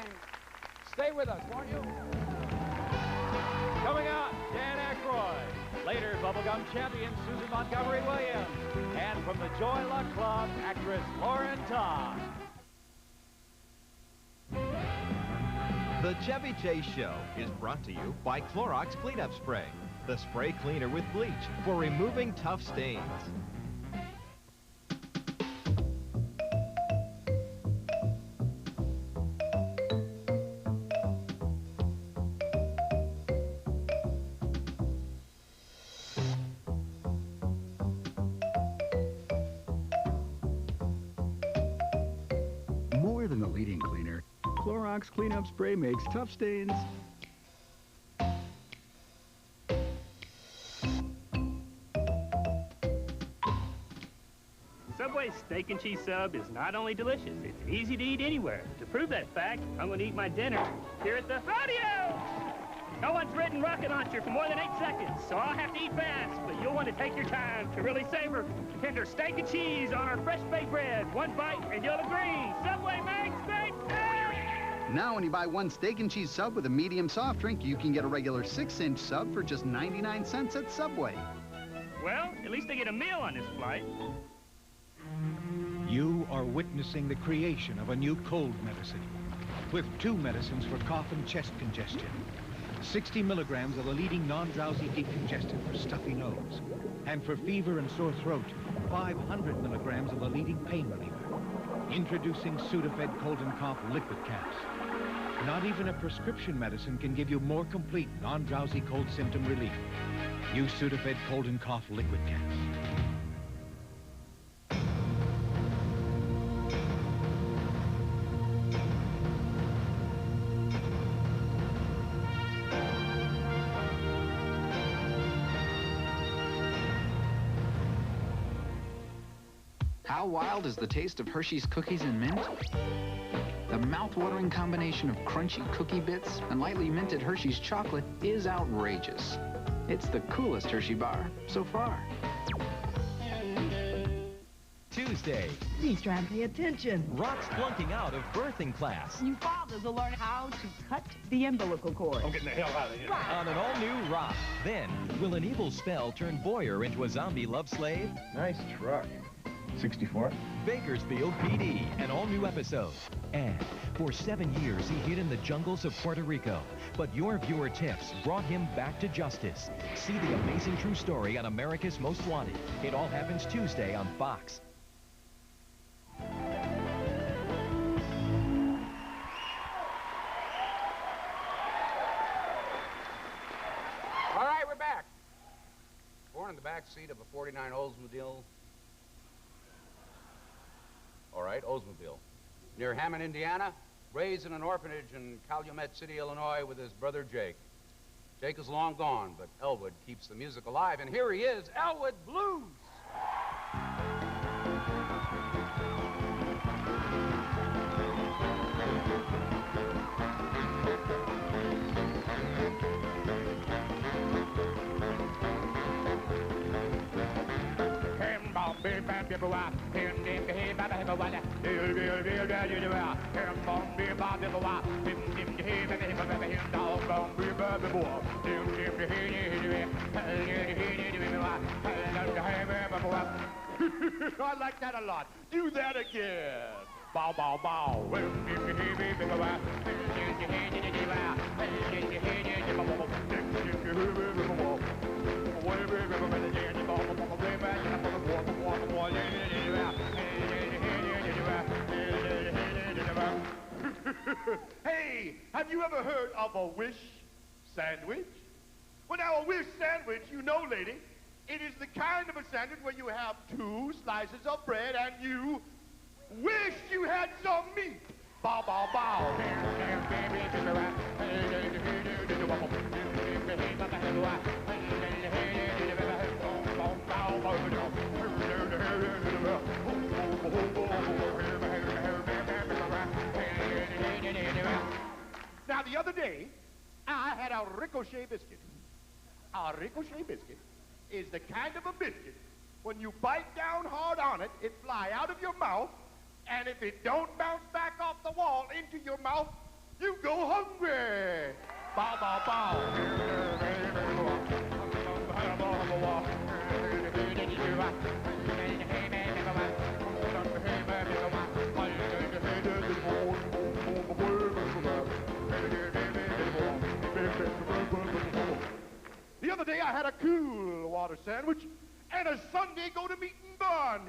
Stay with us, won't you? Coming out, Dan Aykroyd. Later, bubblegum champion Susan Montgomery Williams. And from the Joy Luck Club, actress Lauren Todd. The Chevy Chase Show is brought to you by Clorox Cleanup Spray, the spray cleaner with bleach for removing tough stains. More than the leading cleaner, Clorox Cleanup Spray makes tough stains Subway's steak and cheese sub is not only delicious, it's easy to eat anywhere. To prove that fact, I'm going to eat my dinner here at the rodeo. No one's ridden rocket launcher for more than 8 seconds, so I'll have to eat fast, but you'll want to take your time to really savor tender steak and cheese on our fresh baked bread. One bite and you'll agree. Subway makes steak. Now when you buy one steak and cheese sub with a medium soft drink, you can get a regular 6-inch sub for just 99 cents at Subway. Well, at least I get a meal on this flight. You are witnessing the creation of a new cold medicine with 2 medicines for cough and chest congestion. 60 milligrams of the leading non-drowsy decongestant for stuffy nose. And for fever and sore throat, 500 milligrams of the leading pain reliever. Introducing Sudafed Cold and Cough liquid caps. Not even a prescription medicine can give you more complete non-drowsy cold symptom relief. Use Sudafed Cold and Cough liquid caps. How wild is the taste of Hershey's cookies and mint? The mouth-watering combination of crunchy cookie bits and lightly minted Hershey's chocolate is outrageous. It's the coolest Hershey bar so far. Tuesday, Please try and pay attention. Rock's flunking out of birthing class. You fathers will learn how to cut the umbilical cord. I'm getting the hell out of here. On an all-new Rock. Then, will an evil spell turn Boyer into a zombie love slave? Nice truck. 64. Bakersfield PD, an all-new episode. And for 7 years, he hid in the jungles of Puerto Rico. But your viewer tips brought him back to justice. See the amazing true story on America's Most Wanted. It all happens Tuesday on Fox. All right, we're back. Born in the back seat of a 49 Oldsmobile. All right, Oldsmobile. Near Hammond, Indiana. Raised in an orphanage in Calumet City, Illinois with his brother Jake. Jake is long gone, but Elwood keeps the music alive. And here he is, Elwood Blues. I like that a lot. Do that again. Bow, bow, bow. Hey, have you ever heard of a wish sandwich? Well, now, a wish sandwich, you know, lady, it is the kind of a sandwich where you have 2 slices of bread and you wish you had some meat. Bow, bow, bow. Now, the other day, I had a ricochet biscuit. A ricochet biscuit is the kind of a biscuit, when you bite down hard on it, it fly out of your mouth, and if it don't bounce back off the wall into your mouth, you go hungry. Bow, bow, bow. The other day I had a cool water sandwich and a Sunday go to meeting barn.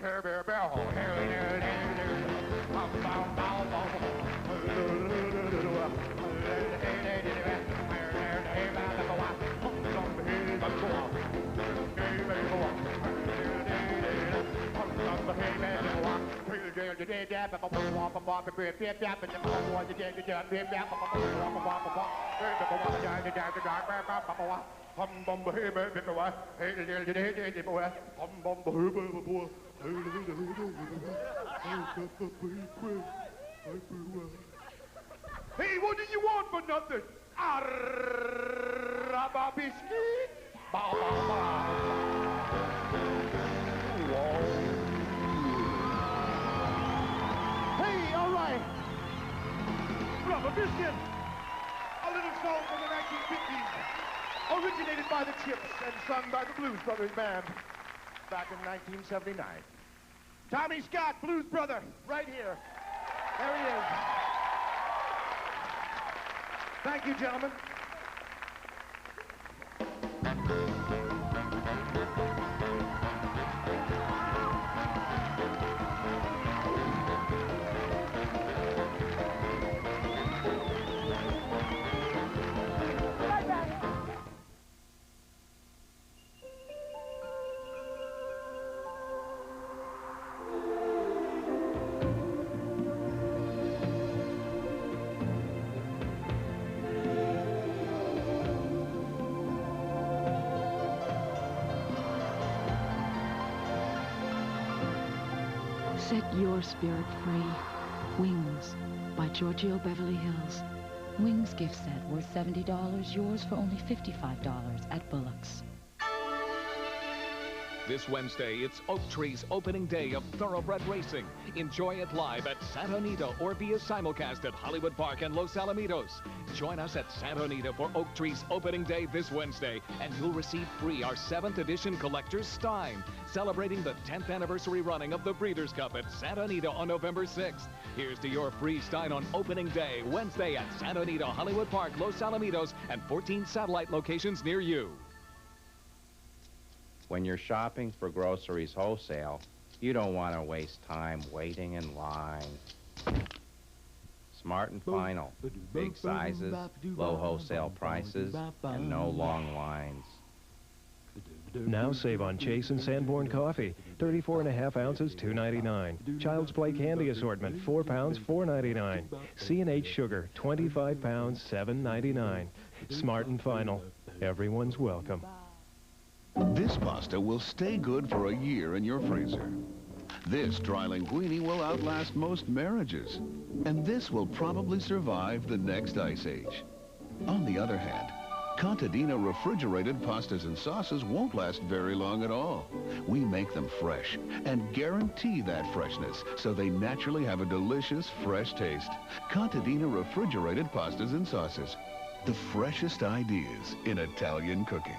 Hey, what do you want for nothing? Arraba biscuit? Bow, bow, bow. Hey, all right. Rubber biscuit. A little song from the 1950s. Originated by the Chips and sung by the Blues Brothers Band back in 1979. Tommy Scott, Blues Brother, right here. There he is. Thank you, gentlemen. Set your spirit free. Wings by Giorgio Beverly Hills. Wings gift set worth $70, yours for only $55 at Bullock's. This Wednesday, it's Oak Tree's opening day of thoroughbred racing. Enjoy it live at Santa Anita or via simulcast at Hollywood Park and Los Alamitos. Join us at Santa Anita for Oak Tree's opening day this Wednesday, and you'll receive free our 7th edition collector's Stein, celebrating the 10th anniversary running of the Breeders' Cup at Santa Anita on November 6th. Here's to your free Stein on opening day, Wednesday at Santa Anita, Hollywood Park, Los Alamitos, and 14 satellite locations near you. When you're shopping for groceries wholesale, you don't want to waste time waiting in line. Smart and Final. Big sizes, low wholesale prices, and no long lines. Now save on Chase and Sanborn coffee. 34.5 ounces, $2.99. Child's Play candy assortment, 4 pounds, $4.99. C&H sugar, 25 pounds, $7.99. Smart and Final. Everyone's welcome. This pasta will stay good for a year in your freezer. This dry linguine will outlast most marriages. And this will probably survive the next ice age. On the other hand, Contadina refrigerated pastas and sauces won't last very long at all. We make them fresh and guarantee that freshness so they naturally have a delicious, fresh taste. Contadina refrigerated pastas and sauces. The freshest ideas in Italian cooking.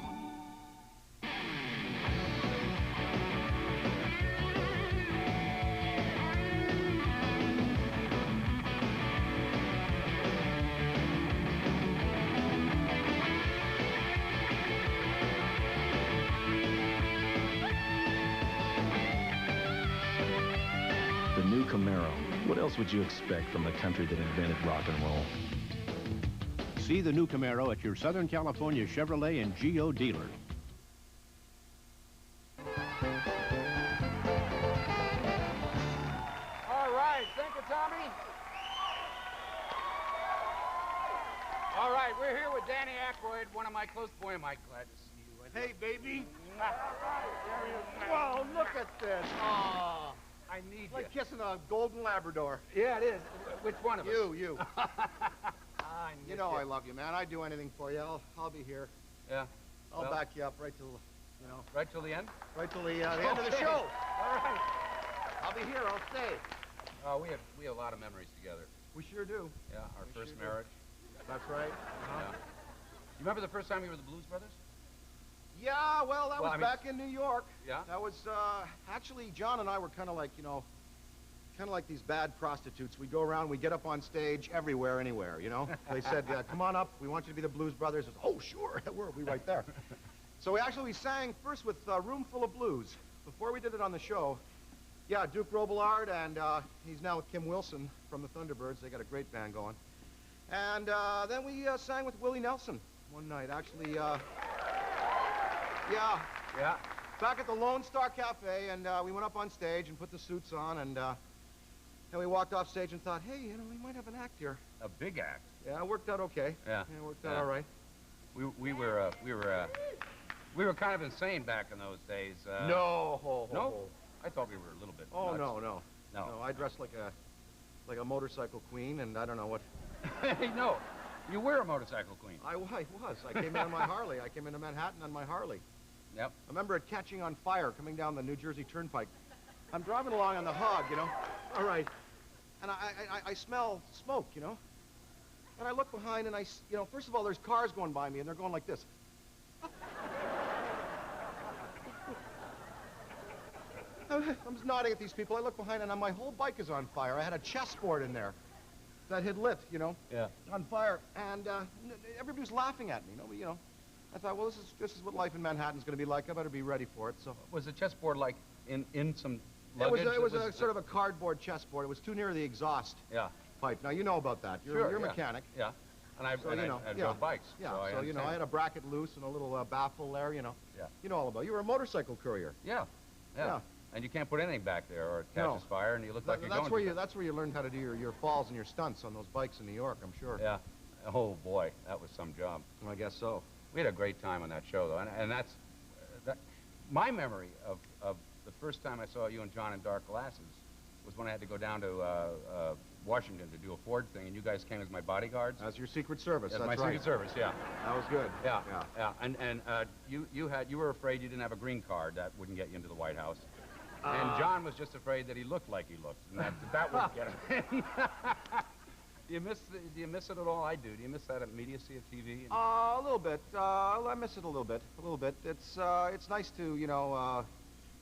What else would you expect from the country that invented rock and roll? See the new Camaro at your Southern California Chevrolet and Geo dealer. All right, thank you, Tommy. All right, we're here with Danny Aykroyd, one of my close... Boy, am I glad to see you. Hey, baby. Whoa, look at this. Oh, I need like kissing a golden Labrador. Yeah, it is. Which one of us? You. You know I love you, man. I'd do anything for you. I'll be here. Yeah. I'll back you up right till you know. Right till the end? Right till the end of the show. All right. I'll be here. I'll stay. We have a lot of memories together. We sure do. Yeah, our We first sure do. marriage. That's right. Yeah. You remember the first time you were the Blues Brothers? Yeah, well, that was I mean- back in New York. Yeah? That was, actually, John and I were kind of like, you know, kind of like these bad prostitutes. We'd go around, we'd get up on stage everywhere, anywhere, you know? They said, come on up, we want you to be the Blues Brothers. I said, oh, sure, we'll be right there. So we sang first with Room Full of Blues. Before we did it on the show, yeah, Duke Robillard, and he's now with Kim Wilson from the Thunderbirds. They got a great band going. And then we sang with Willie Nelson one night, actually, yeah. Yeah. Back at the Lone Star Cafe, and we went up on stage and put the suits on, and we walked off stage and thought, hey, you know, we might have an act here. A big act. Yeah, it worked out okay. Yeah. Yeah, it worked out all right. We were kind of insane back in those days. No. No? I thought we were a little bit Oh, nuts. no. No, I dressed like a motorcycle queen, and I don't know what. Hey, no. You were a motorcycle queen. I was. I came in on my Harley. I came into Manhattan on my Harley. Yep. I remember it catching on fire coming down the New Jersey Turnpike. I'm driving along on the hog, you know. All right. And I smell smoke, you know. And I look behind and you know, first of all, there's cars going by me and they're going like this. I'm just nodding at these people. I look behind and my whole bike is on fire. I had a chessboard in there that had lit, you know. Yeah. On fire. And everybody was laughing at me, you know. I thought, well, this is what life in Manhattan's going to be like. I better be ready for it. So Was the chessboard like in some luggage? it was a sort of a cardboard chessboard. It was too near the exhaust pipe. Now you know about that. You're a mechanic. Yeah. And I drove bikes. Yeah. So, So you know, I had a bracket loose and a little baffle there. You know. Yeah. You know all about it. You were a motorcycle courier. Yeah. And you can't put anything back there or it catches fire and you look like you're that's going where to. you that's where you learned how to do your falls and your stunts on those bikes in New York. I'm sure. Yeah. Oh boy, that was some job. I guess so. We had a great time on that show, though, and that's my memory of the first time I saw you and John in dark glasses was when I had to go down to Washington to do a Ford thing, and you guys came as my bodyguards. As your Secret Service. As That's my right. Secret Service, yeah. That was good. Yeah. And you were afraid you didn't have a green card that wouldn't get you into the White House, and John was just afraid that he looked like he looked, and that wouldn't get him in. Do you miss it at all? I do. Do you miss that immediacy of TV? A little bit. I miss it a little bit. It's nice to, you know,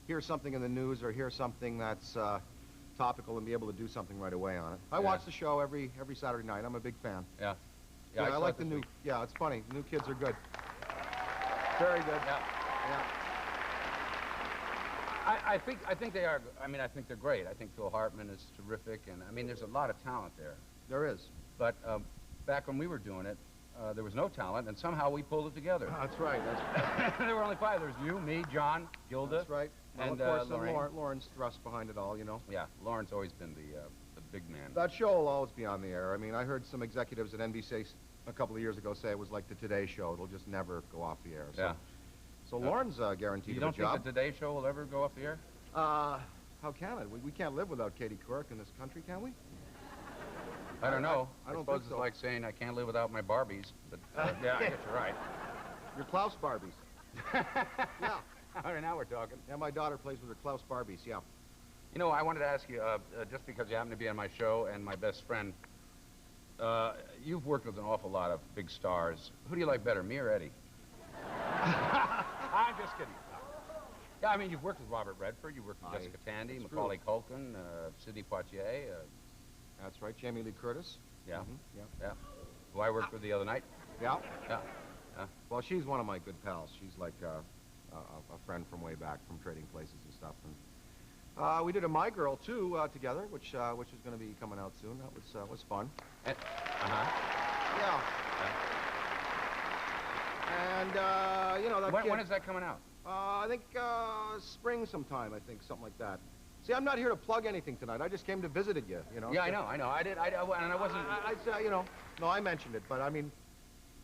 hear something in the news or hear something that's topical and be able to do something right away on it. I watch the show every Saturday night. I'm a big fan. Yeah. Yeah, I like the new. Yeah, it's funny. The new kids are good. Very good. Yeah. I think they are. I mean, I think they're great. I think Phil Hartman is terrific, and I mean, there's a lot of talent there. There is. But back when we were doing it, there was no talent, and somehow we pulled it together. That's right. There were only five. There was you, me, John, Gilda. That's right. Well, And of course, Lorraine. Lauren's thrust behind it all, you know. Yeah, Lauren's always been the big man. That show will always be on the air. I mean, I heard some executives at NBC a couple of years ago say it was like the Today Show. It'll just never go off the air. So, Yeah. So Lauren's guaranteed You a don't job. think the Today Show will ever go off the air? How can it? We can't live without Katie Couric in this country, can we? I don't know. I don't suppose think it's so. like saying I can't live without my Barbies, but yeah, I guess you're right. Your Klaus Barbies. Yeah. All right, now we're talking. Yeah, my daughter plays with her Klaus Barbies, yeah. You know, I wanted to ask you, just because you happen to be on my show and my best friend, you've worked with an awful lot of big stars. Who do you like better, me or Eddie? I'm just kidding. Yeah, I mean, you've worked with Robert Redford, you've worked with Jessica Tandy, that's Macaulay Culkin, Sidney Poitier. That's right, Jamie Lee Curtis. Yeah, Yeah. yeah. Who I worked with the other night. Yeah. Yeah. Well, she's one of my good pals. She's like a friend from way back, from Trading Places and stuff. And we did a My Girl too together, which is going to be coming out soon. That was fun. Yeah. And you know that. When is that coming out? I think spring sometime. I think something like that. See, I'm not here to plug anything tonight. I just came to visit you. You know. Yeah, I know. And I wasn't. You know. No, I mentioned it, but I mean,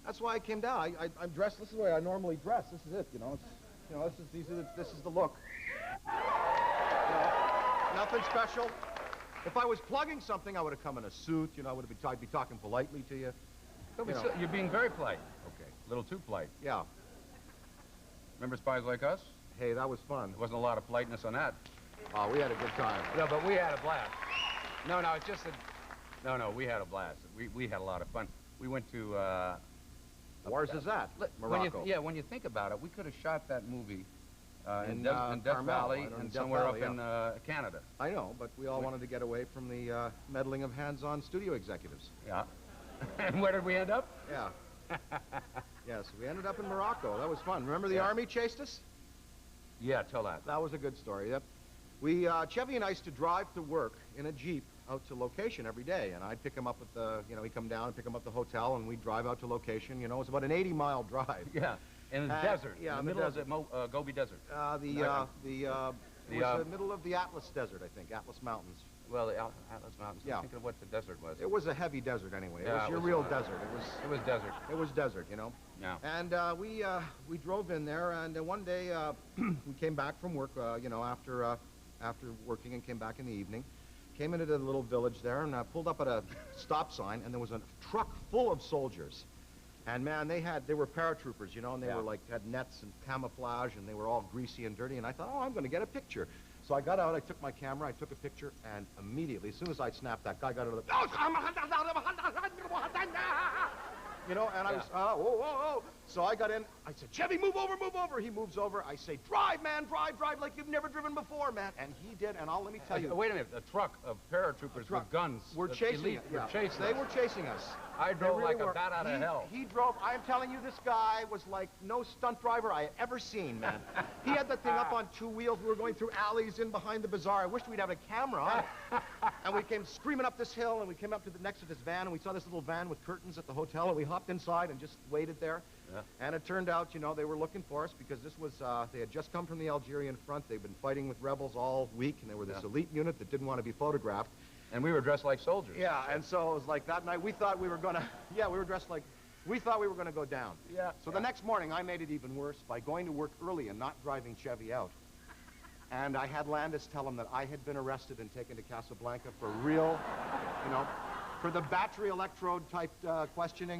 that's why I came down. I'm dressed. This is the way I normally dress. This is it. You know. This is the look. You know, nothing special. If I was plugging something, I would have come in a suit. You know, I'd be talking politely to you. You're being very polite. Okay. A little too polite. Yeah. Remember Spies Like Us? Hey, that was fun. There wasn't a lot of politeness on that. Oh, we had a good time. No, but we had a blast. No, it's just that... No, we had a blast. We had a lot of fun. We went to... Where's is that? Morocco. When you think about it, we could have shot that movie in Death Carmel, Valley and somewhere up in Canada. I know, but we all wanted to get away from the meddling of hands-on studio executives. Yeah. And where did we end up? Yeah. Yes, we ended up in Morocco. That was fun. Remember the army chased us? Yeah, tell that. That was a good story. Yep. We, Chevy and I used to drive to work in a Jeep out to location every day, and I'd pick him up at the, he'd come down and pick him up at the hotel, and we'd drive out to location. It was about an 80-mile drive. Yeah, in the desert. Yeah, in the middle of the Gobi Desert. It was the middle of the Atlas Desert, I think, Atlas Mountains. Well, the Atlas Mountains. Yeah. I'm thinking of what the desert was. It was a heavy desert anyway. Yeah, it was your real desert. It was desert. It was desert, Yeah. And we drove in there, and one day we came back from work, after working, and came back in the evening. Came into the little village there, and pulled up at a stop sign, and there was a truck full of soldiers. And man, they were paratroopers, and they were had nets and camouflage, and they were all greasy and dirty. And I thought, oh, I'm going to get a picture. So I got out, I took my camera, I took a picture, and immediately, as soon as I snapped, that guy got out of the... and I was, whoa. So I got in, I said, Chevy, move over. He moves over. I say, drive, man, drive, like you've never driven before, man. And he did, and let me tell you. Wait a minute, a truck of paratroopers with guns. Were chasing us. They were chasing us. I drove like a bat out of hell. He drove, I'm telling you, this guy was like no stunt driver I had ever seen, man. He had the thing up on two wheels. We were going through alleys in behind the bazaar. I wished we'd have a camera on. And we came screaming up this hill, and we came up to the next to this van, and we saw this little van with curtains at the hotel, and we hopped inside and just waited there. Yeah. And it turned out, they were looking for us because this was, they had just come from the Algerian front. They'd been fighting with rebels all week, and they were this elite unit that didn't want to be photographed. And we were dressed like soldiers. Yeah, and so it was like that night we thought we were going to, we were dressed like, we thought we were going to go down. Yeah. So the next morning I made it even worse by going to work early and not driving Chevy out. And I had Landis tell him that I had been arrested and taken to Casablanca for real, for the battery electrode type questioning.